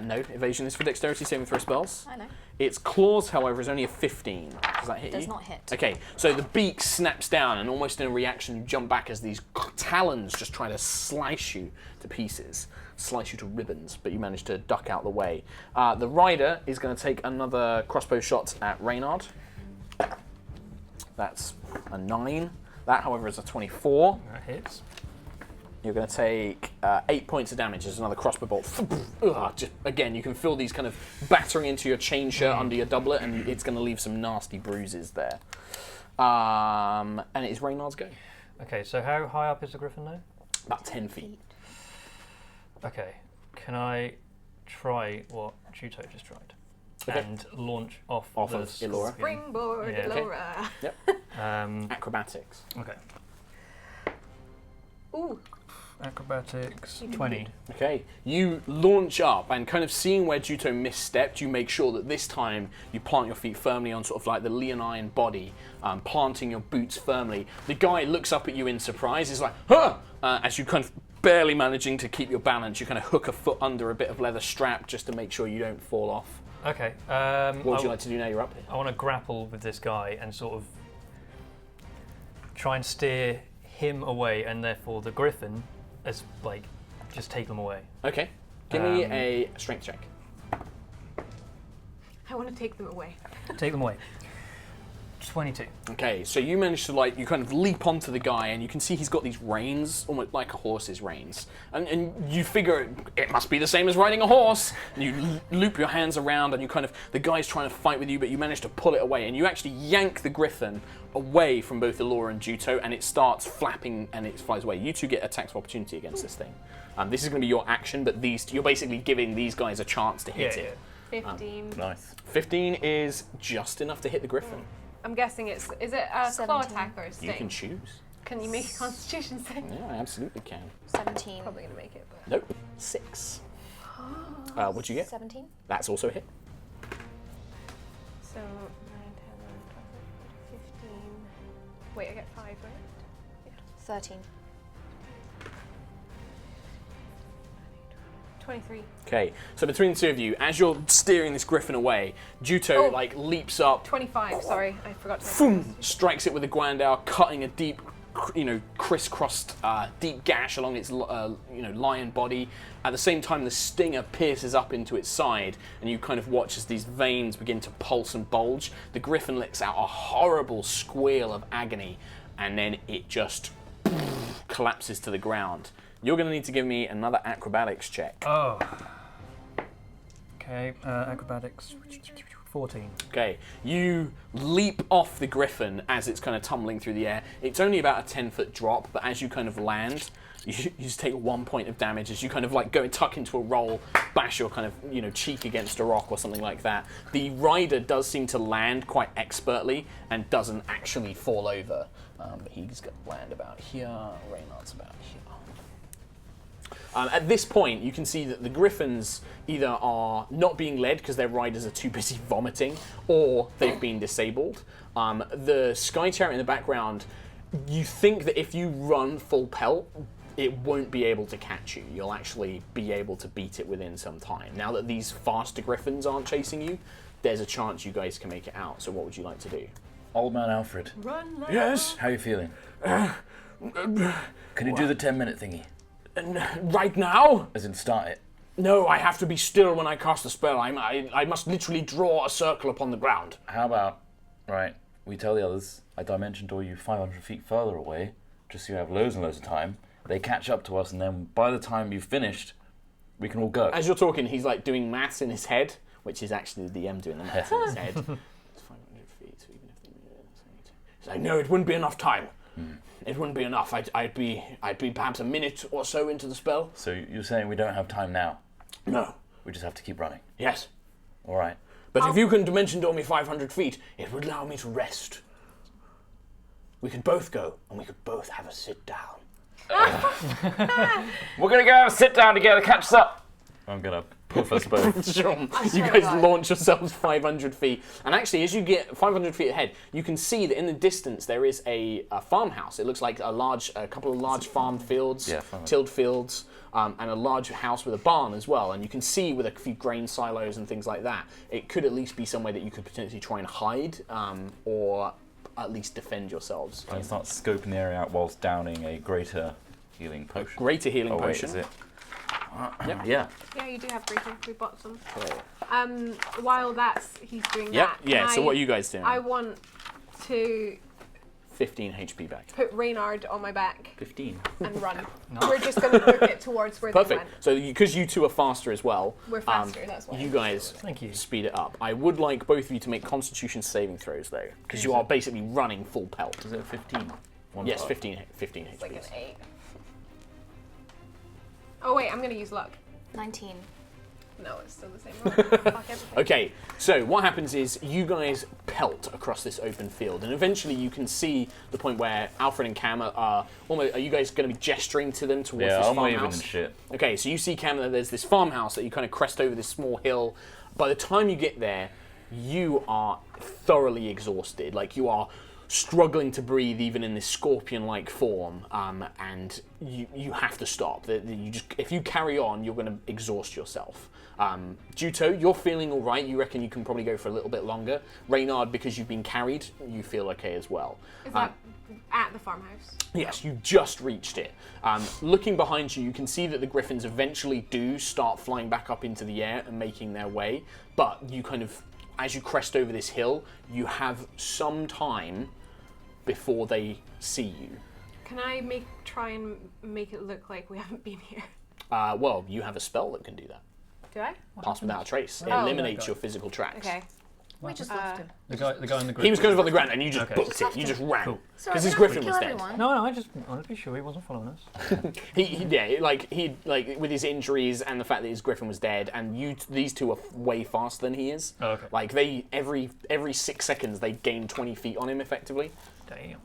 S1: No, evasion is for dexterity saving throw spells.
S2: I know.
S1: Its claws, however, is only a 15. Does that hit you?
S2: Does not hit.
S1: Okay, so the beak snaps down, and almost in a reaction, you jump back as these talons just try to slice you to pieces, slice you to ribbons, but you manage to duck out the way. The rider is going to take another crossbow shot at Reynard. That's a 9. That, however, is a 24.
S5: That hits.
S1: You're going to take 8 points of damage as another crossbow bolt. Again, you can feel these kind of battering into your chain shirt under your doublet, and it's going to leave some nasty bruises there. And it is Reynard's go.
S5: Okay, so how high up is the griffin now?
S1: About 10 feet.
S5: Okay, can I try what Juto just tried?
S1: Okay.
S5: And launch off
S1: Of
S5: the
S1: Elora.
S4: Springboard,
S5: Yeah.
S4: Elora.
S1: Yep. Acrobatics.
S5: Okay.
S4: Ooh.
S5: Acrobatics 20.
S1: Okay, you launch up, and kind of seeing where Juto misstepped, you make sure that this time you plant your feet firmly on sort of like the leonine body, planting your boots firmly. The guy looks up at you in surprise. He's like, huh! As you kind of barely managing to keep your balance, you kind of hook a foot under a bit of leather strap just to make sure you don't fall off.
S5: Okay.
S1: What would you like to do now you're up here?
S5: I want to grapple with this guy and sort of try and steer him away, and therefore the griffin as like just take them away.
S1: Okay, give me a strength check.
S4: I want to take them away.
S5: Take them away. 22.
S1: Okay, so you manage to you kind of leap onto the guy, and you can see he's got these reins, almost like a horse's reins. And you figure it must be the same as riding a horse. And you loop your hands around, and the guy's trying to fight with you, but you manage to pull it away, and you actually yank the griffin away from both Elora and Juto, and it starts flapping and it flies away. You two get attacks of opportunity against this thing. This is going to be your action, but you're basically giving these guys a chance to hit it.
S4: 15.
S3: Nice.
S1: 15 is just enough to hit the griffin.
S4: I'm guessing is it a claw
S2: 17.
S4: attack or a sting?
S1: You can choose.
S4: Can you make a constitution save?
S1: Yeah, I absolutely can.
S2: 17.
S4: Probably gonna make it, but
S1: Nope. 6. What'd you get?
S2: 17.
S1: That's also a hit.
S4: so 9, 10, 11, 12, 15. Wait, I get 5, right?
S2: 13.
S4: 23.
S1: Okay, so between the two of you, as you're steering this griffin away, Juto leaps up,
S4: 25. Sorry, I forgot to.
S1: boom, strikes it with a guandao, cutting a deep crisscrossed deep gash along its lion body. At the same time, the stinger pierces up into its side, and you kind of watch as these veins begin to pulse and bulge. The griffin lets out a horrible squeal of agony, and then it just collapses to the ground. You're going to need to give me another acrobatics check.
S5: Oh. Okay, acrobatics, 14.
S1: Okay, you leap off the griffin as it's kind of tumbling through the air. It's only about a 10-foot drop, but as you kind of land, you just take 1 point of damage as you kind of like go and tuck into a roll, bash your kind of cheek against a rock or something like that. The rider does seem to land quite expertly and doesn't actually fall over, but he's going to land about here. Reynard's about here. At this point, you can see that the griffins either are not being led because their riders are too busy vomiting, or they've been disabled. The sky chariot in the background, you think that if you run full pelt, it won't be able to catch you. You'll actually be able to beat it within some time. Now that these faster griffins aren't chasing you, there's a chance you guys can make it out. So what would you like to do?
S3: Old man Alfred,
S4: Run, lad.
S1: Yes?
S3: how are you feeling? Can you do the 10-minute thingy?
S1: Right now?
S3: As in start it.
S1: No, I have to be still when I cast a spell. I must literally draw a circle upon the ground.
S3: How about, we tell the others, I dimension door you 500 feet further away, just so you have loads and loads of time. They catch up to us, and then by the time you've finished, we can all go.
S1: As you're talking, he's like doing maths in his head, which is actually the DM doing the maths in his head. It's 500 feet, so even if they... He's like, no, it wouldn't be enough time. It wouldn't be enough. I'd be perhaps a minute or so into the spell.
S3: So you're saying we don't have time now?
S1: No.
S3: We just have to keep running?
S1: Yes.
S3: All right.
S1: But if you can dimension door me 500 feet, it would allow me to rest. We could both go, and we could both have a sit down.
S3: We're going to go have a sit down together, catch us up. I'm going to puff us both.
S1: You guys launch yourselves 500 feet. And actually, as you get 500 feet ahead, you can see that in the distance there is a farmhouse. It looks like a couple of large farm fields, tilled fields, and a large house with a barn as well. And you can see with a few grain silos and things like that, it could at least be somewhere that you could potentially try and hide or at least defend yourselves.
S3: I can start scoping the area out whilst downing a greater healing potion.
S1: Greater healing
S3: oh,
S1: potion.
S3: Wait, is it?
S1: Yep.
S3: Yeah.
S4: Yeah, you do have greater. We bought some.
S1: Okay.
S4: While he's doing
S1: Yep.
S4: that.
S1: Yeah. So what are you guys doing?
S4: I want to
S1: 15 HP back.
S4: put Reynard on my back
S3: 15.
S4: and run. We're just going to book it towards where they
S1: Perfect.
S4: went.
S1: So because you two are faster as well,
S4: We're faster, that's why.
S1: you guys
S5: Thank you.
S1: speed it up. I would like both of you to make Constitution saving throws though, because you are basically running full pelt.
S3: Is it 15?
S1: Yes, 15 HP.
S4: It's like an 8. Oh wait, I'm going to use luck.
S2: 19.
S4: No, it's still the same roll. Fuck everything.
S1: Okay, so what happens is you guys pelt across this open field, and eventually you can see the point where Alfred and Cam are almost. Are you guys going to be gesturing to them towards
S3: Yeah,
S1: this
S3: I'm
S1: farmhouse?
S3: waving and shit.
S1: Okay, so you see, Cam, that there's this farmhouse that you kind of crest over this small hill. By the time you get there, you are thoroughly exhausted. Like, you are struggling to breathe even in this scorpion-like form, and you have to stop. If you carry on, you're going to exhaust yourself. Juto, you're feeling all right. You reckon you can probably go for a little bit longer. Reynard, because you've been carried, you feel okay as well.
S4: Is that at the farmhouse?
S1: Yes, you just reached it. Looking behind you, you can see that the griffins eventually do start flying back up into the air and making their way, but you kind of, as you crest over this hill, you have some time before they see you.
S4: Can I try and make it look like we haven't been here?
S1: Well, you have a spell that can do that.
S4: Do I?
S1: Pass without a trace. It
S4: Oh.
S1: eliminates your physical tracks.
S4: Okay.
S2: We just left him.
S5: The guy on the grid.
S1: He was going on the ground and you just
S5: Okay.
S1: booked it. You just ran.
S5: Cool.
S1: Because his griffin was dead.
S5: No, I just wanted to be sure he wasn't following us.
S1: He with his injuries and the fact that his griffin was dead, and these two are way faster than he is.
S5: Oh, okay.
S1: Like every 6 seconds they gain 20 feet on him effectively.
S5: Damn.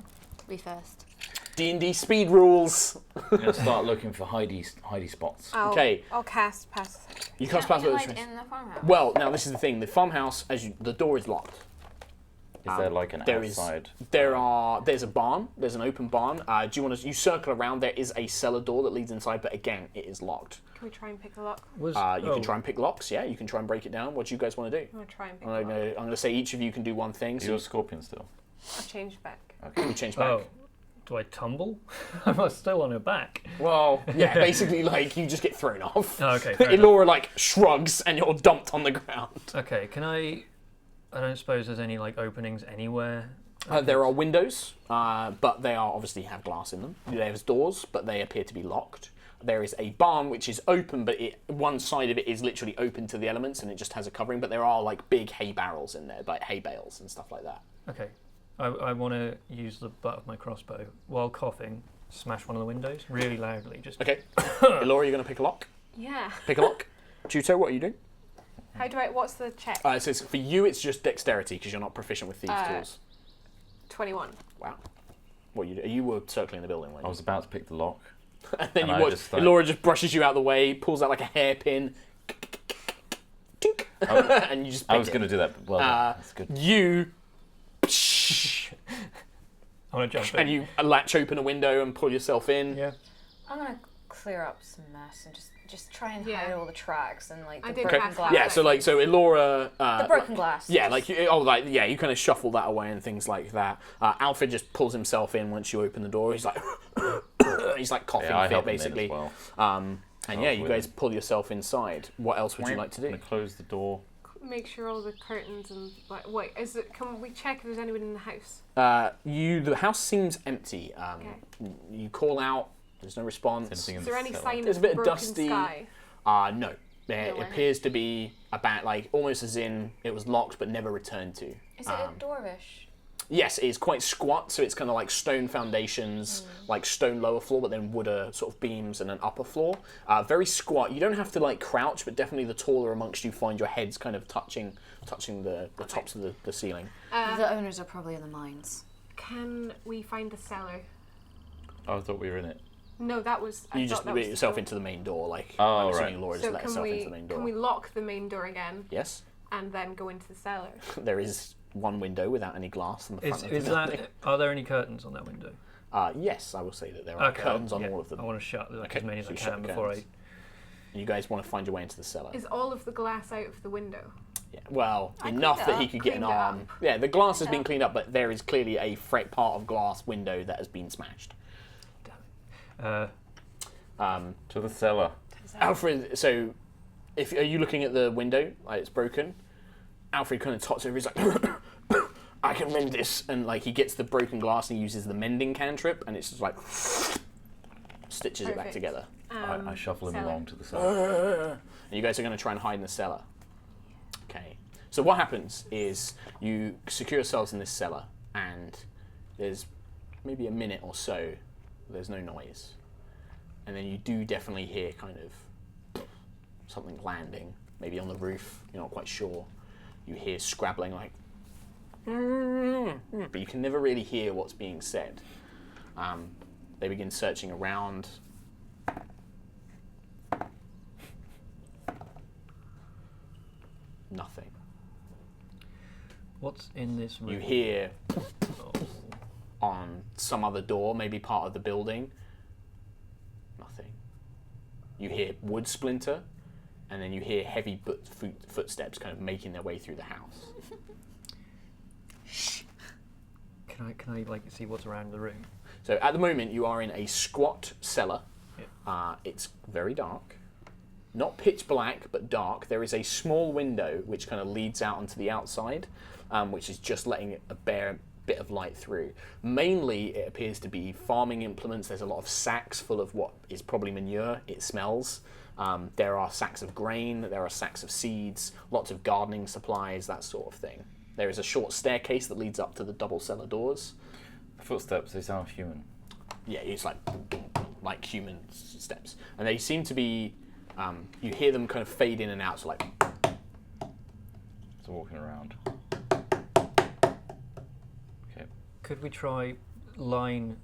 S2: We first.
S1: D&D speed rules.
S3: I'm going to start looking for hidey spots.
S1: Okay.
S4: I'll cast pass.
S1: You can't pass
S2: hide
S1: those.
S2: in the farmhouse.
S1: Well, now this is the thing. The farmhouse, the door is locked.
S3: Is there like an outside?
S1: There's a barn. There's an open barn. Do you want to? You circle around. There is a cellar door that leads inside, but again, it is locked.
S4: Can we try and pick a lock?
S1: You can try and pick locks. Yeah, you can try and break it down. What do you guys want to do?
S4: I'm going to try and pick
S1: I'm
S4: a lock.
S1: going to say each of you can do one thing. So
S3: You're a scorpion still.
S4: I've changed back.
S3: Okay.
S1: you change back.
S5: Oh. do I tumble? I'm still on her back.
S1: Well, yeah, basically, like, you just get thrown off.
S5: Oh, okay, fair enough.
S1: Elora, like, shrugs and you're dumped on the ground.
S5: Okay, can I don't suppose there's any, like, openings anywhere?
S1: There are windows, but they are obviously have glass in them. There's doors, but they appear to be locked. There is a barn which is open, but one side of it is literally open to the elements and it just has a covering, but there are, like, big hay barrels in there, like hay bales and stuff like that.
S5: Okay. I want to use the butt of my crossbow while coughing, smash one of the windows really loudly. Just
S1: Okay. Elora, you're going to pick a lock?
S4: Yeah.
S1: Pick a lock. Tuto, what are you doing?
S4: How do I? What's the check?
S1: So for you, it's just dexterity because you're not proficient with thieves' tools.
S4: 21.
S1: Wow. What you do? You were circling the building, weren't
S3: I
S1: you?
S3: was about to pick the lock.
S1: And then
S3: and
S1: you
S3: I
S1: watch.
S3: just, like-
S1: Elora just brushes you out of the way, pulls out like a hairpin, tink, and you just.
S3: I was
S1: pick
S3: going to do that, but well done. That's good.
S1: You.
S5: I want to jump in.
S1: And you latch open a window and pull yourself in.
S5: Yeah.
S2: I'm gonna clear up some mess and just try and
S4: Yeah.
S2: hide all the tracks and like
S4: I
S2: the
S4: did
S2: broken
S4: cast
S2: glass.
S1: Yeah, so Elora.
S2: the broken glass.
S1: Yeah, like you kind of shuffle that away and things like that. Alfred just pulls himself in once you open the door. He's like, he's like coughing
S3: Yeah, I
S1: fit
S3: help him in
S1: basically.
S3: as well.
S1: And yeah, you
S3: with
S1: guys
S3: him.
S1: pull yourself inside. What else would you like to
S3: I'm
S1: do?
S3: going to close the door.
S4: Make sure all the curtains and like. Wait, is it? Can we check if there's anyone in the house?
S1: The house seems empty. You call out. There's no response.
S3: Anything in
S4: Is
S3: the
S4: there any
S3: cellar?
S4: sign
S1: There's a
S4: of
S1: bit of
S4: broken
S1: dusty.
S4: sky?
S1: No. It
S4: Nowhere.
S1: appears to be about like almost as in it was locked but never returned to.
S2: Is it a dwarvish?
S1: Yes, it is quite squat, so it's kind of like stone foundations, like stone lower floor, but then wood sort of beams and an upper floor. Very squat. You don't have to like crouch, but definitely the taller amongst you find your heads kind of touching the tops of the ceiling.
S2: The owners are probably in the mines.
S4: Can we find the cellar?
S3: Oh, I thought we were in it.
S4: No, that was.
S1: You
S4: I
S1: just
S4: thought that
S1: let
S4: was the
S1: yourself
S4: door.
S1: into the main door, like
S3: Oh,
S1: I'm
S3: right.
S1: assuming Laura just
S4: So
S1: let herself into the main door.
S4: can we lock the main door again
S1: Yes,
S4: and then go into the cellar?
S1: there is one window without any glass on the front
S5: Is
S1: of the building.
S5: that? Are there any curtains on that window?
S1: Yes, I will say that there are curtains on
S5: yeah.
S1: all of them.
S5: I want to shut like,
S1: Okay,
S5: as many as
S1: so
S5: I
S1: you shut
S5: can
S1: the
S5: before
S1: curtains. You guys want to find your way into the cellar.
S4: Is all of the glass out of the window?
S1: Yeah, well,
S2: I
S1: enough
S2: cleaned it
S1: that he
S2: up,
S1: could get an
S4: cleaned it
S1: arm.
S4: up.
S1: Yeah, the glass has
S2: Cleaned
S1: been
S2: up.
S1: cleaned up, but there is clearly a part of glass window that has been smashed.
S3: To the cellar.
S1: Alfred, so are you looking at the window? Like it's broken. Alfred kind of tots over. He's like, I can mend this, and like he gets the broken glass and he uses the mending cantrip, and it's just like stitches it back
S4: Perfect.
S1: together.
S3: I shuffle him
S4: cellar.
S3: along to the cellar.
S1: And you guys are going to try and hide in the cellar. Okay. So what happens is you secure yourselves in this cellar, and there's maybe a minute or so. There's no noise, and then you do definitely hear kind of something landing, maybe on the roof. You're not quite sure. You hear scrabbling like, but you can never really hear what's being said. They begin searching around. Nothing.
S5: What's in this room?
S1: You hear
S5: Oh.
S1: on some other door, maybe part of the building. Nothing. You hear wood splinter, and then you hear heavy footsteps kind of making their way through the house.
S5: Can I like see what's around the room?
S1: So at the moment, you are in a squat cellar.
S5: Yeah.
S1: It's very dark. Not pitch black, but dark. There is a small window which kind of leads out onto the outside, which is just letting a bare bit of light through. Mainly, it appears to be farming implements. There's a lot of sacks full of what is probably manure. It smells. There are sacks of grain. There are sacks of seeds. Lots of gardening supplies, that sort of thing. There is a short staircase that leads up to the double cellar doors.
S3: Footsteps, they sound human.
S1: Yeah, it's like human steps, and they seem to be. You hear them kind of fade in and out, so like.
S3: So walking around. Okay.
S5: Could we try line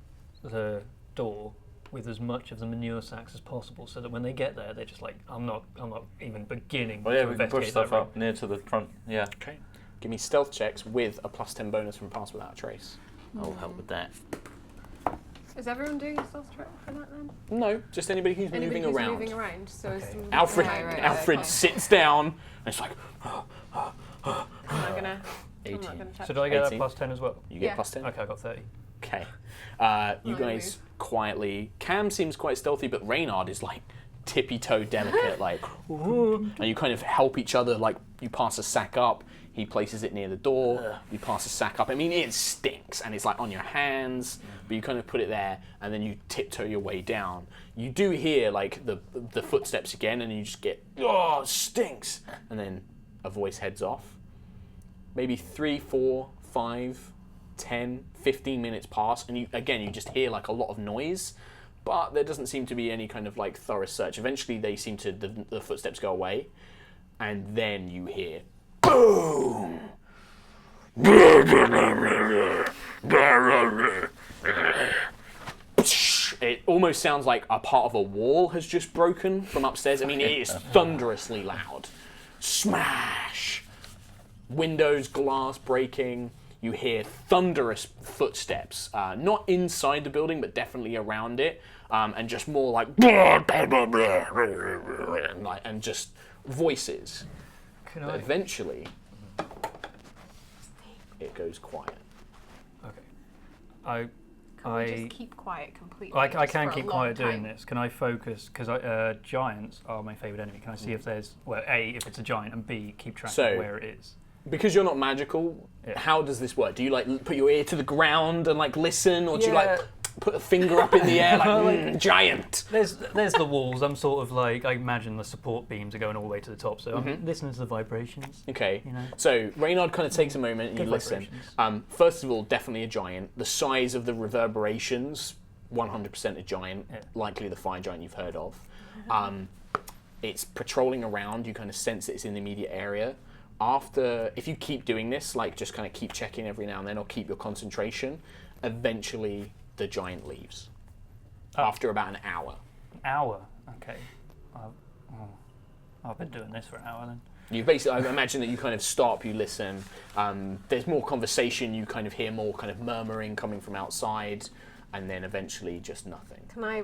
S5: the door with as much of the manure sacks as possible, so that when they get there, they're just like, I'm not even beginning
S3: Well, yeah,
S5: to
S3: we can push
S5: investigate
S3: stuff
S5: that room.
S3: up near to the front. Yeah.
S1: Okay. Give me stealth checks with a +10 bonus from Pass Without a Trace.
S3: I'll help with that.
S4: Is everyone doing a stealth check for that then?
S1: No, just anybody who's
S4: Anybody
S1: moving
S4: who's
S1: around.
S4: moving around. So is
S5: Okay.
S4: the-
S1: Alfred,
S2: Right,
S1: Alfred
S2: okay.
S1: sits down and it's like,
S4: I'm not gonna. I'm
S3: 18.
S4: not gonna touch.
S5: So do I get
S1: 18?
S5: that +10 as well?
S1: you get
S4: Yeah.
S1: +10.
S5: Okay, I got 30.
S1: Okay. You guys quietly. Cam seems quite stealthy, but Reynard is like tippy-toe delicate, like, and you kind of help each other. Like, you pass a sack up. He places it near the door. You pass a sack up. I mean, it stinks, and it's like on your hands, but you kind of put it there, and then you tiptoe your way down. You do hear like the footsteps again, and you just get, oh, it stinks, and then a voice heads off. Maybe 3, 4, 5, 10, 15 minutes pass, and you just hear like a lot of noise, but there doesn't seem to be any kind of like thorough search. Eventually, the footsteps go away, and then you hear boom. It almost sounds like a part of a wall has just broken from upstairs. I mean, it is thunderously loud. Smash! Windows, glass breaking. You hear thunderous footsteps, not inside the building, but definitely around it, and just more like, and just voices. But eventually, it goes quiet.
S5: Okay.
S4: Can we just keep quiet completely?
S5: I
S4: just
S5: can
S4: for a
S5: keep
S4: long
S5: quiet doing
S4: time?
S5: this. Can I focus? Because giants are my favourite enemy. Can I see if there's, well, A, if it's a giant, and B, keep track of where it is?
S1: Because you're not magical, how does this work? Do you like put your ear to the ground and like listen, or do you like put a finger up in the air like giant?
S5: There's the walls. I'm sort of like, I imagine the support beams are going all the way to the top, so I'm listening to the vibrations.
S1: Okay,
S5: you know?
S1: So Reynard kind of takes a moment and you listen. First of all, definitely a giant. The size of the reverberations, 100% a giant, likely the fire giant you've heard of. It's patrolling around, you kind of sense it's in the immediate area. If you keep doing this, like just kind of keep checking every now and then or keep your concentration, eventually the giant leaves. After about an hour.
S5: Hour? Okay. I've been doing this for an hour then.
S1: You basically, I imagine that you kind of stop, you listen. There's more conversation, you kind of hear more kind of murmuring coming from outside, and then eventually just nothing.
S4: Can I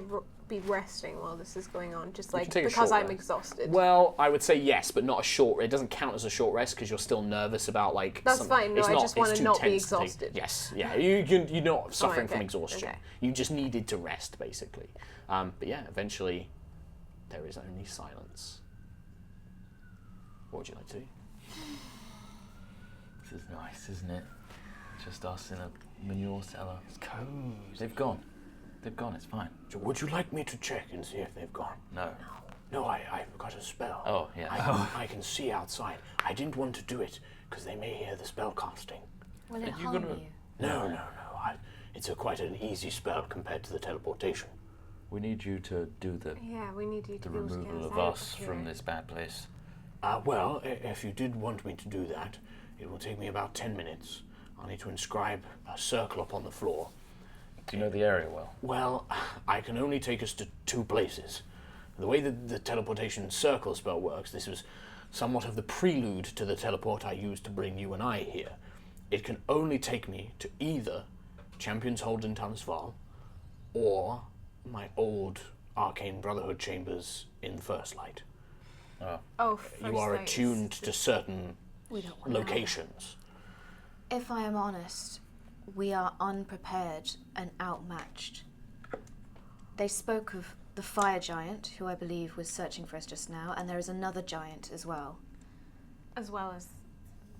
S4: be resting while this is going on? Just like
S1: take a
S4: because
S1: short
S4: I'm
S1: rest.
S4: exhausted.
S1: Well, I would say yes, but not a short. It doesn't count as a short rest because you're still nervous about like.
S4: That's fine. No,
S1: it's
S4: I just want
S1: it's
S4: to
S1: too
S4: not be
S1: tense to take-
S4: exhausted.
S1: Yes, yeah. You're not suffering from
S4: okay,
S1: exhaustion.
S4: okay.
S1: You just needed to rest, basically. But yeah, eventually, there is only silence. What would you like to do?
S3: This is nice, isn't it? Just us in a manure cellar.
S5: It's cozy.
S3: They've gone. They've gone, it's fine.
S1: So would you like me to check and see if they've gone?
S3: No.
S1: No, I've got a spell.
S3: Oh, yeah.
S1: I can see outside. I didn't want to do it because they may hear the spell casting.
S2: Will it
S3: you
S2: harm
S3: gonna-
S2: you?
S1: No. It's quite an easy spell compared to the teleportation.
S3: We need you to do the
S4: Yeah, we need you to be able to get
S3: removal
S4: us
S3: of
S4: out
S3: us
S4: here.
S3: from this bad place.
S1: Well, if you did want me to do that, it will take me about 10 minutes. I'll need to inscribe a circle upon the floor.
S3: Do you know the area well?
S1: Well, I can only take us to 2 places. The way that the teleportation circle spell works, this was somewhat of the prelude to the teleport I used to bring you and I here. It can only take me to either Champion's Hold in Tansval or my old Arcane Brotherhood chambers in First Light.
S4: Oh,
S1: You are
S4: First
S1: attuned
S4: Light
S1: to certain
S2: We don't want to.
S1: locations.
S2: If I am honest, we are unprepared and outmatched. They spoke of the fire giant, who I believe was searching for us just now, and there is another giant as well.
S4: as well as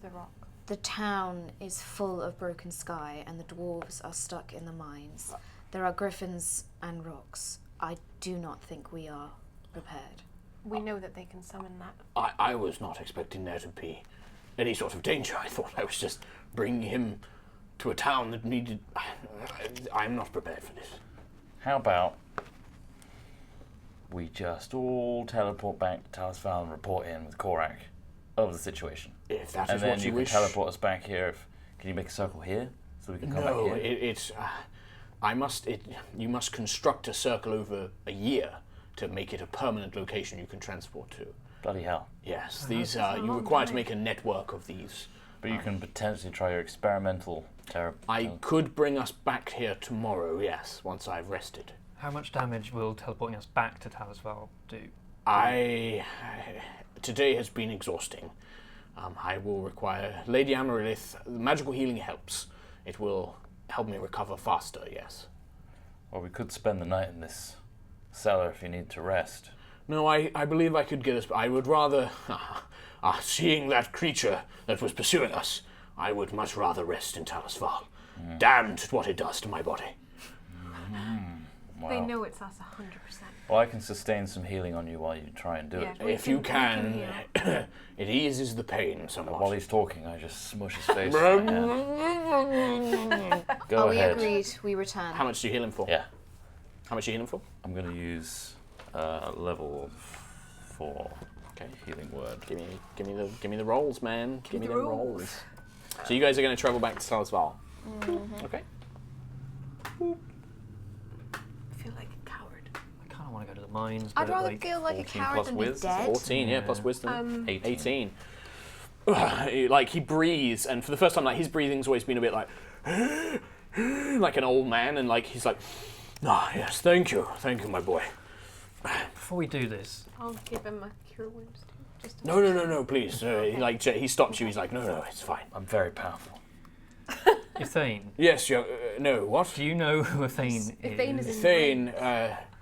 S4: the rock.
S2: The town is full of broken sky, and the dwarves are stuck in the mines. There are griffins and rocks. I do not think we are prepared.
S4: We know that they can summon that.
S1: I was not expecting there to be any sort of danger. I thought I was just bringing him to a town that needed... I'm not prepared for this.
S3: How about we just all teleport back to Talasval and report in with Korak of the situation?
S1: If that
S3: And
S1: is
S3: then
S1: what
S3: you
S1: you
S3: can
S1: wish...
S3: teleport us back here. Can you make a circle here so we can come
S1: No,
S3: back here?
S1: it's... you must construct a circle over a year to make it a permanent location you can transport to.
S3: Bloody hell.
S1: Yes, these you require to make a network of these.
S3: But you can potentially try your experimental
S1: I could bring us back here tomorrow, yes, once I've rested.
S5: How much damage will teleporting us back to Talasval do?
S1: Today has been exhausting. I will require... Lady Amaryllis, magical healing helps. It will help me recover faster, yes.
S3: Well, we could spend the night in this cellar if you need to rest.
S1: No, I believe I could get us. I would rather, seeing that creature that was pursuing us, I would much rather rest in Talis Val. Damned what it does to my body.
S3: Wow.
S4: They know it's us 100%.
S3: Well, I can sustain some healing on you while you try and do it.
S1: If you can, it eases the pain somewhat.
S3: While he's talking, I just smush his face. Go
S2: We
S3: ahead.
S2: agreed. We return.
S1: How much do you heal him for?
S3: Yeah.
S1: How much do you heal him for?
S3: I'm going to use level 4
S1: Okay.
S3: healing word.
S1: Give me the rolls, man. Give me
S4: the
S1: the
S4: rolls.
S1: rolls. So you guys are going to travel back to Talis Val. Okay.
S4: I feel like a coward.
S5: I kind of want to go to the mines.
S2: I'd
S5: but,
S2: rather
S5: like,
S2: feel like a
S3: 14
S2: coward
S3: plus
S2: than be
S3: whiz.
S2: dead.
S1: 14, yeah, plus wisdom.
S3: 18.
S1: Like, he breathes, and for the first time, like, his breathing's always been a bit like... like an old man, and, like, he's like... yes, thank you, my boy.
S5: Before we do this,
S4: I'll give him a cure wounds too. Just
S1: No, please. He stops you, he's like, no, it's fine.
S3: I'm very powerful.
S5: Ythane.
S1: Yes, no, what?
S5: Do you know who Ythane
S4: Ythane
S5: is?
S4: is in
S1: Thane,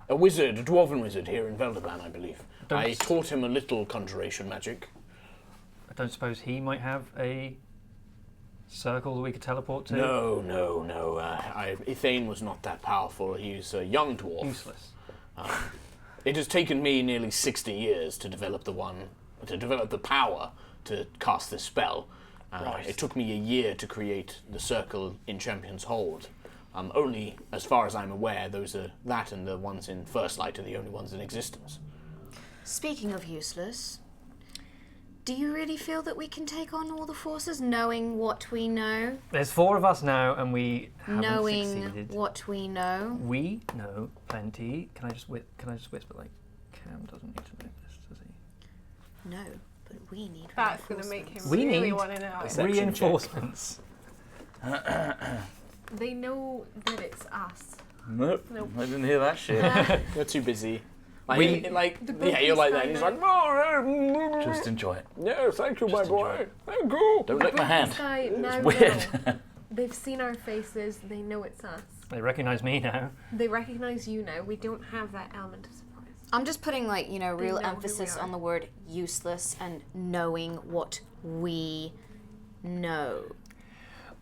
S1: a wizard, a dwarven wizard here in Velderban, I believe.
S5: Don't
S1: I
S5: s-
S1: taught him a little conjuration magic.
S5: I don't suppose he might have a circle that we could teleport to?
S1: No. Ythane was not that powerful. He's a young dwarf.
S5: Useless.
S1: It has taken me nearly 60 years to develop the power to cast this spell. It took me a year to create the circle in Champion's Hold. Only, as far as I'm aware, that and the ones in First Light are the only ones in existence.
S2: Speaking of useless, do you really feel that we can take on all the forces, knowing what we know?
S5: There's 4 of us now, and we haven't
S2: Knowing
S5: succeeded.
S2: what we know?
S5: We know plenty. Can I just whisper, like, Cam doesn't need to know this, does he?
S2: No, but we need
S4: That's going to make him
S5: We
S4: really
S5: need
S4: want to know.
S1: Perception
S5: Reinforcements.
S4: They know that it's us.
S3: Nope.
S4: Nope.
S3: I didn't hear that shit.
S1: You're too busy.
S5: We-
S1: You're like that. And he's like, oh,
S3: Just enjoy it.
S1: no, thank you, my
S3: Just enjoy
S1: boy.
S3: it.
S1: Thank you.
S3: Don't lick my hand.
S4: This guy now
S3: It's weird.
S4: know. They've seen our faces. They know it's us.
S5: They recognise me now.
S4: They recognize you now. We don't have that element of surprise.
S2: I'm just putting, like, real
S4: know who we
S2: emphasis
S4: are.
S2: on the word useless and knowing what we know.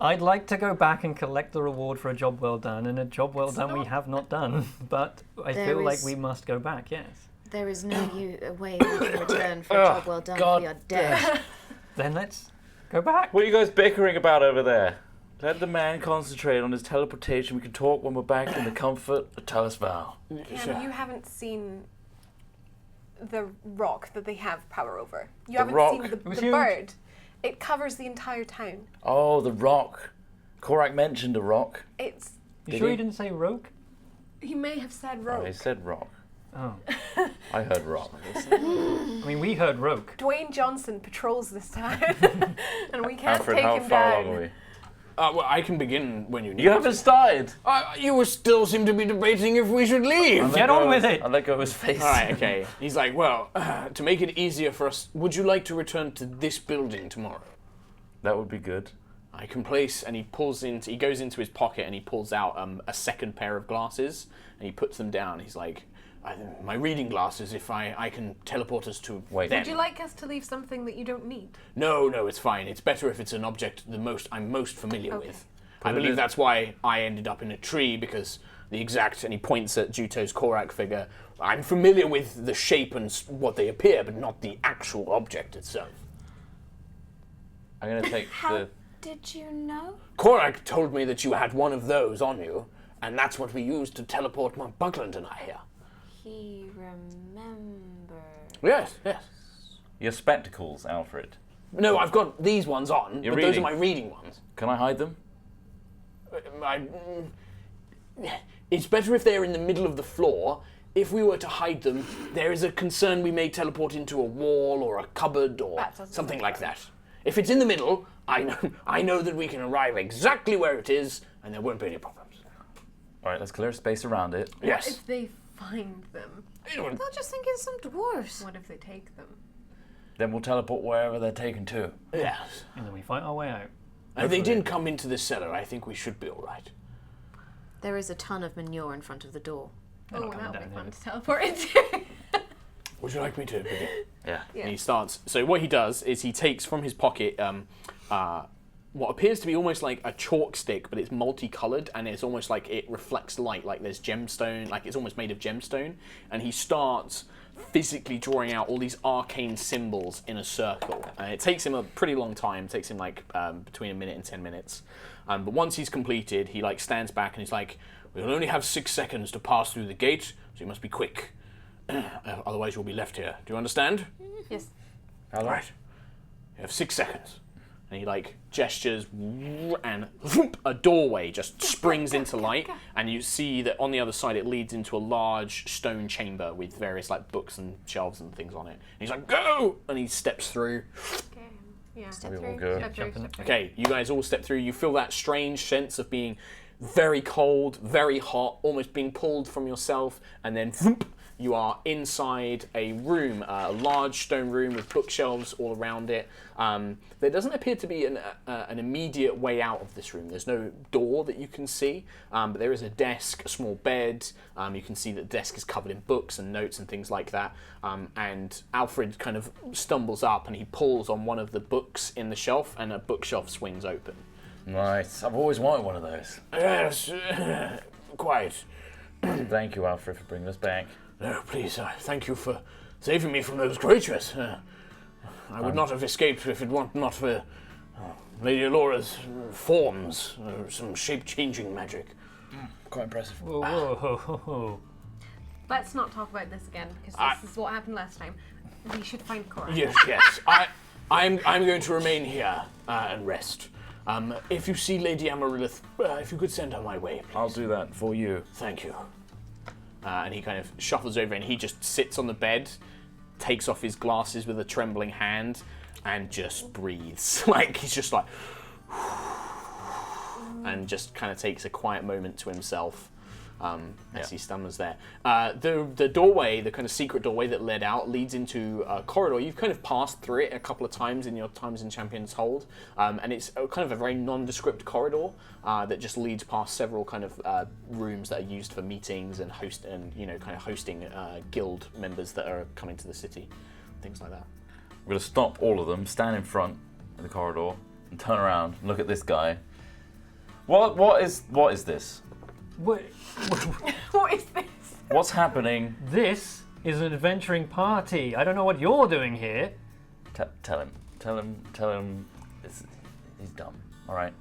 S5: I'd like to go back and collect the reward for a job well done, and a job well done we
S4: not-
S5: have not done. But I
S2: There
S5: feel like
S2: is-
S5: we must go back, yes.
S2: There is no way we can return for a job well done
S3: God
S2: if we are dead.
S5: Then let's go back.
S3: What are you guys bickering about over there? Let the man concentrate on his teleportation. We can talk when we're back in the comfort of Talis Val.
S4: Cam, you haven't seen the rock that they have power over. You
S3: The
S4: haven't
S3: rock?
S4: seen
S5: It was
S4: the
S5: huge.
S4: bird. It covers the entire town.
S3: Oh, the rock. Korak mentioned a rock.
S4: It's.
S5: You
S3: Did
S5: sure
S3: he?
S5: you didn't say rogue?
S4: He may have said
S3: Oh,
S4: rogue.
S3: he said rock.
S5: Oh.
S3: I heard rock.
S5: I mean, we heard rogue.
S4: Dwayne Johnson patrols this town, and we can't
S3: Alfred,
S4: take
S3: how
S4: him
S3: far
S4: down.
S3: along are we?
S1: Well, I can begin when you need.
S3: You haven't started.
S1: You still seem to be debating if we should leave.
S3: I'll let
S5: Get
S3: go
S5: on
S3: of-
S5: with it.
S3: I'll let go of his face.
S1: All right, okay. He's like, well, to make it easier for us, would you like to return to this building tomorrow?
S3: That would be good.
S1: I can place, and he goes into his pocket and he pulls out a second pair of glasses and he puts them down. He's like, my reading glasses, if I can teleport us to
S3: Wait.
S1: them.
S4: Would you like us to leave something that you don't need?
S1: No, it's fine. It's better if it's an object I'm most familiar
S4: Okay.
S1: with.
S3: Put
S1: I
S3: it
S1: believe
S3: in-
S1: that's why I ended up in a tree, because the exact, and he points at Juto's Korak figure, I'm familiar with the shape and what they appear, but not the actual object itself.
S3: I'm going to take the...
S2: Did you know?
S1: Korak told me that you had one of those on you, and that's what we used to teleport Mount Buckland and I here.
S2: He remembered.
S1: Yes.
S3: Your spectacles, Alfred.
S1: No, I've got these ones on,
S3: You're
S1: but those are
S3: reading.
S1: my reading ones.
S3: Can I hide them?
S1: It's better if they're in the middle of the floor. If we were to hide them, there is a concern we may teleport into a wall or a cupboard or
S4: That doesn't
S1: something
S4: sound
S1: like
S4: right.
S1: that. If it's in the middle, I know that we can arrive exactly where it is, and there won't be any problems.
S3: All right, let's clear space around it.
S4: What
S1: Yes.
S4: if they find them?
S2: They'll just think it's some dwarves.
S4: What if they take them?
S3: Then we'll teleport wherever they're taken to.
S1: Yes.
S5: And then we fight our way out.
S1: They
S3: Hopefully.
S1: didn't come into the cellar. I think we should be all right.
S2: There is a ton of manure in front of the door.
S5: They're
S4: Oh,
S5: not coming
S4: that'll be
S5: down
S4: fun to teleport into.
S1: Would you like me to begin?
S3: Yeah.
S4: Yeah.
S1: And he starts. So what he does is he takes from his pocket what appears to be almost like a chalk stick, but it's multicolored and it's almost like it reflects light, like there's gemstone, like it's almost made of gemstone. And he starts physically drawing out all these arcane symbols in a circle. And it takes him a pretty long time. It takes him like between a minute and 10 minutes. But once he's completed, he like stands back and he's like, "We'll only have 6 seconds to pass through the gate, so you must be quick. Otherwise you'll be left here. Do you understand?"
S4: Yes.
S3: How long?
S1: Right. You have 6 seconds. And he like gestures and a doorway just springs into light, and you see that on the other side it leads into a large stone chamber with various like books and shelves and things on it. And he's like, "Go!" And he steps through.
S4: Okay. Yeah.
S2: Step
S3: We
S2: through.
S3: will go.
S4: Step through,
S5: Jumping.
S4: step through.
S1: Okay, you guys all step through. You feel that strange sense of being very cold, very hot, almost being pulled from yourself, and then you are inside a room, a large stone room with bookshelves all around it. There doesn't appear to be an immediate way out of this room. There's no door that you can see, but there is a desk, a small bed. You can see that the desk is covered in books and notes and things like that. And Alfred kind of stumbles up and he pulls on one of the books in the shelf, and a bookshelf swings open.
S3: Nice. I've always wanted one of those.
S1: Yes, quite.
S3: Thank you, Alfred, for bringing us back.
S1: No, please, thank you for saving me from those creatures. I would not have escaped if it were not for Lady Alora's forms, some shape-changing magic.
S3: Quite impressive.
S5: Whoa, whoa, ho, ho, ho.
S4: Let's not talk about this again, because this is what happened last time. We should find Cora.
S1: Yes. I'm going to remain here and rest. If you see Lady Amaryllis, if you could send her my way, please.
S3: I'll do that for you.
S1: Thank you. And he kind of shuffles over and he just sits on the bed, takes off his glasses with a trembling hand, and just breathes. Like, he's just like... and just kind of takes a quiet moment to himself as he stammers there. The doorway, the kind of secret doorway that led out, leads into a corridor. You've kind of passed through it a couple of times in your times in Champion's Hold, and it's kind of a very nondescript corridor that just leads past several kind of rooms that are used for meetings and hosting guild members that are coming to the city, things like that.
S3: We're going to stop all of them, stand in front of the corridor, and turn around and look at this guy. What is this?
S5: What?
S4: What is this?
S3: What's happening?
S5: This is an adventuring party. I don't know what you're doing here.
S3: Tell him. He's dumb. All right.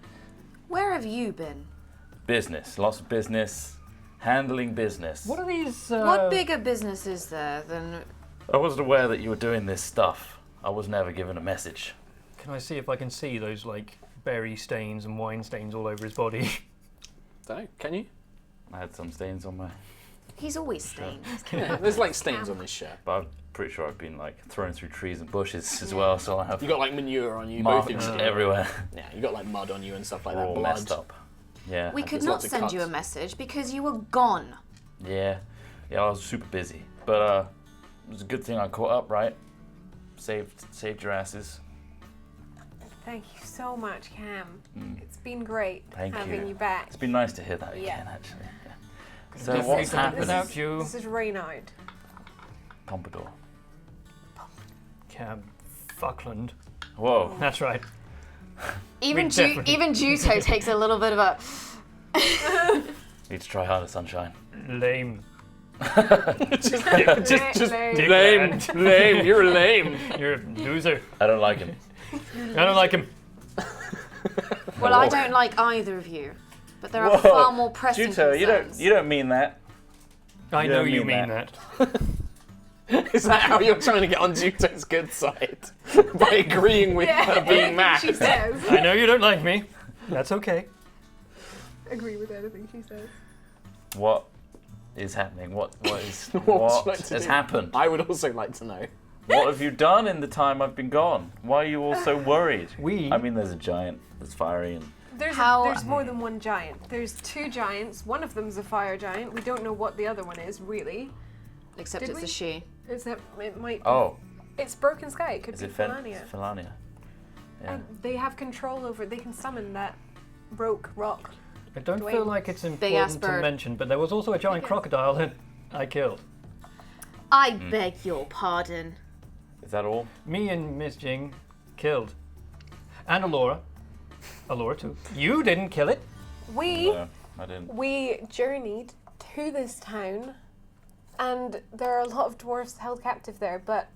S2: Where have you been?
S3: Business. Lots of business. Handling business.
S5: What are these?
S2: What bigger business is there than...
S3: I wasn't aware that you were doing this stuff. I was never given a message.
S5: Can I see if I can see those like berry stains and wine stains all over his body?
S1: Can you?
S3: I had some stains on my...
S2: He's always stained.
S1: Yeah, there's like stains on his shirt.
S3: But I'm pretty sure I've been like thrown through trees and bushes as well, so I have
S1: You got like manure on you,
S3: marks
S1: both in
S3: everywhere.
S1: Yeah, you got like mud on you and stuff like
S3: We're
S1: that.
S3: all
S1: Blood.
S3: messed up. Yeah.
S2: We could
S1: there's
S2: not
S1: lots of
S2: send you a
S1: cuts.
S2: message because you were gone.
S3: Yeah, I was super busy, but it was a good thing I caught up, right? Saved your asses.
S4: Thank you so much, Cam. It's been great
S3: Thank
S4: having
S3: you.
S4: you back.
S3: It's been nice to hear that
S4: Yeah.
S3: again, actually. Yeah. So
S5: Just
S3: what's
S5: say that
S3: happening?
S5: without you.
S4: This is Reynard.
S3: Pompadour.
S5: Cam Fuckland.
S3: Whoa.
S5: That's right.
S2: Even
S5: definitely-
S2: even Juto takes a little bit of a...
S3: Need to try harder, sunshine.
S5: Lame.
S1: Just
S5: Dick
S1: lame,
S5: bag.
S1: lame. You're lame.
S5: You're a loser.
S3: I don't like him.
S5: I don't like him.
S2: Well, I don't like either of you. But there are
S3: Whoa.
S2: far more pressing
S3: Juto,
S2: concerns.
S3: you don't mean that.
S5: I
S3: You
S5: know
S3: don't
S5: you
S3: mean
S5: mean that.
S1: Is that how you're trying to get on Juto's good side? By agreeing with her being mad?
S4: She says.
S5: I know you don't like me. That's okay.
S4: Agree with anything she says.
S3: What is happening? What is
S1: What would you
S3: what
S1: like to
S3: has
S1: do?
S3: happened?
S1: I would also like to know.
S3: What have you done in the time I've been gone? Why are you all so worried?
S5: We-
S3: I mean, there's a giant that's fiery and
S4: There's more than one giant. There's 2 giants. One of them's a fire giant. We don't know what the other one is, really.
S2: Except
S4: Did
S2: it's
S4: we?
S2: a she.
S4: Is that it might be.
S3: oh,
S4: It's Broken Sky. It could
S3: is
S4: be
S3: it
S4: Felania.
S3: Felania? Yeah.
S4: And they have control over it. They can summon that broke rock.
S5: I don't
S4: Dwayne.
S5: feel like it's
S2: Big-ass
S5: important to
S2: bird.
S5: mention, but there was also a giant crocodile that I killed.
S2: I beg your pardon.
S3: Is that all?
S5: Me and Miss Jing killed. And Alora. Alora too. You didn't kill it.
S4: We
S3: No, I didn't.
S4: journeyed to this town, and there are a lot of dwarves held captive there, but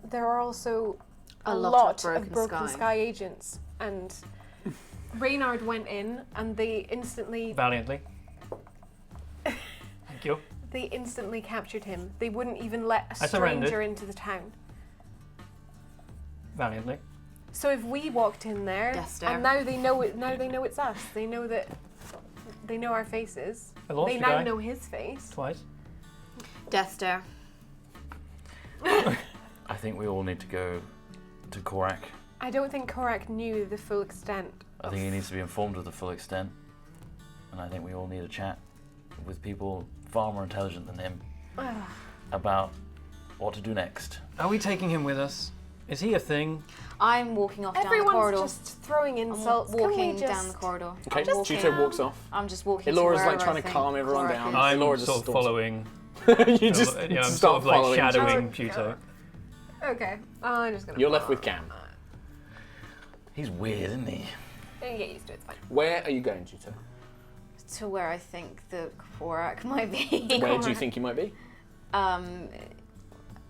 S4: there are also a lot of broken sky agents. And Reynard went in, and they instantly
S5: Valiantly. Thank you.
S4: captured him. They wouldn't even let a
S5: I surrendered.
S4: stranger into the town.
S5: Valiantly.
S4: So if we walked in there,
S2: Death stare.
S4: and now they know it. Now they know it's us. They know that. They know our faces.
S5: I lost
S4: They
S5: a
S4: now
S5: guy
S4: know his face.
S5: twice.
S2: Death stare.
S3: I think we all need to go to Korak.
S4: I don't think Korak knew the full extent.
S3: I think he needs to be informed of the full extent. And I think we all need a chat with people far more intelligent than him about what to do next.
S5: Are we taking him with us? Is he a thing?
S2: I'm walking off down the
S4: Everyone's
S2: corridor.
S4: just throwing
S2: I'm
S4: insults. Can we
S2: walking
S4: just-
S2: down the corridor.
S1: Okay,
S2: I'm walking-
S1: Juto walks off.
S2: I'm just walking.
S1: Elora's
S2: to
S1: like
S2: wherever
S1: trying
S2: I
S1: to
S2: think
S1: calm everyone
S2: Korak
S1: down.
S2: is.
S5: I'm
S1: Elora just
S5: sort of
S1: storms.
S5: following.
S1: You just
S5: I'm
S1: start
S5: sort of like
S1: following.
S5: shadowing
S4: Oh,
S5: Juto.
S4: Okay, I'm just gonna.
S1: You're left with Cam.
S3: He's weird, isn't he?
S4: Don't get used to it. It's fine.
S1: Where are you going, Juto?
S2: To where I think the Korak might be.
S1: Where do you think you might be?
S2: I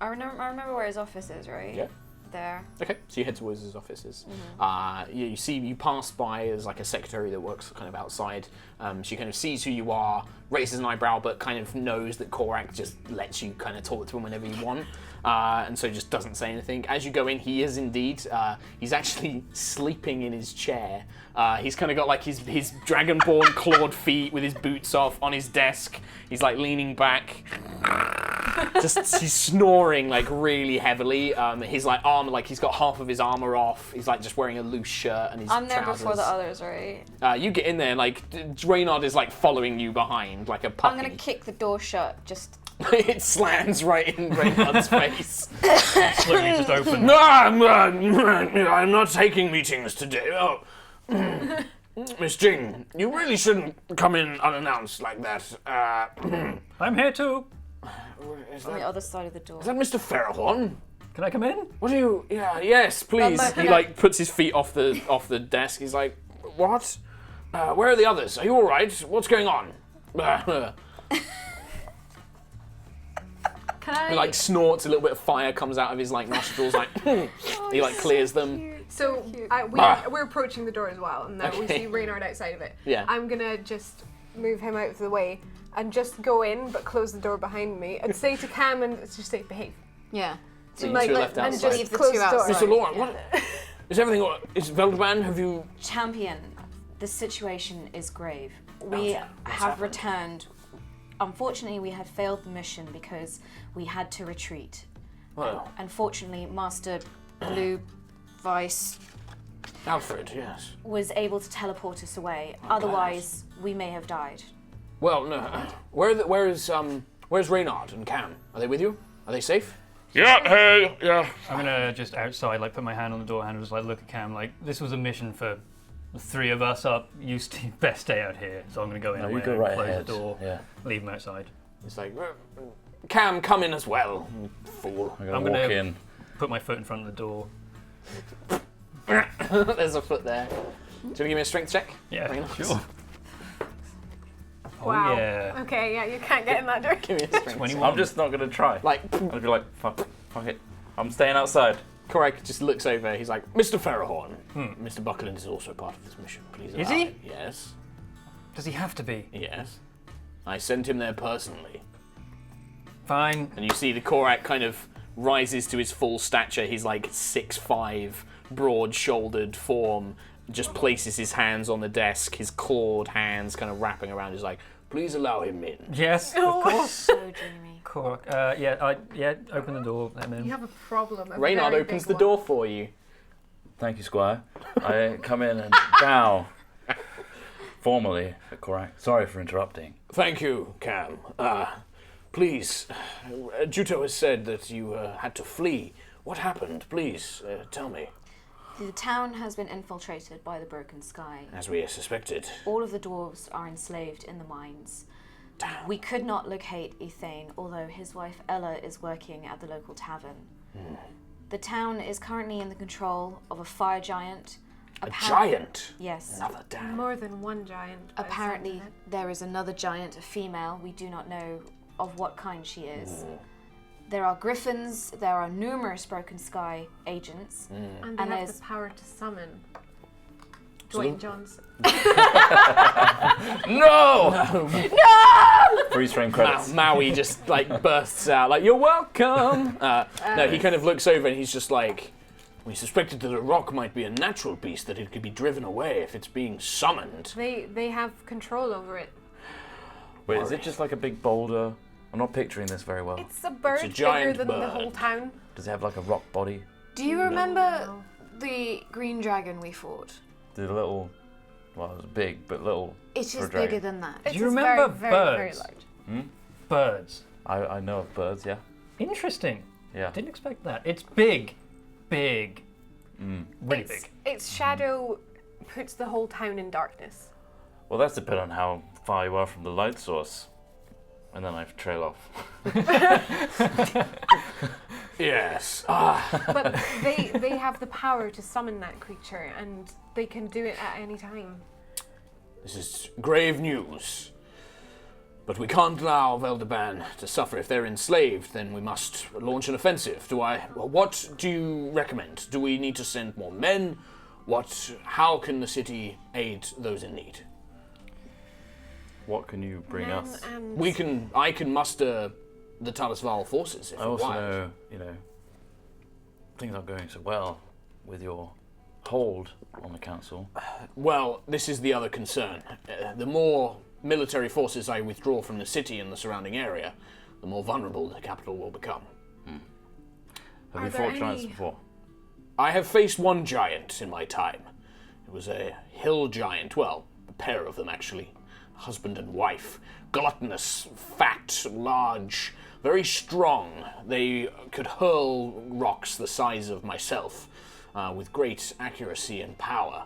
S2: remember where his office is, right?
S1: Yeah.
S2: There.
S1: Okay, so you head towards his offices.
S2: Mm-hmm.
S1: You pass by as like a secretary that works kind of outside. She kind of sees who you are, raises an eyebrow, but kind of knows that Korak just lets you kind of talk to him whenever you want, and so just doesn't say anything. As you go in, he is indeed. He's actually sleeping in his chair. He's kind of got like his dragonborn clawed feet with his boots off on his desk. He's like leaning back. He's snoring like really heavily. His like armor, like he's got half of his armor off. He's like just wearing a loose shirt and his
S2: I'm there
S1: trousers.
S2: before the others, right?
S1: You get in there, like Reynard is like following you behind, like a puppy.
S2: I'm gonna kick the door shut. Just.
S1: It slams right in Reynard's face.
S5: Slowly just open.
S1: No, I'm not taking meetings today. Oh. Miss Jing, you really shouldn't come in unannounced like that.
S5: I'm here too.
S1: Is
S2: On the
S1: that,
S2: other side of the door.
S1: is that Mr. Farrahorn?
S5: Can I come in?
S1: What are you? Yeah, yes, please.
S2: no,
S1: He
S2: no.
S1: like puts his feet off the desk. He's like, what? Where are the others? Are you all right? What's going on?
S4: Can I?
S1: He like snorts. A little bit of fire comes out of his like nostrils. Like he like clears them.
S4: So we're approaching the door as well, and now we
S1: Okay.
S4: see Reynard outside of it.
S1: Yeah.
S4: I'm gonna just move him out of the way and just go in, but close the door behind me, and say to Cam and just say behave.
S2: Yeah.
S1: So you
S4: Like,
S1: two are left
S4: and
S1: outside.
S4: just
S2: Leave the
S4: close
S2: two
S4: the door.
S2: outside.
S1: Mr. Lauren, what? Is everything all right? Is Veldman? Have you?
S2: Champion, the situation is grave. We
S1: What's
S2: have
S1: happened?
S2: returned. Unfortunately, we had failed the mission because we had to retreat.
S1: Well,
S2: Unfortunately, Master Blue Vice
S1: Alfred, yes.
S2: was able to teleport us away. Otherwise, we may have died.
S1: Well, no. Where's Reynard and Cam? Are they with you? Are they safe?
S3: Yeah, hey, yeah.
S5: I'm gonna just outside, like put my hand on the door handle, just like look at Cam, like this was a mission for the three of us up. You best stay out here. So I'm gonna go in,
S3: No,
S5: away,
S3: you go right
S5: close
S3: ahead.
S5: the door,
S3: Yeah.
S5: leave him outside.
S1: It's like, Cam, come in as well. Fool.
S3: I'm gonna
S5: I'm
S3: walk
S5: gonna-
S3: in.
S5: Put my foot in front of the door.
S1: There's a foot there. Do you want to give me a strength check?
S5: Yeah,
S1: Very nice.
S5: sure. Oh
S4: Wow.
S5: yeah.
S4: Okay, yeah, you can't get in that door.
S1: Give me a strength.
S5: 21.
S3: I'm just not gonna try.
S1: Like,
S3: I'll be like, fuck it. I'm staying outside.
S1: Correct just looks over. He's like, Mr. Farrahorn. Mr. Buckland is also part of this mission. Please
S5: Is
S1: allow
S5: he?
S1: him." Yes.
S5: Does he have to be?
S1: Yes. I sent him there personally.
S5: Fine.
S1: And you see the Korak kind of rises to his full stature. He's like 6'5", broad-shouldered form. Just places his hands on the desk, his clawed hands kind of wrapping around. He's like, please allow him in.
S5: Yes, of course.
S2: So dreamy.
S5: Cool. Open the door. Let him in.
S4: You have a problem. A
S1: Reynard
S4: very
S1: opens
S4: big
S1: the
S4: one.
S1: door for you.
S3: Thank you, Squire. I come in and bow formally at Korak. Sorry for interrupting.
S1: Thank you, Cam. Please, Juto has said that you had to flee. What happened? Please, tell me.
S2: The town has been infiltrated by the Broken Sky.
S1: As we suspected.
S2: All of the dwarves are enslaved in the mines.
S1: Damn.
S2: We could not locate Ethane, although his wife Ella is working at the local tavern. The town is currently in the control of a fire giant.
S1: A giant?
S2: Yes.
S1: Another damn.
S4: More than one giant. by the sounds
S2: Apparently,
S4: of it.
S2: there is another giant, a female. We do not know of what kind she is. There are griffins. There are numerous Broken Sky agents.
S4: And
S2: And
S4: they have
S2: there's-
S4: the power to summon
S1: So-
S4: Dwayne Johnson.
S3: No! Freeze frame credits.
S1: Maui just like bursts out like, "You're welcome." No, he kind of looks over and he's just like, "We suspected that a rock might be a natural beast, that it could be driven away if it's being summoned."
S4: They have control over it.
S3: Wait, is it just like a big boulder? I'm not picturing this very well.
S4: It's a bird bigger
S1: giant
S4: than the
S1: bird.
S4: whole town.
S3: Does it have like a rock body?
S2: Do you remember the green dragon we fought?
S3: The little, well, it was big, but little.
S2: It is
S3: For a dragon.
S2: bigger than that.
S4: It's
S5: Do you
S4: just
S5: remember
S4: very, very, very
S5: birds?
S4: large.
S5: Birds.
S3: I know of birds, yeah.
S5: Interesting.
S3: Yeah.
S5: Didn't expect that. It's big. Big. Really
S4: Its,
S5: big.
S4: its shadow puts the whole town in darkness.
S3: Well, that's dependent on how far you are from the light source. And then I trail off.
S1: Yes.
S4: But they have the power to summon that creature, and they can do it at any time.
S1: This is grave news. But we can't allow Veldeban to suffer. If they're enslaved, then we must launch an offensive. What do you recommend? Do we need to send more men? How can the city aid those in need?
S3: What can you bring
S4: Men
S3: us?
S4: and
S1: I can muster the Talisval forces if
S3: I also
S1: required.
S3: know, things aren't going so well with your hold on the council.
S1: Well, this is the other concern. The more military forces I withdraw from the city and the surrounding area, the more vulnerable the capital will become.
S3: Have
S4: Are
S3: you
S4: there
S3: fought giants
S4: any-
S3: before?
S1: I have faced one giant in my time. It was a hill giant, well, a pair of them actually. Husband and wife. Gluttonous, fat, large, very strong. They could hurl rocks the size of myself with great accuracy and power.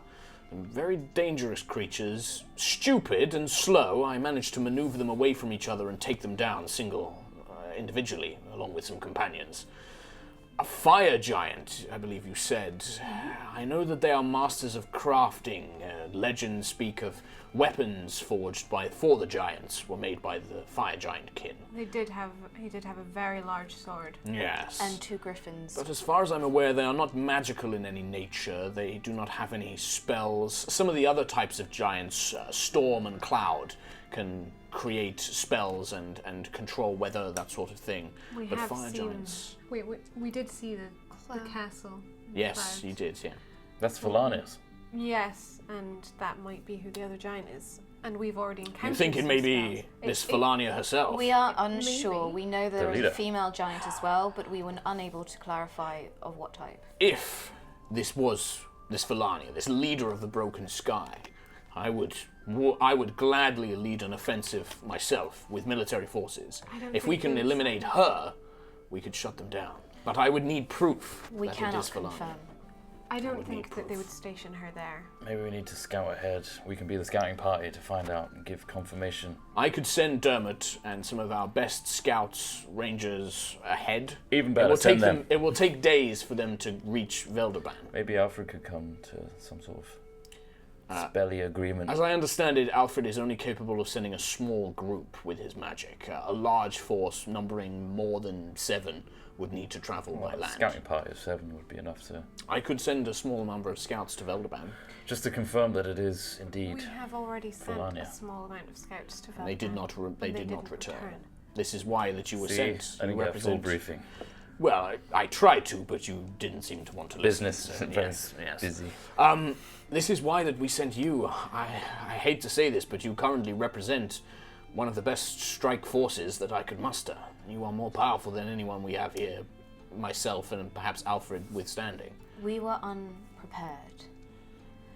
S1: Very dangerous creatures, stupid and slow. I managed to maneuver them away from each other and take them down individually, along with some companions. A fire giant, I believe you said. I know that they are masters of crafting. Legends speak of weapons forged for the giants were made by the fire giant kin.
S4: he did have a very large sword.
S1: Yes.
S2: And 2 griffins.
S1: But as far as I'm aware, they are not magical in any nature. They do not have any spells. Some of the other types of giants, Storm and Cloud, can create spells and control weather, that sort of thing.
S4: We
S1: But
S4: have
S1: fire
S4: seen.
S1: giants...
S4: We did see the castle.
S1: Yes,
S4: Clouds.
S1: you did, yeah.
S3: That's Felanius.
S4: Yes, and that might be who the other giant is. And we've already encountered.
S1: You think it
S4: some
S1: may be
S4: spells.
S1: this
S4: It-
S1: Felania herself?
S2: We are unsure.
S4: Maybe.
S2: We know there
S3: The
S2: is
S3: leader.
S2: a female giant as well, but we were unable to clarify of what type.
S1: If this was this Felania, this leader of the Broken Sky, I would gladly lead an offensive myself with military forces.
S4: I don't
S1: If we
S4: think
S1: can
S4: they would
S1: eliminate her, we could shut them down. But I would need proof
S2: We
S1: that it
S2: cannot
S1: is Felania.
S2: confirm.
S4: I don't
S1: would need
S4: think that they
S1: proof.
S4: would station her there.
S3: Maybe we need to scout ahead. We can be the scouting party to find out and give confirmation.
S1: I could send Dermot and some of our best scouts, rangers ahead.
S3: Even
S1: It
S3: better,
S1: will take
S3: send them.
S1: It will take days for them to reach Velderban.
S3: Maybe Alfred could come to some sort of spelly agreement.
S1: As I understand it, Alfred is only capable of sending a small group with his magic. A large force numbering more than 7 would need to travel by
S3: A
S1: land.
S3: scouting party of 7 would be enough to...
S1: I could send a small number of scouts to Velderban.
S3: Just to confirm that it is indeed...
S4: We have already sent
S3: Felania.
S4: a small amount of scouts to
S1: And they did
S4: Veldeban,
S1: not.
S4: but
S1: They did not
S4: didn't
S1: return. This is why that you were
S3: See,
S1: sent.
S3: I
S1: You
S3: didn't get a full
S1: represent.
S3: briefing.
S1: Well, I tried to, but you didn't seem to want to listen.
S3: Business,
S1: so
S3: very
S1: yes.
S3: busy.
S1: This is why that we sent you. I hate to say this, but you currently represent one of the best strike forces that I could muster. You are more powerful than anyone we have here, myself and perhaps Alfred withstanding.
S2: We were unprepared.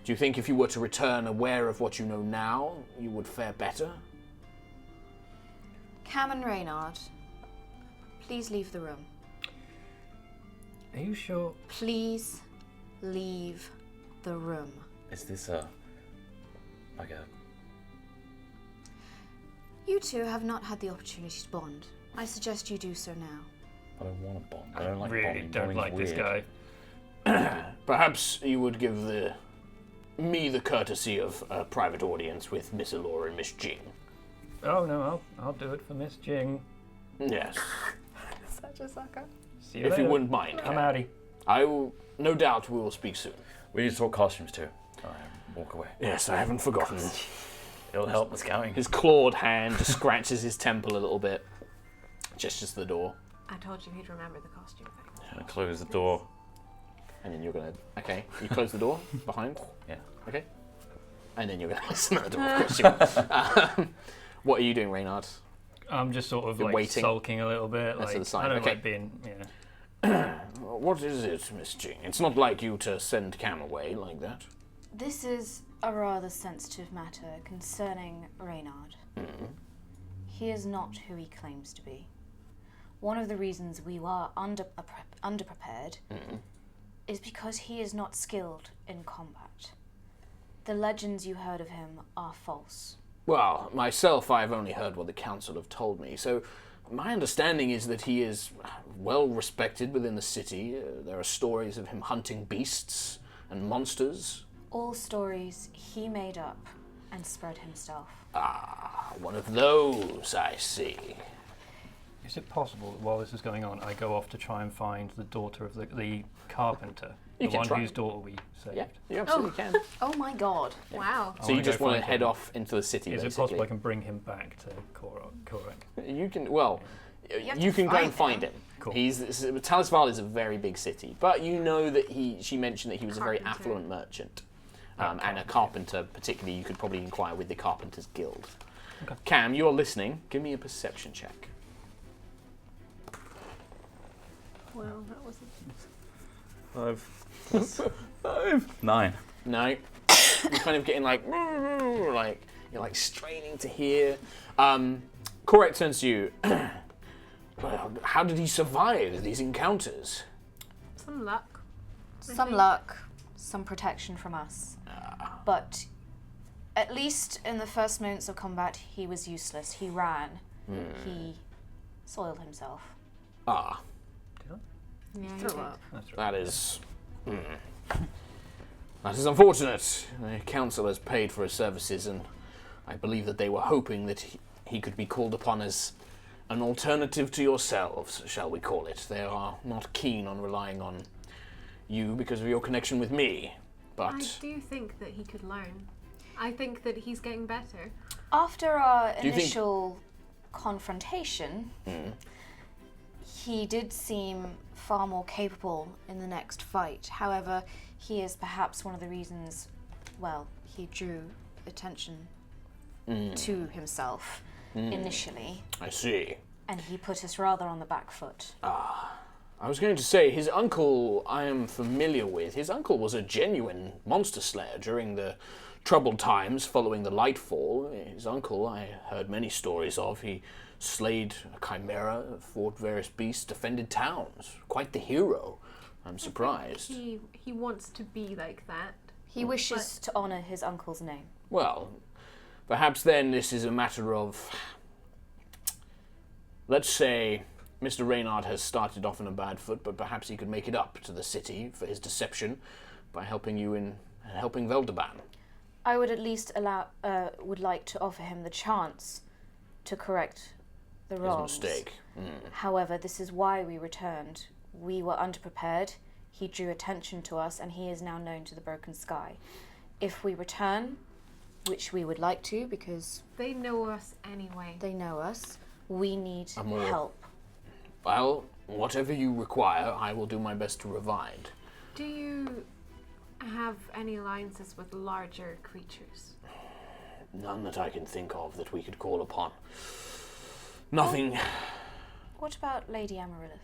S1: Do you think if you were to return aware of what you know now, you would fare better?
S2: Cam and Reynard, please leave the room.
S5: Are you sure?
S2: Please leave the room.
S3: Is this like a...
S2: You two have not had the opportunity to bond. I suggest you do so now.
S3: I don't want to bond. I don't like
S5: really
S3: bonding.
S5: don't
S3: Bonding's
S5: like this
S3: weird.
S5: guy.
S1: Perhaps you would give me the courtesy of a private audience with Miss Allura and Miss Jing.
S5: Oh no, I'll do it for Miss Jing.
S1: Yes.
S4: Such a sucker.
S5: See you
S1: If
S5: later.
S1: you wouldn't mind.
S5: I'm outie.
S1: I will, no doubt we will speak soon.
S3: We need to talk costumes too. Alright, walk away.
S1: Yes, I haven't forgotten.
S3: It'll help the scouting.
S1: His clawed hand just scratches his temple a little bit. Gestures to the door.
S4: I told you he'd remember the costume thing.
S3: I'm gonna close the door.
S1: And then you're gonna... Okay, you close the door behind?
S3: Yeah.
S1: Okay. And then you're gonna listen at the door, of course you will. What are you doing, Reynard?
S5: I'm just sort of
S1: You're
S5: like
S1: waiting.
S5: sulking a little bit.
S1: That's to the
S5: Like,
S1: side,
S5: I don't
S1: okay.
S5: like being, yeah.
S1: What is it, Miss Jing? It's not like you to send Cam away like that.
S2: This is a rather sensitive matter concerning Reynard. He is not who he claims to be. One of the reasons we were underprepared is because he is not skilled in combat. The legends you heard of him are false.
S1: Well, myself, I've only heard what the council have told me, so my understanding is that he is well respected within the city. There are stories of him hunting beasts and monsters.
S2: All stories he made up and spread himself.
S1: Ah, one of those, I see.
S5: Is it possible that while this is going on, I go off to try and find the daughter of the carpenter,
S1: You
S5: the
S1: can
S5: one
S1: try.
S5: whose daughter we saved?
S1: Yeah, you absolutely can.
S2: Oh my god.
S4: Wow.
S1: So you
S5: wanna
S1: just
S5: go
S1: want to
S5: find
S1: head
S5: him.
S1: off into the city,
S5: Is it
S1: basically.
S5: possible I can bring him back to Korok?
S1: You can, well,
S2: have
S1: you
S2: to
S1: can go and
S2: find
S1: find him.
S5: Cool.
S1: Talisval is a very big city, but you know that she mentioned that he was a very
S4: Carpenter.
S1: affluent merchant. And a carpenter, particularly, you could probably inquire with the Carpenters Guild.
S5: Okay.
S1: Cam, you're listening. Give me a perception check.
S4: Well, that wasn't.
S3: 5. 9.
S1: No. You're kind of getting like you're like straining to hear. Korek turns to you. Well, how did he survive these encounters?
S4: Some luck.
S2: Some luck, some protection from us. But at least in the first moments of combat, he was useless. He ran. He soiled himself.
S1: Ah,
S4: Yeah,
S2: Threw up.
S5: That's right.
S1: that is. That is unfortunate. The council has paid for his services, and I believe that they were hoping that he could be called upon as an alternative to yourselves, shall we call it. They are not keen on relying on you because of your connection with me, but...
S4: I do think that he could learn. I think that he's getting better.
S2: After our
S1: Do you think-
S2: initial confrontation, he did seem far more capable in the next fight. However, he is perhaps one of the reasons, well, he drew attention to himself initially,
S1: I see.
S2: and he put us rather on the back foot.
S1: I was going to say, his uncle I am familiar with. His uncle was a genuine monster slayer during the troubled times following the Lightfall. His uncle I heard many stories of. He slayed a chimera, fought various beasts, defended towns. Quite the hero. I'm surprised.
S4: He wants to be like that.
S2: He wishes to honour his uncle's name.
S1: Well, perhaps then this is a matter of... Let's say Mr. Reynard has started off on a bad foot, but perhaps he could make it up to the city for his deception by helping you in helping Veldeban.
S2: I would at least would like to offer him the chance to correct the
S1: His
S2: wrongs.
S1: mistake.
S2: However, this is why we returned. We were underprepared. He drew attention to us, and he is now known to the Broken Sky. If we return, which we would like to, because
S4: They know us anyway.
S2: they know us, we need
S1: more-
S2: help.
S1: Well, whatever you require, I will do my best to provide.
S4: Do you have any alliances with larger creatures?
S1: None that I can think of that we could call upon. Nothing.
S2: What about Lady Amaryllis?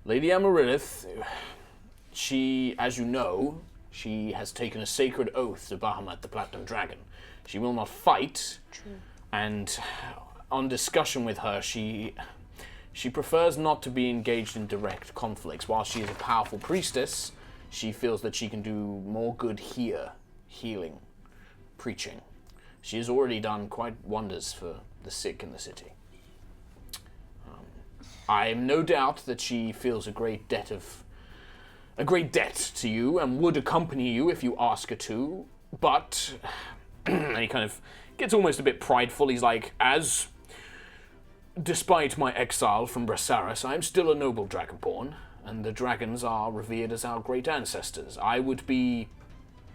S1: Lady Amaryllis, she, as you know, she has taken a sacred oath to Bahamut the Platinum Dragon. She will not fight.
S2: True.
S1: And on discussion with her, she prefers not to be engaged in direct conflicts. While she is a powerful priestess, she feels that she can do more good here, healing, preaching. She has already done quite wonders for the sick in the city. I have no doubt that she feels a great debt to you and would accompany you if you ask her to, but and he kind of gets almost a bit prideful. He's like, despite my exile from Brasaris, I am still a noble dragonborn, and the dragons are revered as our great ancestors. I would be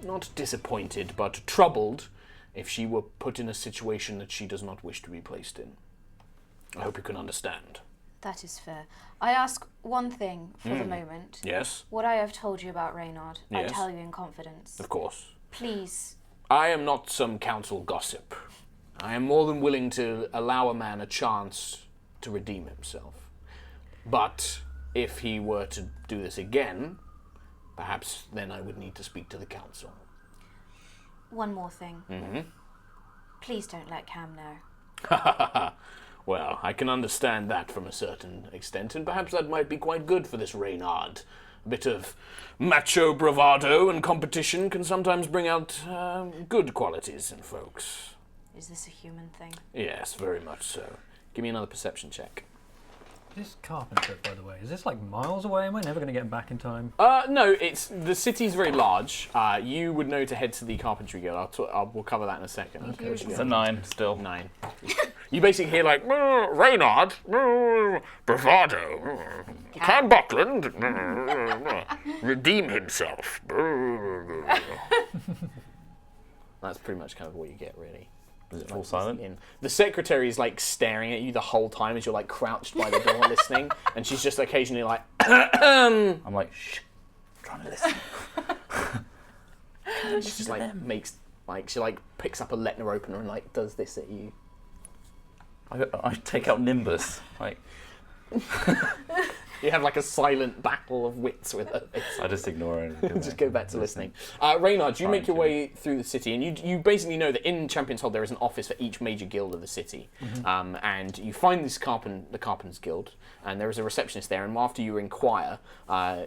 S1: not disappointed, but troubled if she were put in a situation that she does not wish to be placed in. I hope you can understand.
S2: That is fair. I ask one thing for the moment.
S1: Yes?
S2: What I have told you about Reynard,
S1: Yes.
S2: I tell you in confidence.
S1: Of course.
S2: Please.
S1: I am not some council gossip. I am more than willing to allow a man a chance to redeem himself. But if he were to do this again, perhaps then I would need to speak to the council.
S2: One more thing.
S1: Mm-hmm.
S2: Please don't let Cam know.
S1: Well, I can understand that from a certain extent, and perhaps that might be quite good for this Reynard. A bit of macho bravado and competition can sometimes bring out good qualities in folks.
S2: Is this a human thing?
S1: Yes, very much so. Give me another perception check.
S5: This carpenter, by the way, is this like miles away? Am I never going to get him back in time?
S1: No, the city's very large. You would know to head to the Carpentry Guild. We'll cover that in a second.
S5: Okay.
S3: It's a 9 still.
S1: 9. You basically hear like, Reynard, bravado, Cam Buckland, redeem himself. That's pretty much kind of what you get, really.
S3: Is it full silent?
S1: The secretary is like staring at you the whole time as you're like crouched by the door listening, and she's just occasionally like,
S3: I'm like, shh, I'm trying to listen.
S1: she just like she like picks up a Letner opener and like does this at you.
S3: I take out Nimbus. Like,
S1: you have like a silent battle of wits with her.
S3: I just ignore it.
S1: Just go back to listening. Reynard, you make your way through the city, and you basically know that in Champion's Hold there is an office for each major guild of the city. Mm-hmm. And you find this the Carpenters Guild, and there is a receptionist there, and after you inquire,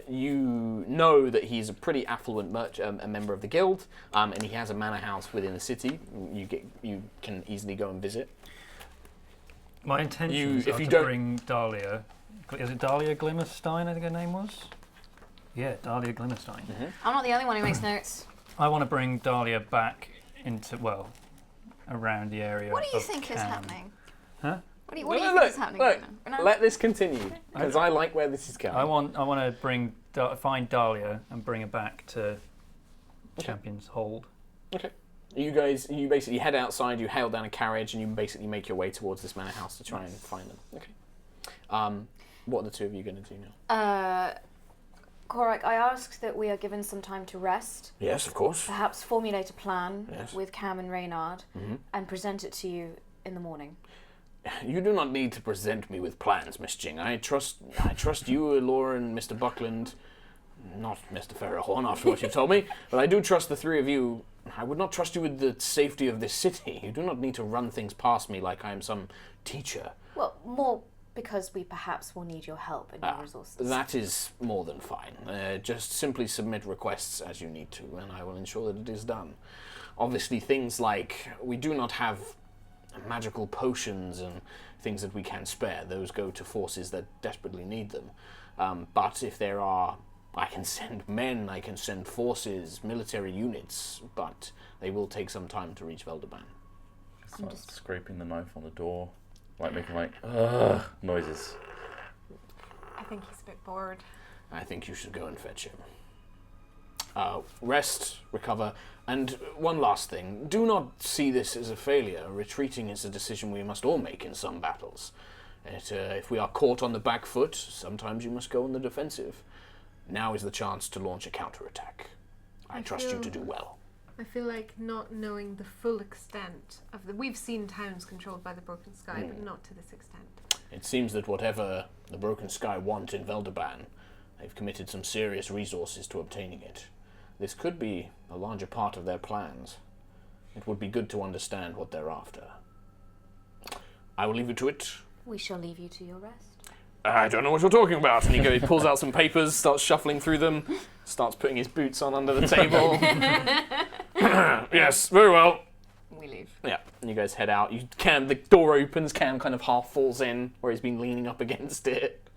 S1: you know that he's a pretty affluent a member of the guild, and he has a manor house within the city. You can easily go and visit.
S5: My intentions are to bring Dahlia. Is it Dahlia Glimmerstein, I think her name was? Yeah, Dahlia Glimmerstein.
S2: Mm-hmm. I'm not the only one who makes notes.
S5: I want to bring Dahlia back into, around the area.
S2: What do you think is happening?
S5: Huh?
S2: What do you think is happening right now?
S1: Let this continue, because I like where this is going.
S5: I want to find Dahlia and bring her back to Champion's Hold.
S1: Okay. You basically head outside, you hail down a carriage, and you basically make your way towards this manor house to try and find them. Okay. What are the two of you going to do now?
S2: Korak, I asked that we are given some time to rest.
S1: Yes, of course.
S2: Perhaps formulate a plan with Cam and Reynard and present it to you in the morning.
S1: You do not need to present me with plans, Miss Jing. I trust you, Laura, and Mr. Buckland. Not Mr. Ferrahorn, after what you told me, but I do trust the three of you. I would not trust you with the safety of this city. You do not need to run things past me like I am some teacher.
S2: Well, more because we perhaps will need your help and your resources.
S1: That is more than fine. Just simply submit requests as you need to, and I will ensure that it is done. Obviously, things like we do not have magical potions and things that we can spare. Those go to forces that desperately need them. But if there are... I can send men, I can send forces, military units, but they will take some time to reach Velderban.
S3: It's like scraping the knife on the door, making noises.
S4: I think he's a bit bored.
S1: I think you should go and fetch him. Rest, recover, and one last thing. Do not see this as a failure. Retreating is a decision we must all make in some battles. If we are caught on the back foot, sometimes you must go on the defensive. Now is the chance to launch a counterattack. I trust you to do well.
S4: I feel like not knowing the full extent of we've seen towns controlled by the Broken Sky, but not to this extent.
S1: It seems that whatever the Broken Sky want in Velderban, they've committed some serious resources to obtaining it. This could be a larger part of their plans. It would be good to understand what they're after. I will leave you to it.
S2: We shall leave you to your rest.
S1: I don't know what you're talking about. And he pulls out some papers, starts shuffling through them, starts putting his boots on under the table. Yes, very well.
S2: We leave.
S1: Yeah, and you guys head out. The door opens, Cam kind of half falls in, where he's been leaning up against it.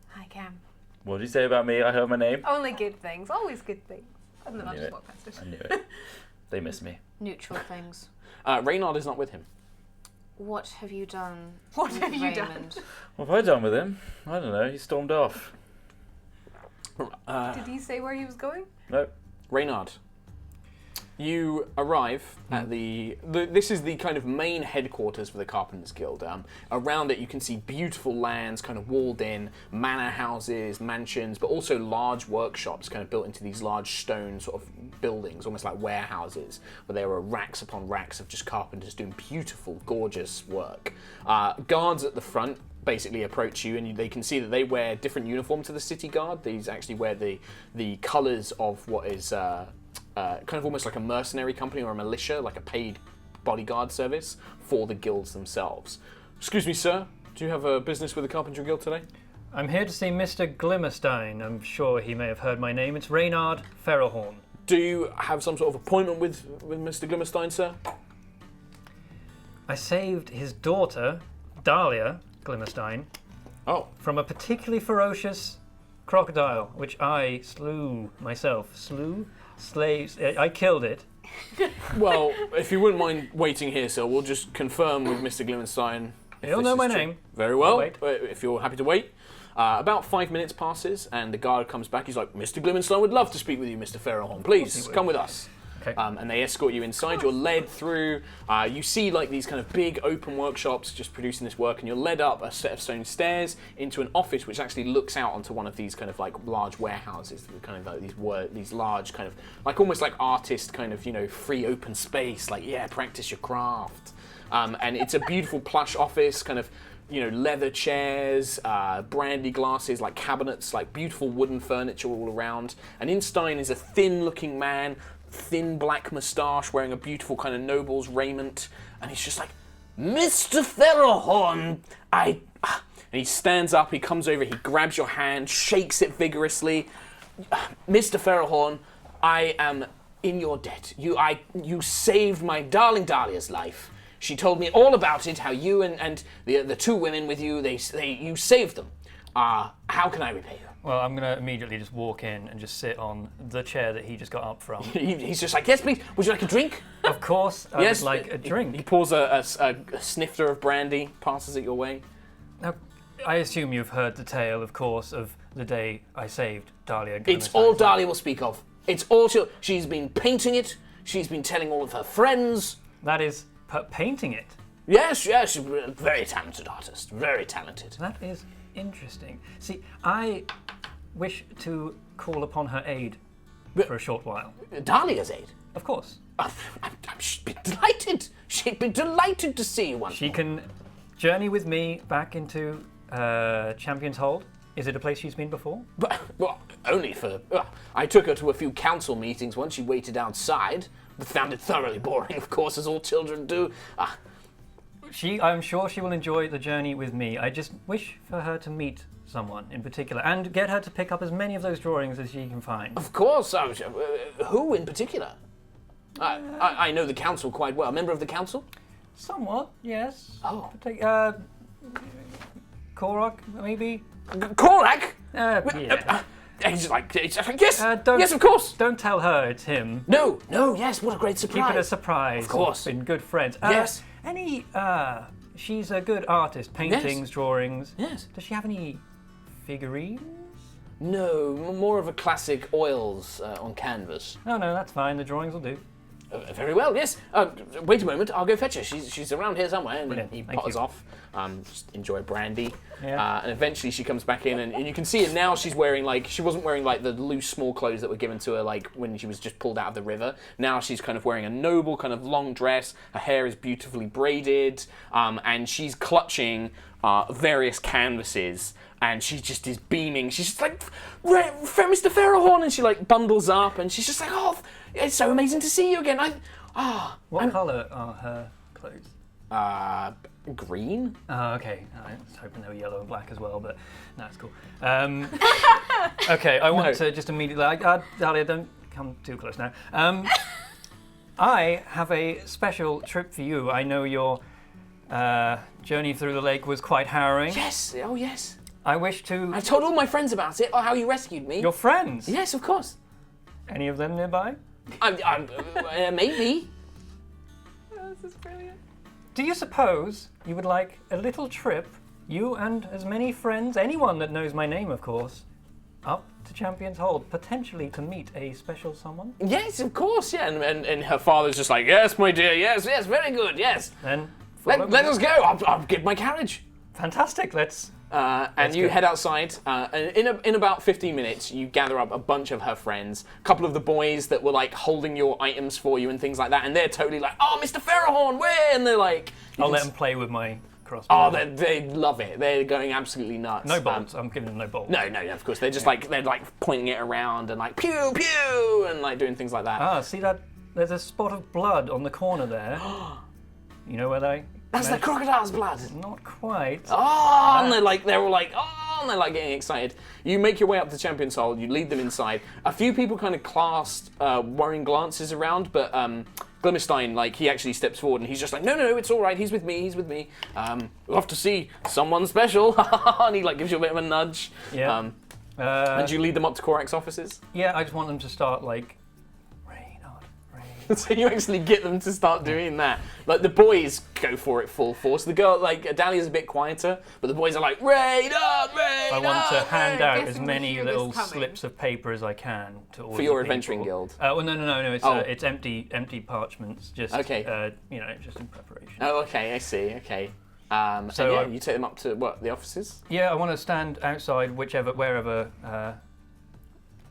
S4: Hi, Cam.
S3: What did you say about me? I heard my name.
S4: Only good things. Always good things. And then
S3: I
S4: I'll
S3: knew
S4: just
S3: it.
S4: walk past it.
S3: I knew it. They miss me.
S2: Neutral things.
S1: Reynard is not with him.
S2: What have you done?
S4: What
S2: with
S4: have you
S2: Raymond?
S4: done?
S3: What have I done with him? I don't know. He stormed off.
S4: Did he say where he was going?
S3: No.
S1: Reynard, you arrive at this is the kind of main headquarters for the Carpenters Guild. Around it you can see beautiful lands kind of walled in, manor houses, mansions, but also large workshops kind of built into these large stone sort of buildings, almost like warehouses, where there are racks upon racks of just carpenters doing beautiful, gorgeous work. Guards at the front basically approach you, and they can see that they wear different uniform to the city guard. These actually wear the colours of what is kind of almost like a mercenary company or a militia, like a paid bodyguard service for the guilds themselves. Excuse me, sir, do you have a business with the Carpentry Guild today?
S5: I'm here to see Mr. Glimmerstein. I'm sure he may have heard my name. It's Reynard Ferrelhorn.
S1: Do you have some sort of appointment with Mr. Glimmerstein, sir?
S5: I saved his daughter, Dahlia Glimmerstein, from a particularly ferocious crocodile, which I slew myself. Slaves. I killed it.
S1: Well, if you wouldn't mind waiting here, sir, we'll just confirm with Mr. Glimmerstein.
S5: He'll know my name.
S1: Very well.
S5: I'll wait.
S1: If you're happy to wait. About 5 minutes passes, and the guard comes back. He's like, Mr. Glimmerstein would love to speak with you, Mr. Ferrelhorn. Please, come with us.
S5: Okay.
S1: And they escort you inside. You're led through. You see like these kind of big open workshops just producing this work, and you're led up a set of stone stairs into an office which actually looks out onto one of these kind of like large warehouses, kind of like these large kind of like almost like artist kind of free open space. Like practice your craft. And it's a beautiful plush office, kind of leather chairs, brandy glasses, like cabinets, like beautiful wooden furniture all around. And in Stein is a thin-looking man. Thin black moustache, wearing a beautiful kind of noble's raiment, and he's just like, Mr. Ferrelhorn, and he stands up, he comes over, he grabs your hand, shakes it vigorously. Mr. Ferrelhorn, I am in your debt. You saved my darling Dahlia's life. She told me all about it, how you and the two women with you, you saved them. How can I repay you?
S5: Well, I'm going to immediately just walk in and just sit on the chair that he just got up from.
S1: He's just like, yes, please. Would you like a drink?
S5: Of course, I
S1: Yes,
S5: would like a drink.
S1: He pours a snifter of brandy, passes it your way.
S5: Now, I assume you've heard the tale, of course, of the day I saved Dahlia.
S1: It's all Dahlia will speak of. It's all she's been painting it. She's been telling all of her friends.
S5: That is painting it.
S1: Yes, she's a very talented artist. Very talented.
S5: That is interesting. See, I wish to call upon her aid for a short while.
S1: Dahlia's aid?
S5: Of course.
S1: She'd be delighted. She'd be delighted to see you once
S5: She
S1: more.
S5: can journey with me back into Champion's Hold. Is it a place she's been before?
S1: But, well, only for... I took her to a few council meetings once. She waited outside. But found it thoroughly boring, of course, as all children do.
S5: I'm sure she will enjoy the journey with me. I just wish for her to meet someone in particular and get her to pick up as many of those drawings as she can find.
S1: Of course. Who in particular? I know the council quite well. A member of the council?
S5: Somewhat, yes.
S1: Oh.
S5: Korok, maybe?
S1: Korak?
S5: Yeah.
S1: He's like, yes,
S5: don't-
S1: yes, of course.
S5: Don't tell her it's him.
S1: No, yes, what a great surprise.
S5: Keep it a surprise.
S1: Of course.
S5: We've been good friends.
S1: Yes.
S5: She's a good artist. Paintings,
S1: Yes.
S5: drawings.
S1: Yes.
S5: Does she have any figurines?
S1: No, more of a classic oils on canvas.
S5: No, that's fine. The drawings will do.
S1: Very well, yes. Wait a moment, I'll go fetch her. She's around here somewhere. And
S5: Brilliant,
S1: he
S5: thank
S1: potters
S5: you.
S1: off. Just enjoy brandy.
S5: Yeah.
S1: And eventually she comes back in, and you can see it now. She's wearing she wasn't wearing the loose small clothes that were given to her when she was just pulled out of the river. Now she's kind of wearing a noble kind of long dress. Her hair is beautifully braided, and she's clutching various canvases. And she just is beaming. She's just like, Mr. Ferrelhorn, and she bundles up, and she's just like, oh, it's so amazing to see you again.
S5: What colour are her clothes?
S1: Green?
S5: Oh, okay. I was hoping they were yellow and black as well, but no, it's cool. Okay, I want to just immediately... Dahlia, don't come too close now. I have a special trip for you. I know your journey through the lake was quite harrowing.
S1: Yes. Oh, yes.
S5: I wish to...
S1: I told all my friends about it, or how you rescued me.
S5: Your friends?
S1: Yes, of course.
S5: Any of them nearby?
S1: Maybe.
S4: Oh, this is brilliant.
S5: Do you suppose you would like a little trip, you and as many friends, anyone that knows my name, of course, up to Champion's Hold, potentially to meet a special someone?
S1: Yes, of course, yeah. And her father's just like, yes, my dear, yes, very good, yes.
S5: Then
S1: let us go. I'll get my carriage.
S5: Fantastic. Let's.
S1: And you head outside. And in about 15 minutes, you gather up a bunch of her friends, a couple of the boys that were like holding your items for you and things like that, and they're totally like, "Oh, Mr. Ferrohorn, where?" And they're like,
S5: I'll let them play with my crossbow.
S1: Oh, they love it. They're going absolutely nuts.
S5: No bolts. I'm giving them no bolts.
S1: No, of course. They're just like pointing it around and like pew pew and like doing things like that.
S5: Ah, see that? There's a spot of blood on the corner there. You know where they?
S1: That's the crocodile's blood.
S5: Not quite.
S1: Oh, and they're all like, oh, and they're like getting excited. You make your way up to Champion's Hold. You lead them inside. A few people kind of cast worrying glances around, but Glimmerstein, like, he actually steps forward and he's just like, no, it's all right. He's with me. We'll have to see someone special. And he like gives you a bit of a nudge.
S5: Yeah.
S1: And you lead them up to Korak's offices.
S5: Yeah, I just want them to start like.
S1: So you actually get them to start doing that. Like, the boys go for it full force. The girl, like, Dahlia's a bit quieter, but the boys are like, raid up!
S5: I want to hand out as many little slips of paper as I can to all
S1: for your adventuring guild.
S5: Well, no. It's empty parchments. Just
S1: okay.
S5: Just in preparation.
S1: Oh, okay. I see. Okay. So you take them up to what, the offices?
S5: Yeah, I want to stand outside wherever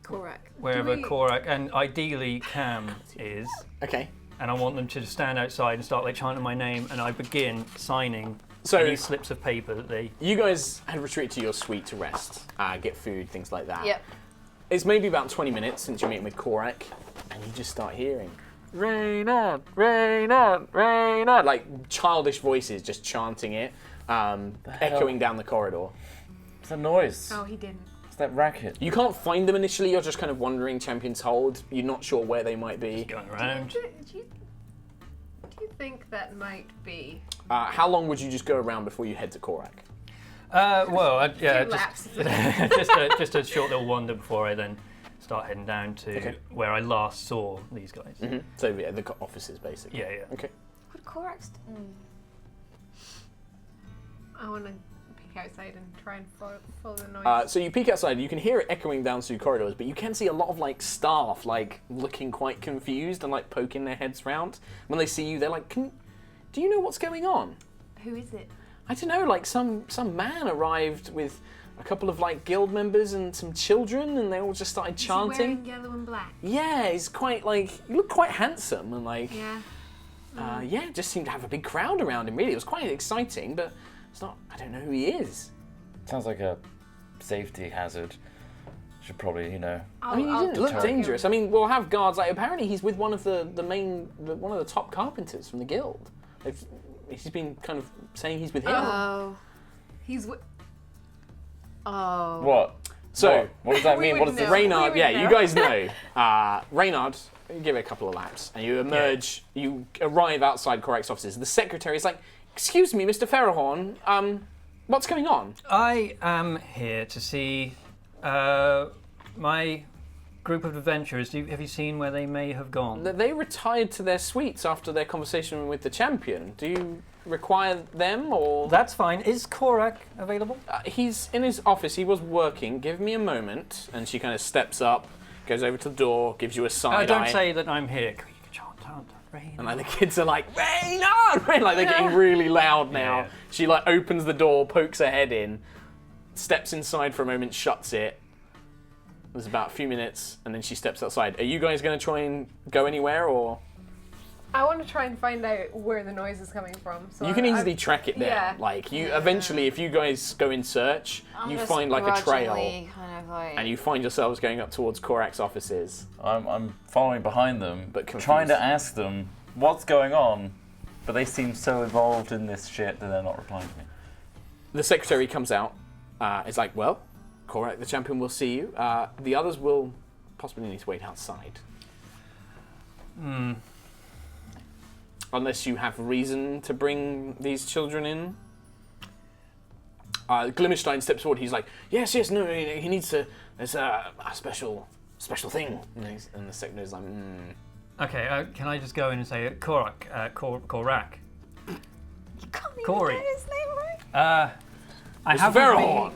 S5: Korak and ideally Cam is.
S1: Okay.
S5: And I want them to stand outside and start like chanting my name, and I begin signing any slips of paper that they. You
S1: guys had retreated to your suite to rest, get food, things like that.
S2: Yep.
S1: It's maybe about 20 minutes since you're meeting with Korak, and you just start hearing, rain on, rain on, rain on, like childish voices just chanting it, echoing down the corridor.
S3: What's that noise?
S4: Oh, he didn't.
S3: What's that racket?
S1: You can't find them initially, you're just kind of wandering Champion's Hold. You're not sure where they might be.
S5: Just going around.
S4: Do you think that might be?
S1: How long would you just go around before you head to Korak?
S5: Just a short little wander before I then start heading down to where I last saw these guys.
S1: Mm-hmm. So yeah, the offices basically.
S5: Yeah.
S1: Okay.
S2: Would Korak...
S4: I want to peek outside and try and follow the noise.
S1: So you peek outside, you can hear it echoing down through corridors, but you can see a lot of like staff like looking quite confused and like poking their heads round. When they see you, they're like, do you know what's going on?
S4: Who is it?
S1: I don't know, like some man arrived with a couple of like guild members and some children, and they all just started chanting.
S4: Is he wearing yellow and black?
S1: Yeah, he's quite like, he looked quite handsome and like, just seemed to have a big crowd around him really. It was quite exciting, but it's not, I don't know who he is.
S3: Sounds like a safety hazard. Should probably,
S1: he didn't look dangerous. I mean, we'll have guards. Like, apparently, he's with one of the one of the top carpenters from the guild. He's been kind of saying he's with him.
S2: Oh.
S4: He's with.
S2: Oh.
S3: What?
S1: So,
S3: what does that mean? What does this?
S1: Reynard, you guys know. Reynard, you give it a couple of laps, and you emerge. Yeah. You arrive outside Korak's offices. The secretary is like, "Excuse me, Mr. Ferrohorn. What's going on?"
S5: I am here to see my group of adventurers. Have you seen where they may have gone?
S1: They retired to their suites after their conversation with the champion. Do you require them, or...?
S5: That's fine. Is Korak available?
S1: He's in his office. He was working. Give me a moment. And she kind of steps up, goes over to the door, gives you a side
S5: Don't
S1: eye.
S5: say that I'm here.
S1: And like the kids are like, rain on! Rain! Like they're getting really loud now. Yeah. She like opens the door, pokes her head in, steps inside for a moment, shuts it. There's about a few minutes, and then she steps outside. Are you guys going to try and go anywhere, or...?
S4: I want to try and find out where the noise is coming from. So
S1: you can easily track it there. Yeah. Like, eventually, if you guys go in search, you find like a trail, and you find yourselves going up towards Korak's offices.
S3: I'm following behind them,
S1: but confused.
S3: Trying to ask them what's going on. But they seem so involved in this shit that they're not replying to me.
S1: The secretary comes out. It's like, well, Korak, the champion, will see you. The others will possibly need to wait outside. Unless you have reason to bring these children in. Glimmerstein steps forward. He's like, yes, no, he needs to. There's a special thing. And the secretary's like,
S5: Okay, can I just go in and say Korak?
S2: You
S5: Korak.
S2: can't even
S5: Corey.
S2: get his name right.
S5: I
S1: Mr.
S5: have
S1: Farrahorn.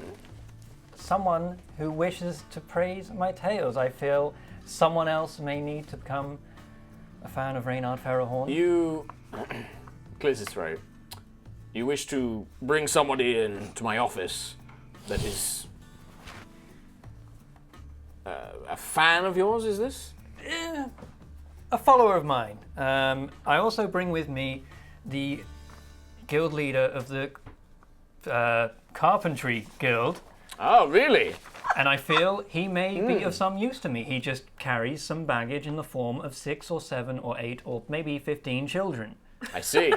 S5: someone who wishes to praise my tales. I feel someone else may need to become a fan of Reynard Farrahorn.
S1: You clears his throat. You wish to bring somebody in to my office that is a fan of yours, is this?
S5: A follower of mine. I also bring with me the guild leader of the Carpentry Guild,
S1: Oh, really?
S5: and I feel he may be of some use to me. He just carries some baggage in the form of 6 or 7 or 8 or maybe 15 children.
S1: I see.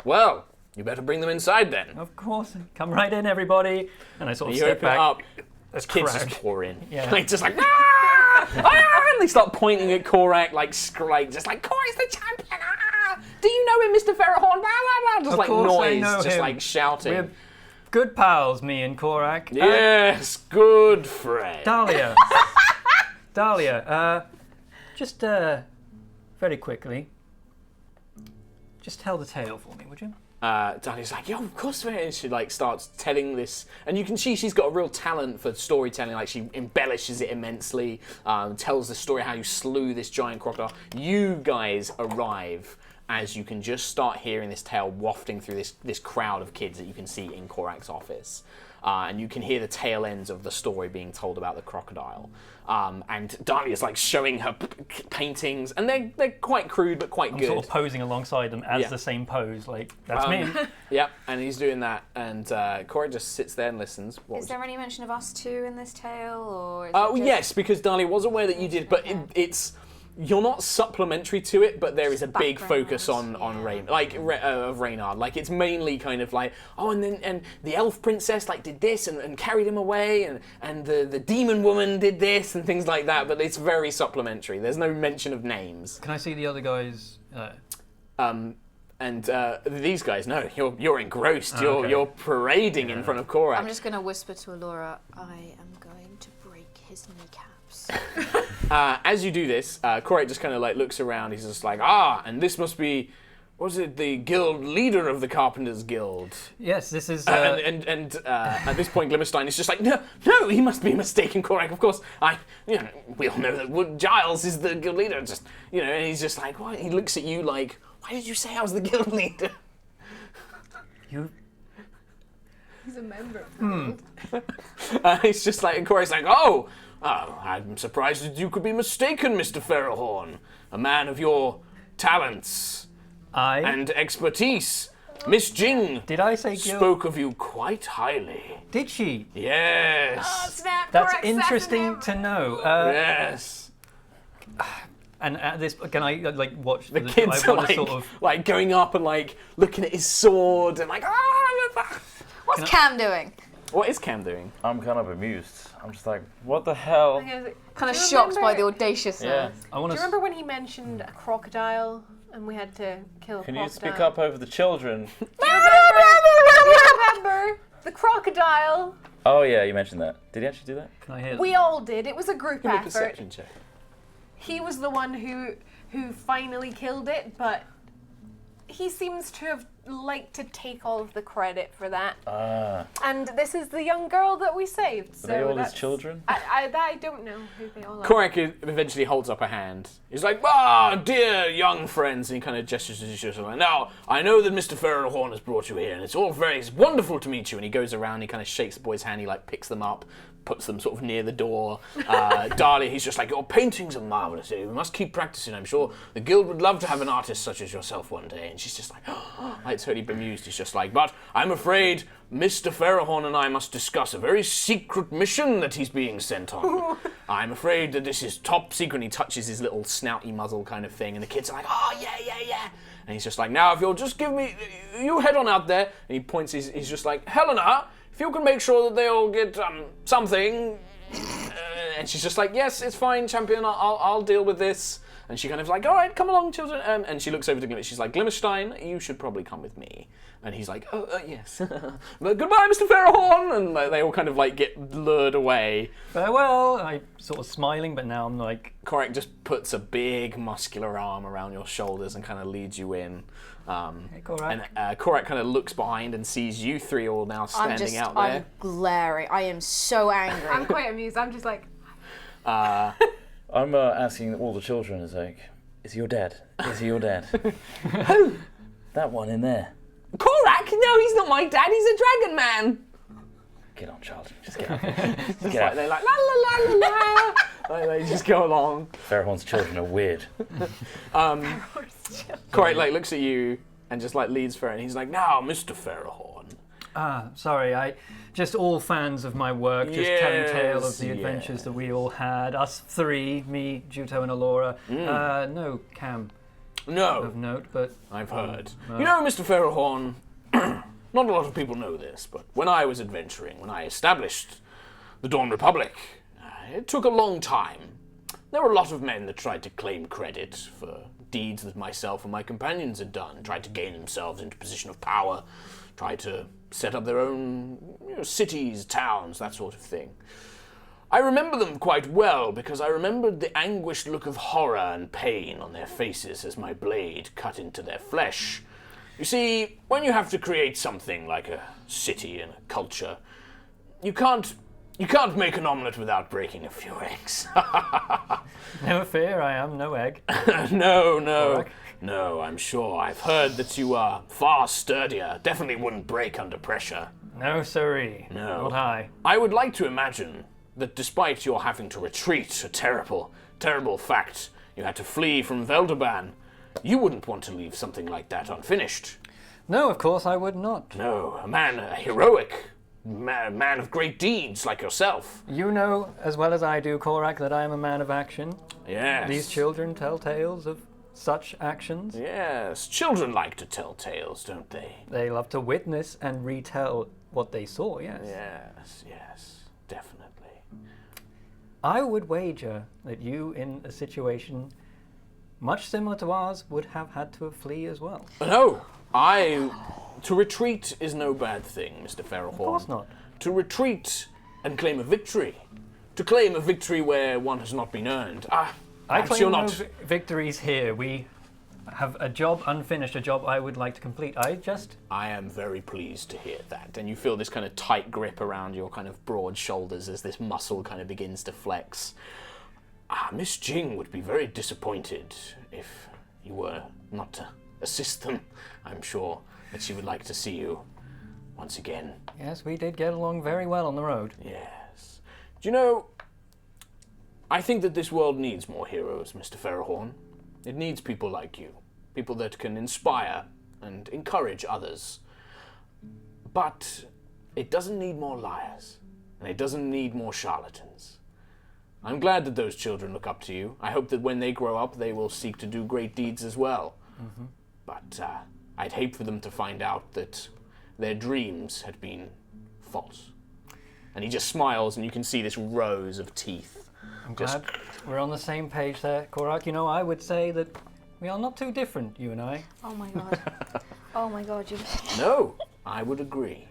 S1: Well, you better bring them inside then.
S5: Of course. Come right in, everybody. And I sort of
S1: You
S5: step
S1: open it
S5: back.
S1: up. As kids
S5: crowd.
S1: just pour in.
S5: Yeah.
S1: Like, just like, ah! Ah! And they start pointing at Korak, just like, Korak's the champion! Ah! Do you know him, Mr. Farrahorn? Blah, blah, blah. Just
S5: Of
S1: like
S5: course I
S1: noise,
S5: know
S1: just
S5: him.
S1: like shouting.
S5: We're good pals, me and Korak.
S1: Yes, good friend.
S5: Dahlia. Dahlia, just very quickly, just tell the tale for me, would you?
S1: Dahlia's like, yeah, of course, mate. And she like starts telling this, and you can see she's got a real talent for storytelling. Like she embellishes it immensely, tells the story how you slew this giant crocodile. You guys arrive as you can just start hearing this tale wafting through this crowd of kids that you can see in Korak's office. And you can hear the tail ends of the story being told about the crocodile. And Dahlia's like showing her paintings, and they're quite crude but quite
S5: I'm
S1: good.
S5: sort of posing alongside them as
S1: Yeah.
S5: the same pose, like, that's me.
S1: Yep, and he's doing that, and Korak just sits there and listens. What
S2: Is
S1: was
S2: there any mention of us two in this tale, or? Is
S1: Oh
S2: it just...
S1: yes, because Dahlia was aware that you did, but
S2: Okay.
S1: it's you're not supplementary to it, but there is a big
S2: background,
S1: focus on
S2: yeah.
S1: Rain, of Reynard. Like it's mainly kind of like and the elf princess like did this and carried him away, and the demon woman did this and things like that. But it's very supplementary. There's no mention of names.
S5: Can I see the other guys?
S1: And these guys, no, you're engrossed.
S5: Oh, okay.
S1: You're parading in front of Korak.
S2: I'm just going to whisper to Allura, I am going to break his kneecaps.
S1: As you do this, Korak just kind of like looks around. He's just like, and this must be, was it the guild leader of the Carpenters Guild?
S5: Yes, this is...
S1: And at this point, Glimmerstein is just like, no, he must be mistaken, Korak. Of course, we all know that Giles is the guild leader. Just, and he's just like, what? He looks at you like, why did you say I was the guild leader?
S5: you...
S4: He's a member of the guild.
S1: He's just like, and Korak's like, oh, I'm surprised that you could be mistaken, Mr. Farrahorn, a man of your talents and expertise. Miss Jing
S5: Did I say guild?
S1: spoke of you quite highly.
S5: Did she?
S1: Yes.
S2: Oh, snap!
S5: That's
S2: Korak's
S5: interesting
S2: assassin
S5: to know.
S1: Yes.
S5: And at this, can I like watch
S1: The kids
S5: I
S1: are
S5: wanna
S1: like, like going up and like looking at his sword and like,
S2: What's Cam doing?
S1: What is Cam doing?
S3: I'm kind of amused. I'm just like, what the hell?
S2: Kind of
S4: Do you
S2: shocked by the
S4: remember-
S2: audaciousness.
S3: Yeah.
S5: I want
S4: Do you remember when he mentioned a crocodile and we had to kill a
S3: Can
S4: crocodile?
S3: you speak up over the children?
S4: Do you remember the crocodile?
S3: Oh yeah, you mentioned that. Did he actually do that?
S5: Can I hear?
S4: We all did. It was a group
S1: Give me a
S4: effort.
S1: perception check.
S4: He was the one who finally killed it, but he seems to have liked to take all of the credit for that. And this is the young girl that we saved. So
S3: Are they all his
S4: that's-
S3: children?
S4: I don't know who they all are.
S1: Korak eventually holds up a hand. He's like, dear young friends, and he kind of gestures to his sister like, now, I know that Mr. Farrahorn has brought you here, and it's wonderful to meet you. And he goes around, he kind of shakes the boy's hand, he like picks them up, puts them sort of near the door. Dahlia, he's just like, your paintings are marvellous. You must keep practicing. I'm sure the guild would love to have an artist such as yourself one day. And she's just like, like totally bemused. He's just like, but I'm afraid Mr. Farrahorn and I must discuss a very secret mission that he's being sent on. I'm afraid that this is top secret. And he touches his little snouty muzzle kind of thing, and the kids are like, oh, yeah. And he's just like, now if you'll just give me, you head on out there. And he points, he's just like, Helena, if you can make sure that they all get something. And she's just like, yes, it's fine, champion, I'll deal with this. And she kind of like, all right, come along, children. And she looks over to Glimmer. She's like, Glimmerstein, you should probably come with me. And he's like, yes. But goodbye, Mr. Farrahorn. And they all kind of like get lured away.
S5: Farewell. I'm sort of smiling, but now I'm like...
S1: Korak just puts a big muscular arm around your shoulders and kind of leads you in.
S5: Hey, Korak.
S1: And Korak kind of looks behind and sees you three all now standing out there.
S2: I'm glaring. I am so angry.
S4: I'm quite amused. I'm just like...
S3: I'm asking all the children, is like, is he your dad? Is he your dad? Who? That one in there.
S1: Korak? No, he's not my dad. He's a dragon man.
S3: Get on, child. Just get up.
S1: They're like, la la la la la. They just go along.
S3: Farrahorn's children are weird.
S1: Korak like looks at you and just like leads Farrah, and he's like, now, Mr. Farrahorn.
S5: Sorry, just all fans of my work, just telling tale of the adventures that we all had. Us three, me, Juto, and Alora. No Cam.
S1: No.
S5: Of note, but...
S1: I've heard. You know, Mr. Farrahorn, not a lot of people know this, but when I was adventuring, when I established the Dawn Republic, it took a long time. There were a lot of men that tried to claim credit for deeds that myself and my companions had done, tried to gain themselves into a position of power, tried to set up their own cities, towns, that sort of thing. I remember them quite well because I remembered the anguished look of horror and pain on their faces as my blade cut into their flesh. You see, when you have to create something like a city and a culture, you can't make an omelette without breaking a few eggs.
S5: No fear, I am no egg.
S1: No, I'm sure. I've heard that you are far sturdier. Definitely wouldn't break under pressure.
S5: No, sirree.
S1: No.
S5: Not I.
S1: I would like to imagine that despite your having to retreat, a terrible, terrible fact, you had to flee from Velderban, you wouldn't want to leave something like that unfinished.
S5: No, of course I would not.
S1: No, a heroic man of great deeds like yourself.
S5: You know as well as I do, Korak, that I am a man of action.
S1: Yes.
S5: These children tell tales of such actions.
S1: Yes, children like to tell tales, don't they?
S5: They love to witness and retell what they saw, yes.
S1: Yes, definitely.
S5: I would wager that you, in a situation much similar to ours, would have had to flee as well.
S1: No, to retreat is no bad thing, Mr. Farrahorn.
S5: Of course not.
S1: To retreat and claim a victory. To claim a victory where one has not been earned.
S5: I claim no victories here. We have a job unfinished, a job I would like to complete. I
S1: am very pleased to hear that. And you feel this kind of tight grip around your kind of broad shoulders as this muscle kind of begins to flex. Miss Jing would be very disappointed if you were not to assist them. I'm sure that she would like to see you once again.
S5: Yes, we did get along very well on the road.
S1: Yes. Do you know, I think that this world needs more heroes, Mr. Farrahorn. It needs people like you. People that can inspire and encourage others. But it doesn't need more liars. And it doesn't need more charlatans. I'm glad that those children look up to you. I hope that when they grow up, they will seek to do great deeds as well. Mm-hmm. But I'd hate for them to find out that their dreams had been false. And he just smiles, and you can see this rows of teeth.
S5: I'm glad we're on the same page there, Korak. You know, I would say that we are not too different, you and I.
S2: Oh my god. Oh my god, you...
S1: No, I would agree.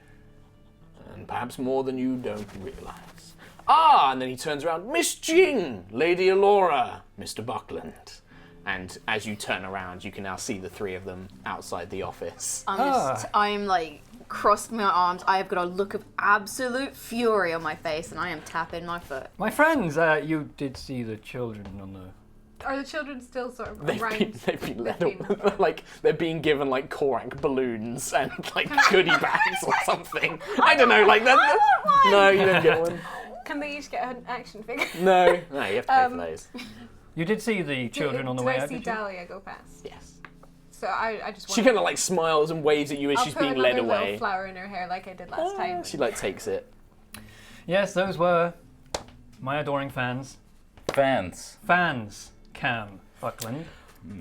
S1: And perhaps more than you don't realize. And then he turns around. Miss Jing, Lady Alora, Mr. Buckland. And as you turn around, you can now see the three of them outside the office.
S2: I'm like, crossed my arms. I have got a look of absolute fury on my face, and I am tapping my foot.
S5: My friends, you did see the children on the...
S4: Are the children still sort of
S1: they've
S4: around?
S1: They've been let up. Like, they're being given, like, Korak balloons and, like, goodie bags or something. I don't know, like that.
S2: I want one!
S1: No, you don't get one.
S4: Can they each get an action figure?
S1: No, you have to pay for those.
S5: You did see the children on the way out,
S4: did I see Dahlia go past?
S1: Yes.
S4: So I just
S1: She kind of, like, smiles and waves at you as she's being led
S4: I'll put another
S1: away.
S4: little flower in her hair like I did last time.
S1: She, like, takes it.
S5: Yes, those were my adoring fans.
S3: fans.
S5: Fans, Cam Buckland.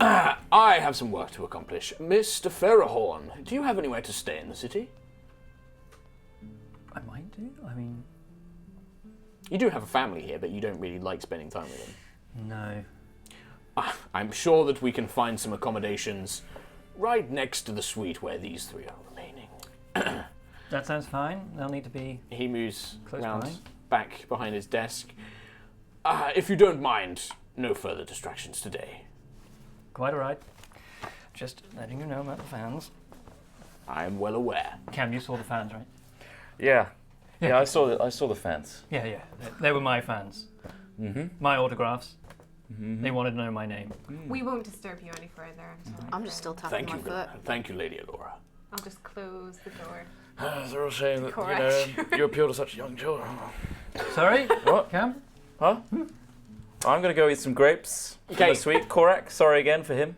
S1: I have some work to accomplish. Mr. Ferrahorn, do you have anywhere to stay in the city?
S5: I might do. I mean,
S1: You do have a family here, but you don't really like spending time with them.
S5: no.
S1: I'm sure that we can find some accommodations right next to the suite where these three are remaining.
S5: That sounds fine. They'll need to be.
S1: He moves
S5: Close
S1: round
S5: by.
S1: back behind his desk. If you don't mind, no further distractions today.
S5: Quite alright. Just letting you know about the fans.
S1: I am well aware.
S5: Cam, you saw the fans, right?
S3: Yeah. Yeah, I saw the fans.
S5: Yeah. They were my fans.
S3: Mm-hmm.
S5: My autographs. They wanted to know my name.
S4: We won't disturb you any further. I'm sorry.
S2: I'm just still tapping my foot.
S1: Thank you, Lady Alora.
S4: I'll just close the door.
S3: It's a real shame that
S4: Correct.
S3: you appeal to such young children.
S5: Sorry?
S3: What?
S5: Cam?
S3: Huh? I'm gonna go eat some grapes.
S1: Okay.
S3: Sweet. Korak, sorry again for him.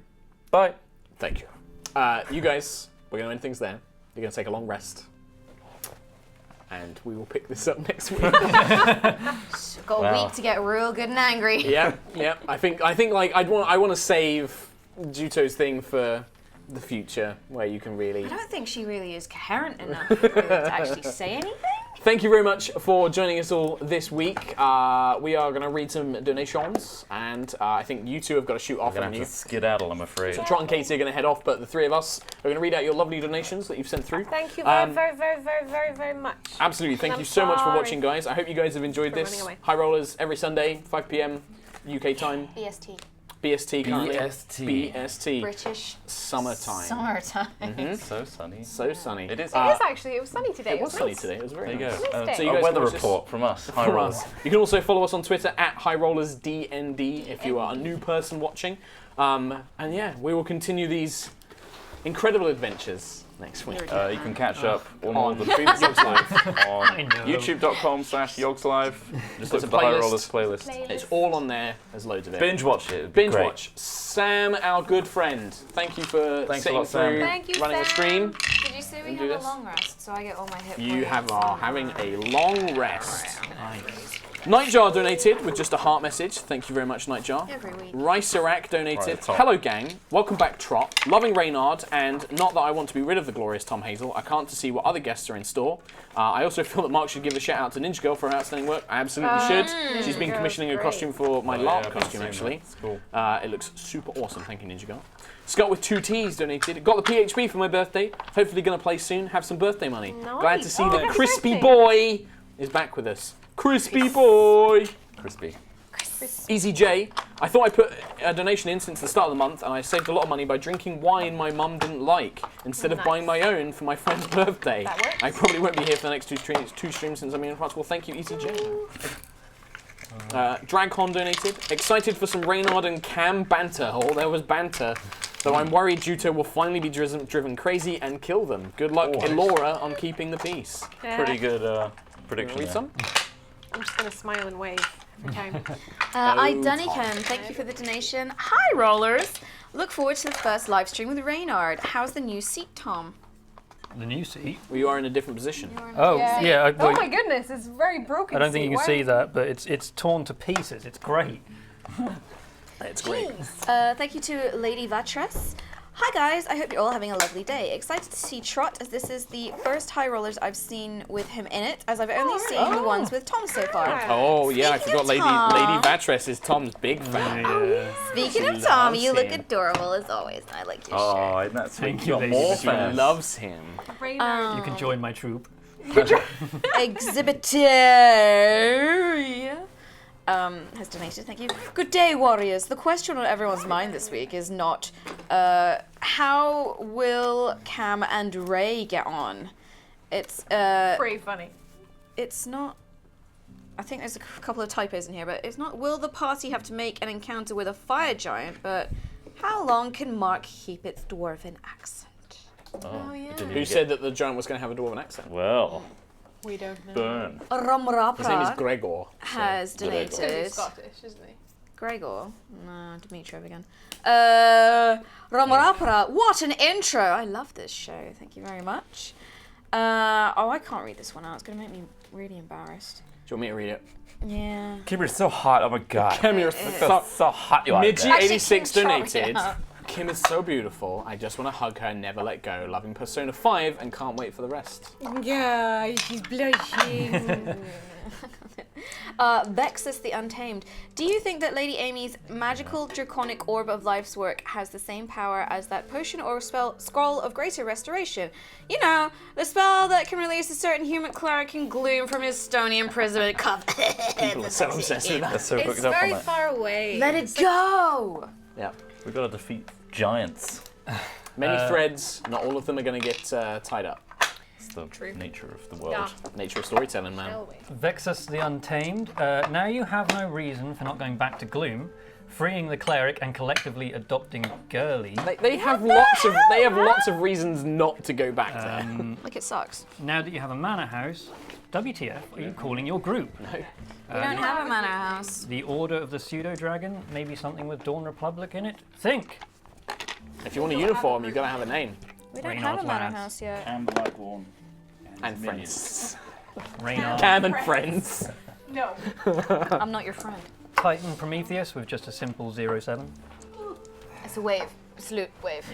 S3: Bye.
S1: Thank you. You guys, we're going to end things there. You're going to take a long rest. And we will pick this up next week.
S2: Got a
S3: Wow.
S2: week to get real good and angry.
S1: yeah. I think like I want to save Juto's thing for the future, where you can really.
S2: I don't think she really is coherent enough to actually say anything.
S1: Thank you very much for joining us all this week. We are going to read some donations, and I think you two have got to shoot off,
S3: I'm gonna
S1: haven't
S3: have
S1: you?
S3: to skedaddle, I'm afraid.
S1: So Trot and Katie are going to head off, but the three of us are going to read out your lovely donations that you've sent through.
S4: Thank you very much.
S1: Absolutely. Thank
S4: I'm
S1: you so much for
S4: sorry
S1: watching, guys. I hope you guys have enjoyed
S4: for
S1: this.
S4: running away.
S1: High Rollers every Sunday, 5 p.m. UK time.
S2: BST.
S1: BST currently.
S3: BST.
S1: BST.
S2: British.
S1: Summertime.
S2: Summertime.
S3: So sunny.
S1: So sunny.
S3: It is.
S4: It is actually. It was sunny today.
S1: It was sunny
S4: nice.
S1: today. It was very
S3: There you
S1: nice.
S3: go.
S4: Missed it.
S1: So you
S3: A
S1: guys
S3: weather
S1: can watch this
S3: report from us. High
S1: from
S3: rollers.
S1: us. You can also follow us on Twitter at HighRollersDND if you are a new person watching. And yeah, we will continue these incredible adventures next week.
S3: You can catch up on all
S1: On
S3: the previous episodes on
S5: I know.
S3: youtube.com/yogslive. Just
S1: There's
S3: look
S1: a
S3: at the High
S1: playlist.
S3: Rollers playlist.
S1: It's all on there. There's loads of it.
S3: Binge watch it. It'd be
S1: Binge
S3: great.
S1: watch. Sam, our good friend. Thank you for
S3: Thanks a
S1: sitting
S3: lot, Sam.
S1: through
S4: Thank you,
S1: running the
S4: Sam.
S1: stream.
S2: Did you say we
S1: And
S2: have
S1: do
S2: a
S1: this.
S2: long rest so I get all my hit
S1: You
S2: points?
S1: are having a long rest. Nightjar donated with just a heart message. Thank you very much, Nightjar.
S2: Every week.
S1: Rice-Irak donated.
S3: Right, top.
S1: Hello, gang. Welcome back, Trot. Loving Reynard, and not that I want to be rid of the glorious Tom Hazel. I can't to see what other guests are in store. I also feel that Mark should give a shout out to Ninja Girl for her outstanding work. I absolutely should. She's been
S4: Ninja
S1: commissioning a
S4: Girl's
S1: costume for my
S3: Oh,
S1: LARP
S3: yeah, I've
S1: costume,
S3: seen
S1: actually.
S3: that. It's cool.
S1: It looks super awesome. Thank you, Ninja Girl. Scott with 2 T's donated. Got the PHP for my birthday. Hopefully going to play soon. Have some birthday money.
S4: Nice.
S1: Glad to see
S4: Oh,
S1: that
S4: happy
S1: Crispy
S4: birthday.
S1: Boy is back with us. Crispy Boy!
S3: Crispy.
S1: Easy J. I thought I put a donation in since the start of the month, and I saved a lot of money by drinking wine my mum didn't like instead of
S4: Nice.
S1: buying my own for my friend's birthday.
S4: That works.
S1: I probably won't be here for the next two streams since I'm in France. Well, thank you, Easy J. Dragcon donated. Excited for some Reynard and Cam banter. Oh, there was banter. Though I'm worried Juto will finally be driven crazy and kill them. Good luck,
S3: Oh.
S1: Elora, on keeping the peace.
S4: Yeah.
S3: Pretty good prediction.
S1: Read
S3: there.
S1: some?
S4: I'm just gonna smile and wave every time.
S2: I
S1: Oh,
S2: Dunnican, thank you for the donation. Hi, Rollers. Look forward to the first live stream with Reynard. How's the new seat, Tom?
S5: The new seat.
S1: We are in a different position.
S5: Oh,
S4: Yeah.
S5: yeah.
S4: Oh my goodness, it's very broken.
S5: I don't think you can
S4: Why-
S5: see that, but it's torn to pieces. It's great.
S1: It's great.
S2: Thank you to Lady Vatress. Hi guys, I hope you're all having a lovely day. Excited to see Trot, as this is the first High Rollers I've seen with him in it, as I've only seen the ones with Tom so far.
S1: Oh, yeah, I
S2: Speaking
S1: forgot
S2: of
S1: Lady
S2: Tom.
S1: Vatress is Tom's big fan.
S5: Yeah.
S2: Speaking
S1: She
S2: of Tom,
S1: loves
S2: you look
S1: him.
S2: adorable as always, and I like your shirt.
S3: Oh, isn't that sweet?
S5: Thank
S3: You
S5: you,
S3: got
S5: lady.
S3: more
S1: She
S3: fans.
S1: loves him.
S4: Reynard.
S5: You can join my troop.
S2: Exhibitor has donated. Thank you. Good day, warriors. The question on everyone's mind this week is not how will Cam and Ray get on. It's
S4: Pretty funny.
S2: it's not. I think there's a couple of typos in here, but it's not. Will the party have to make an encounter with a fire giant? But how long can Mark keep its dwarven accent?
S3: Oh,
S4: yeah.
S3: didn't
S1: Who
S3: even
S1: said that the giant was going to have a dwarven accent?
S3: get- Well,
S4: We don't know.
S3: burn.
S1: His name is
S2: Ramrapra
S1: Gregor.
S2: has
S3: Gregor.
S4: Because he's
S2: donated.
S4: Scottish, isn't he?
S2: Gregor? No, Dimitrov again. Ramarapara, what an intro! I love this show, thank you very much. Oh, I can't read this one out, it's going to make me really embarrassed.
S1: you want me to read it?
S2: Yeah.
S3: Kim, you're so hot. Oh my god.
S1: Kim, you're
S3: so hot you are.
S1: Midgie86
S2: Kim,
S1: donated.
S2: try it.
S1: Kim is so beautiful. I just want to hug her, never let go. Loving Persona 5 and can't wait for the rest.
S4: Yeah, she's blushing.
S2: Vexus the Untamed. Do you think that Lady Amy's magical draconic orb of life's work has the same power as that potion or scroll of greater restoration? You know, the spell that can release a certain human cleric in gloom from his stony imprisonment.
S1: People are so obsessed with that.
S3: That's so
S4: It's
S3: booked up on
S4: very
S3: that.
S4: far away.
S2: Let it go!
S1: Yeah.
S3: We've got to defeat giants.
S1: Many threads, not all of them are going to get tied up.
S3: It's the
S4: True.
S3: nature of the world.
S4: Yeah.
S1: Nature of storytelling, man.
S4: Shall we?
S5: Vexus the Untamed. Now you have no reason for not going back to Gloom, freeing the cleric and collectively adopting Girly.
S1: They have lots of reasons not to go back there.
S2: Like it sucks.
S5: Now that you have a manor house, WTF are you calling your group?
S2: We don't have a manor house.
S5: The Order of the Pseudo-Dragon, maybe something with Dawn Republic in it? Think!
S1: If you want a uniform, you've got to have a name.
S2: We don't
S5: Reynard
S2: have a manor
S5: Lads.
S2: house yet.
S3: And the Lightborn.
S1: And friends.
S5: Reynard.
S1: Cam and friends.
S4: No.
S2: I'm not your friend.
S5: Titan Prometheus with just a simple 07.
S2: It's a wave. Salute wave.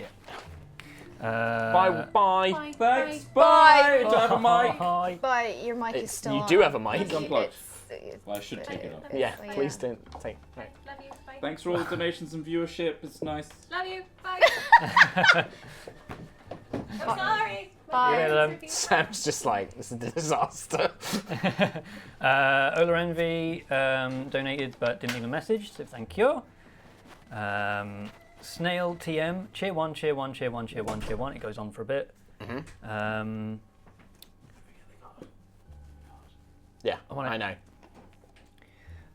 S1: Bye.
S4: Bye.
S3: Thanks.
S2: Bye.
S3: Do I have a mic?
S5: Hi.
S2: But your mic is still
S1: You
S2: on.
S1: do have a mic.
S3: It's unplugged.
S2: It's-
S3: Well, I should take it off.
S1: Yeah,
S2: Yeah.
S1: please don't take. Right.
S7: Love you. Bye.
S3: Thanks for all the donations and viewership. It's nice.
S7: Love you. Bye. I'm sorry.
S2: Bye.
S1: Sam's just like, this is a disaster.
S5: Ola Envy donated but didn't leave a message, so thank you. Snail TM, cheer one, cheer one, cheer one, cheer one, cheer one. It goes on for a bit.
S1: Yeah,
S5: wanna-
S1: I know.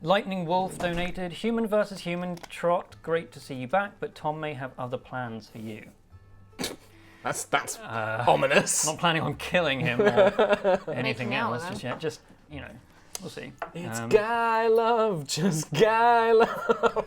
S5: Lightning Wolf donated, human versus human, Trot, great to see you back, but Tom may have other plans for you.
S1: That's ominous.
S5: Not planning on killing him or anything
S2: Making out
S5: else
S2: with
S5: just yet, just, you know, we'll see.
S1: It's guy love, just guy love.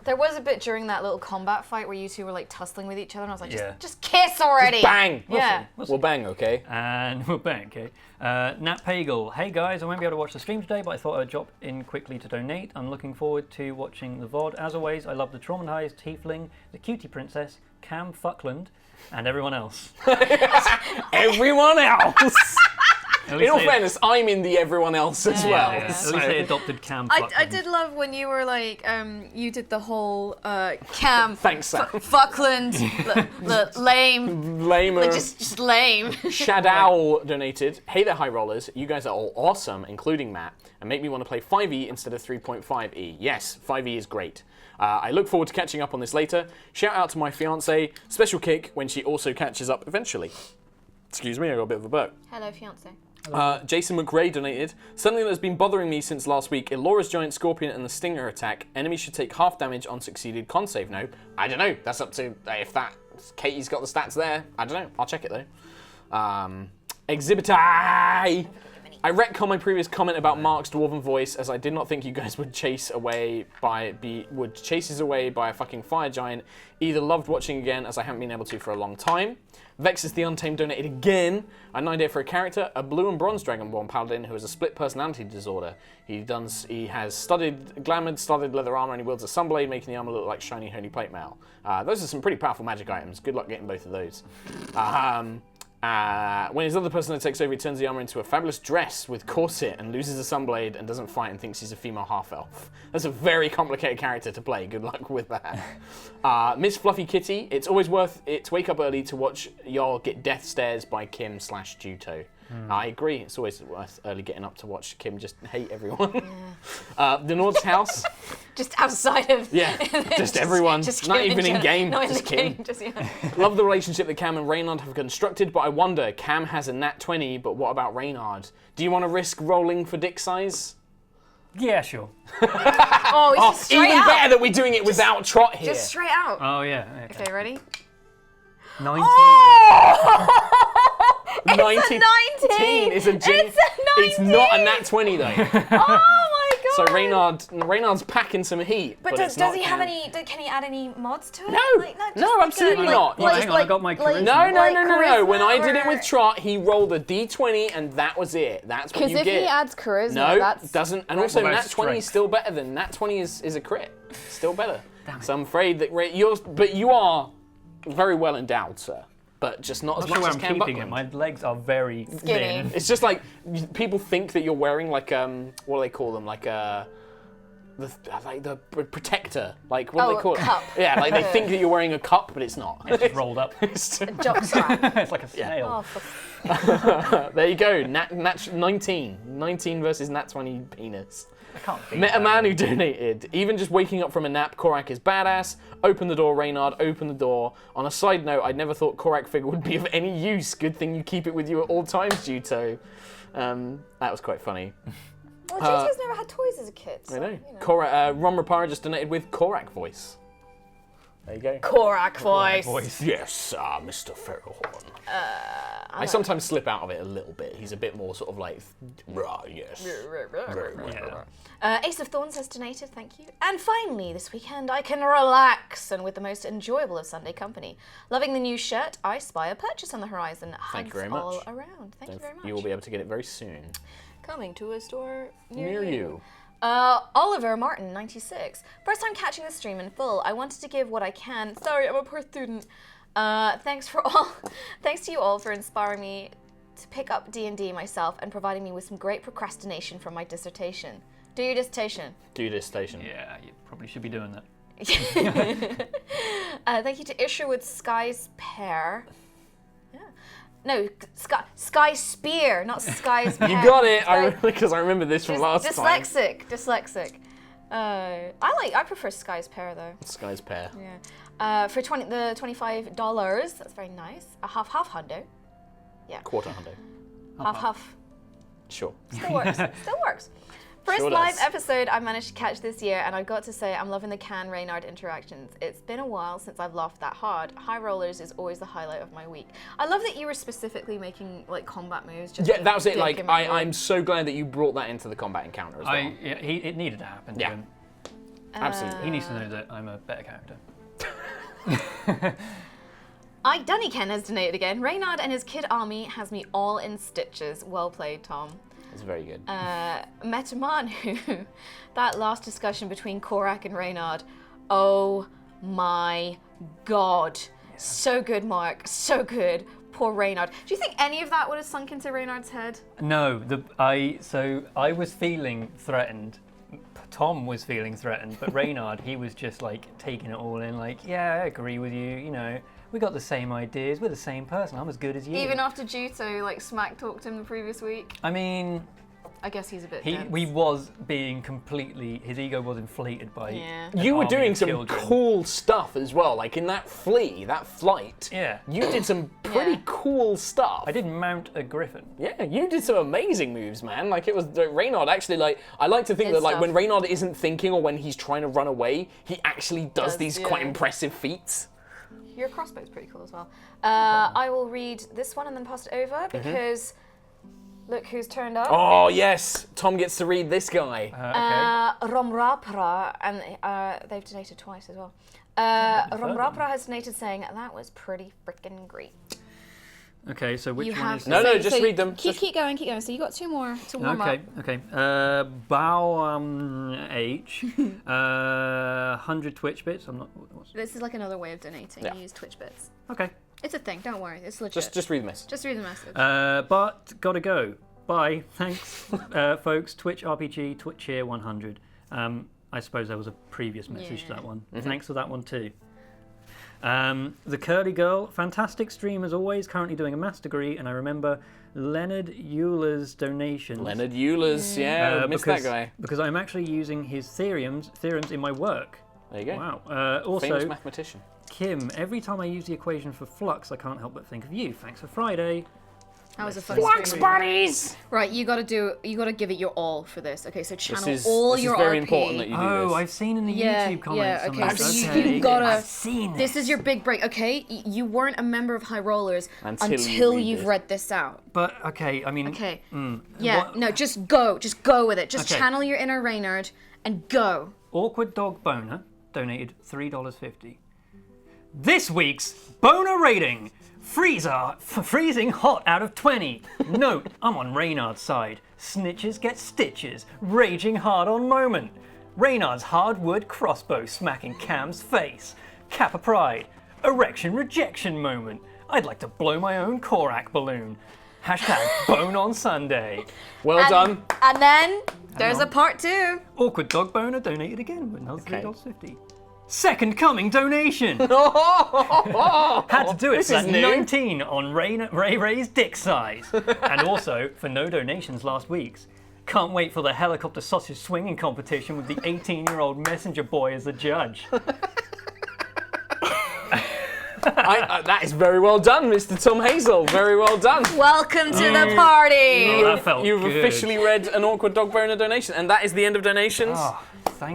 S2: There was a bit during that little combat fight where you two were like tussling with each other, and I was like,
S5: Yeah.
S2: just kiss already.
S1: Bang.
S2: Yeah.
S1: We'll bang, okay?
S5: And we're back, okay? Nat Pagel, hey guys, I won't be able to watch the stream today, but I thought I'd drop in quickly to donate. I'm looking forward to watching the VOD. As always, I love the traumatized tiefling, the cutie princess, Cam Fuckland, and everyone else.
S1: Everyone else.
S5: At
S1: In
S5: least
S1: all
S5: they-
S1: fairness, I'm in the everyone else as well.
S5: yeah. At
S1: so-
S5: least they adopted Cam Fuckland.
S2: I did love when you were like, you did the whole Cam
S1: Thanks, Sam.
S2: Fuckland, the lame,
S1: Lamer.
S2: like just lame.
S1: Shadow donated. Hey there, HighRollers. You guys are all awesome, including Matt, and make me want to play 5e instead of 3.5e. Yes, 5e is great. I look forward to catching up on this later. Shout out to my fiance. Special kick when she also catches up eventually. Excuse me, I got a bit of a burp.
S2: Hello, fiance.
S1: Jason McRae donated. Something that's been bothering me since last week. Elora's giant scorpion and the stinger attack. Enemies should take half damage on succeeded con save. No, I don't know. That's up to if that Katie's got the stats there. I don't know. I'll check it though. Exhibit I retcon my previous comment about Mark's dwarven voice, as I did not think you guys would chase us away by a fucking fire giant. Either loved watching again, as I haven't been able to for a long time. Vexus the Untamed donated again. An idea for a character: a blue and bronze dragonborn paladin who has a split personality disorder. He has glamoured, studded leather armor, and he wields a sunblade, making the armor look like shiny holy plate mail. Those are some pretty powerful magic items. Good luck getting both of those. When his other persona takes over, he turns the armor into a fabulous dress with corset and loses a sunblade and doesn't fight and thinks he's a female half-elf. That's a very complicated character to play. Good luck with that. Miss Fluffy Kitty, it's always worth it to wake up early to watch y'all get death stares by Kim/Juto. I agree. It's always worth early getting up to watch Kim just hate everyone. The Nord's house.
S2: Just outside of.
S1: Yeah, just everyone.
S2: Just
S1: Not
S2: Kim
S1: even in game.
S2: Not in
S1: Just
S2: the
S1: Kim.
S2: game. Just yeah.
S1: Love the relationship that Cam and Reynard have constructed, but I wonder, Cam has a nat 20, but what about Reynard? Do you want to risk rolling for dick size?
S5: Yeah, sure.
S2: Oh, it's just straight
S1: Even
S2: out.
S1: better that we're doing it without Trot here.
S2: Just straight out.
S5: Oh, yeah. Okay.
S2: Okay, ready?
S5: 19.
S2: It's a 19.
S1: Is a
S2: It's a 19.
S1: It's not a nat 20 though.
S2: Oh my god.
S1: So Reynard's packing some heat.
S2: But
S1: it's
S2: does
S1: not
S2: he have
S1: gonna-
S2: any? Can he add any mods to it?
S1: No,
S2: Like, just
S1: no,
S2: like
S1: absolutely not.
S5: Well, hang on, I got my charisma.
S1: No. When I did it
S2: or-
S1: with Trot, he rolled a d20 and that was it. That's what
S9: Because
S1: you
S9: if
S1: get.
S9: he adds charisma,
S1: no,
S9: that's
S1: doesn't. And also,
S5: What about
S1: nat 20 is
S5: strength?
S1: still better than nat 20 is a crit. Still better. So I'm afraid that you are very well endowed, sir. But just not as
S5: I'm
S1: much
S5: not sure
S1: as
S5: where
S1: Cam
S5: I'm keeping it.
S1: Buckland.
S5: My legs are very
S9: Skinny.
S5: thin.
S1: It's just like people think that you're wearing like what do they call them? Like the protector. Like what do
S2: Oh,
S1: they call
S2: cup.
S1: it? Yeah, like they think that you're wearing a cup, but it's not.
S5: It's just rolled up.
S2: Jockstrap.
S5: It's like a snail.
S1: There you go. Nat 19. 19 versus nat 20 penis.
S5: I can't beat
S1: Met a
S5: that.
S1: man who donated. Even just waking up from a nap, Korak is badass. Open the door, Reynard, open the door. On a side note, I never thought Korak figure would be of any use. Good thing you keep it with you at all times, Juto. That was quite funny.
S2: Well, Juto's never had toys as a kid. So,
S1: I know.
S2: You know.
S1: Ron Rapara just donated with Korak voice. There you go.
S2: Korak voice.
S1: Yes, Mr. Ferrohorn. I sometimes slip out of it a little bit. He's a bit more sort of like, rah, yes. Very well.
S2: Ace of Thorns has donated, thank you. And finally, this weekend I can relax and with the most enjoyable of Sunday company. Loving the new shirt, I spy a purchase on the horizon.
S1: Thank you
S2: Hugs
S1: very much.
S2: all around. Thank you very much.
S1: You will be able to get it very soon.
S2: Coming to a store
S1: Near you.
S2: Oliver Martin, 96. First time catching the stream in full. I wanted to give what I can. Sorry, I'm a poor student. Thanks to you all for inspiring me to pick up D&D myself and providing me with some great procrastination from my dissertation. Do your dissertation.
S1: Do this station.
S5: Yeah, you probably should be doing that.
S2: Thank you to Isherwood Sky's Pair. Yeah. No, Sky Spear, not Sky's Pair.
S1: You got it, because I remember this from last time.
S2: Dyslexic. I prefer Sky's Pair though.
S1: Sky's pair.
S2: Yeah. For the $25, that's very nice. A half hundo. Yeah.
S1: Quarter hundo.
S2: Half.
S1: Sure.
S2: Still works. First
S1: Sure
S2: live
S1: does.
S2: episode I managed to catch this year, and I've got to say I'm loving the Reynard interactions. It's been a while since I've laughed that hard. HighRollers is always the highlight of my week. I love that you were specifically making like combat moves. Just
S1: Yeah,
S2: to
S1: that was it.
S2: dick
S1: Like,
S2: him in the
S1: I'm so glad that you brought that into the combat encounter as well.
S5: It needed to happen.
S1: Yeah.
S5: To him.
S1: Absolutely.
S5: He needs to know that I'm a better character.
S2: Dunnyken has donated again. Reynard and his kid army has me all in stitches. Well played, Tom.
S1: It's very good.
S2: Metamanu, that last discussion between Korak and Reynard. Oh my god. Yeah. So good, Mark. So good. Poor Reynard. Do you think any of that would have sunk into Reynard's head?
S5: No, I was feeling threatened. Tom was feeling threatened, but Reynard, he was just like taking it all in, like, yeah, I agree with you, you know, we got the same ideas, we're the same person, I'm as good as you.
S2: Even after Juto like smack talked him the previous week?
S5: I mean,
S2: I guess he's a bit dense.
S5: he was being completely, his ego was inflated by
S1: You were
S5: army
S1: doing
S5: of
S1: some
S5: children.
S1: cool stuff as well, like in that flight.
S5: Yeah.
S1: You did some pretty cool stuff.
S5: I did mount a griffin.
S1: Yeah, you did some amazing moves, man. Like it was Reynard actually. Like I like to think
S2: Did
S1: that like
S2: stuff.
S1: when Reynard isn't thinking or when he's trying to run away, he actually does these quite
S2: yeah.
S1: impressive feats.
S2: Your crossbow's pretty cool as well. I will read this one and then pass it over because look who's turned up.
S1: Oh yes, Tom gets to read this guy.
S5: Okay.
S2: Romrapra, and they've donated twice as well. Romrapra has donated saying that was pretty freaking great.
S5: Okay, so which
S2: You
S5: one
S2: have
S5: is
S2: to-
S1: No,
S2: So-
S1: just read them.
S2: Keep going. So you got two more to warm up.
S5: Okay. H, 100 Twitch bits. I'm not. What's,
S2: This is like another way of donating.
S1: Yeah.
S2: You use Twitch bits.
S5: okay.
S2: It's a thing. Don't worry. It's legit.
S1: Just read the message.
S2: Just read the message.
S5: But gotta go. Bye. Thanks, folks. Twitch RPG, Twitch here 100. I suppose there was a previous message to that one. Thanks for that one too. The Curly Girl, fantastic stream as always, currently doing a maths degree, and I remember Leonard Euler's donations.
S1: Leonard Euler's, yeah, missed that guy.
S5: Because I'm actually using his theorems in my work.
S1: There you go.
S5: Wow. Also,
S1: Famous mathematician.
S5: Kim, every time I use the equation for flux, I can't help but think of you. Thanks for Friday.
S2: That was a funny
S1: Wax buddies!
S2: Right, you gotta give it your all for this. Okay, so channel all
S1: this
S2: your
S1: is very
S2: RP.
S1: important that you do this.
S5: Oh, I've seen in the YouTube comments.
S2: Okay, so
S5: Okay.
S2: you gotta.
S5: I've seen
S2: This is your big break. Okay, you weren't a member of HighRollers
S1: Until
S2: you've read this out.
S5: But okay, I mean.
S2: Okay. No, just go with it. Just channel your inner Reynard and go.
S5: Awkward Dog Boner donated $3.50. This week's boner rating. Freezing hot out of 20. Note, I'm on Reynard's side. Snitches get stitches. Raging hard on moment. Reynard's hardwood crossbow smacking Cam's face. Kappa pride. Erection rejection moment. I'd like to blow my own Korak balloon. Hashtag bone on Sunday.
S1: Well done.
S2: And then there's a part 2.
S5: Awkward Dog Boner donated again with another $3.50. Second coming donation. Had to do it. That's 19 on Ray's dick size, and also for no donations last week's. Can't wait for the helicopter sausage swinging competition with the 18-year-old messenger boy as the judge.
S1: That is very well done, Mr. Tom Hazel. Very well done.
S2: Welcome to the party.
S5: Oh, that felt
S1: You've
S5: good.
S1: officially read an Awkward Dog Boner donation, and that is the end of donations.
S5: Oh,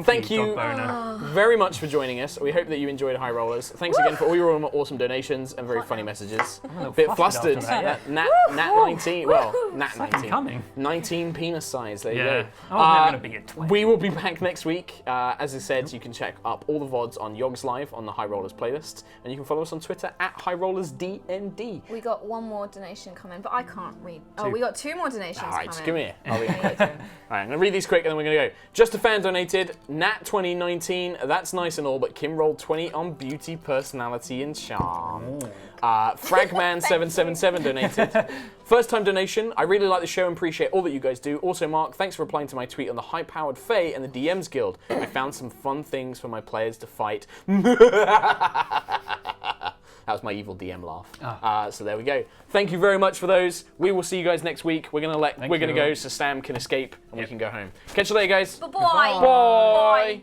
S5: thank
S1: you
S5: Dog Boner.
S1: very much for joining us. We hope that you enjoyed HighRollers. Thanks again for all your awesome donations and very funny messages.
S5: a
S1: Bit
S5: flustered
S1: flustered.
S5: after
S1: Nat 19. Well, Nat 19.
S5: Coming.
S1: 19 penis size. There you
S5: Yeah.
S1: go.
S5: I was never going to be a 20.
S1: We will be back next week. As I said, you can check up all the VODs on Yogs Live on the HighRollers playlist, and you can follow us on Twitter at HighRollersDND.
S2: We got one more donation coming, but I can't read. Oh, we got 2 more donations
S1: All right, just
S2: coming.
S1: give me here. I'll read it. All right, I'm going to read these quick and then we're going to go. Just a fan donated, Nat 2019, that's nice and all, but Kim rolled 20 on beauty, personality, and charm. Fragman777 donated. First time donation, I really like the show and appreciate all that you guys do. Also, Mark, thanks for replying to my tweet on the high-powered Fae and the DMs Guild. I found some fun things for my players to fight. That was my evil DM laugh. So there we go. Thank you very much for those. We will see you guys next week. We're gonna go so Sam can escape and we can go home. Catch you later, guys.
S2: Bye-bye.
S1: Bye.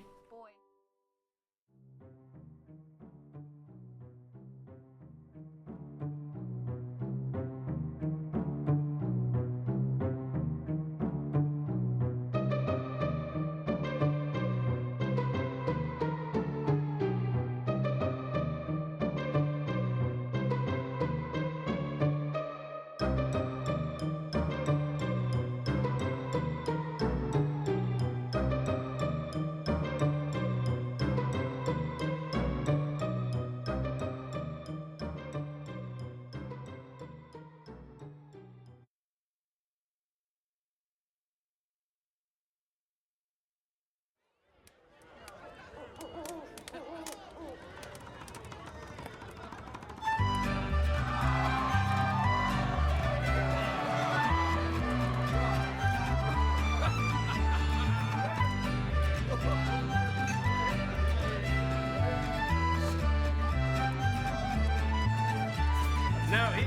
S6: Now hear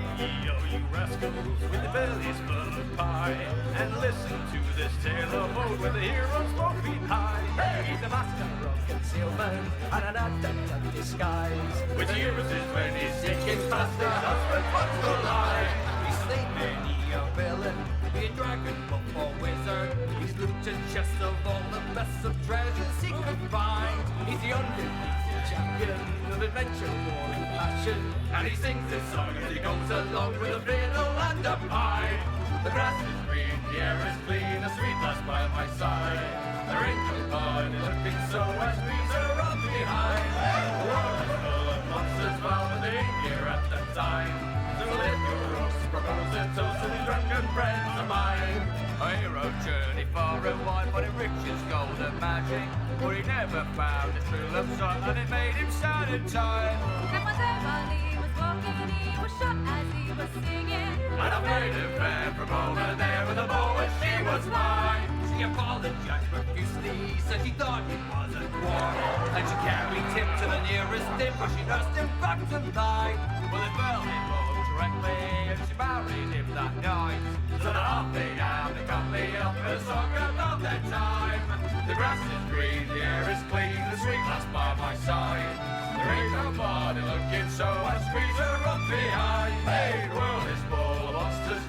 S6: you rascals with the bellies full of pie, and listen to this tale of old where the heroes both beat high. Hey, he's a master of concealment and an adept at disguise, which uses when he's sinking fast his husband wants to lie. He's slain many a villain, be a dragon or wizard. He's looted chests of all the best of treasures he could find. He's the undefeated champion of adventure, war and passion, and he sings this song as he goes along with a fiddle and a pipe. The grass is green, the air is clean, a sweet lass by my side. There ain't no party looking so as trees are up behind. The world is full of monsters, foul, but they ain't here at the time. So let your rocks propose a toast to these drunken friends of mine. A hero journeyed far and wide, but it riches, gold and magic. For he never found his true love song, and it made him sad in time.
S7: Mademoiselle Marley was walking, he was shot as he was singing.
S6: And I played a fair from over there with a bow, and she was mine. She apologized profusely, said she thought it was a quarrel, and she carried him to the nearest inn, where she nursed him back to life. Well, they fell in love directly, and she married him that night. So they're off they down, they cut me up for a song about their time. The grass is green, the air is clean, the sweet lass by my side. There ain't nobody looking so, I squeeze her up behind. Hey, the world is full of monsters.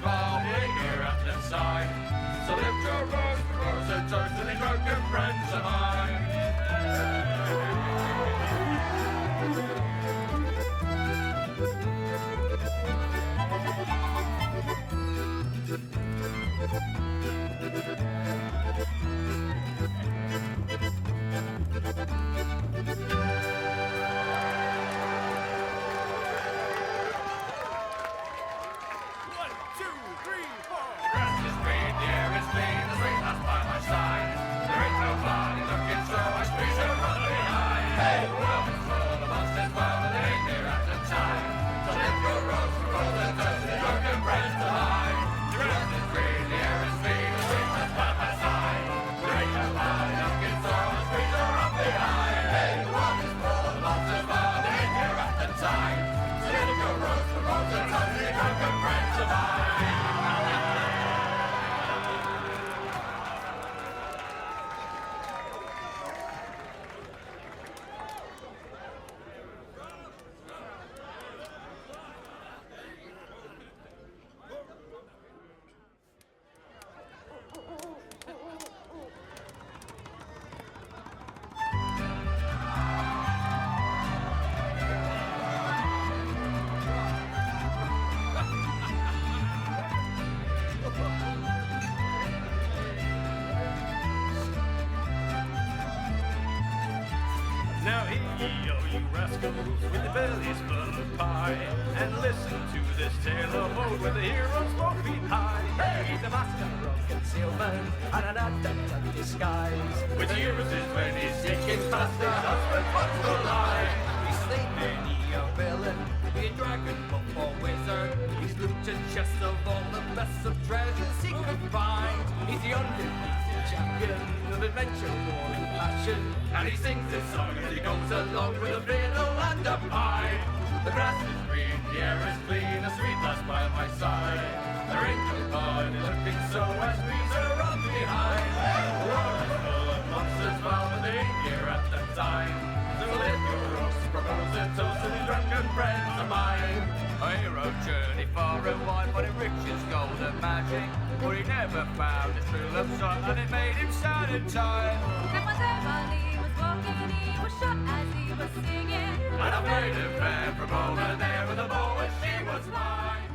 S6: ye, oh you rascals, with your bellies full of pie, and listen to this tale of old where the heroes both beat high. Hey, he's a master of concealment and an adept at disguise. With years when he's taking past the husband, what's the lie? He's slain many a villain, be a dragon or wizard. He's looted chests of all the best of treasures he could find. He's the undefeated champion of adventure, war and passion, and he sings this song as he goes along with a fiddle and a pipe. The grass is green, the air is clean, a sweet lass by my side. The wrinkled body looking so as breeze are on behind. The world is full of monsters, well, but they ain't here at the time. So let your roast propose a toast to these drunken friends of mine. A hero journey far and wide, but it riches, gold and magic. But he never found his true love sight, and it made him sad and tired.
S7: Mademoiselle Marley was walking, he was shot as he was singing.
S6: And I made him fair from over there with a bow, and she was mine.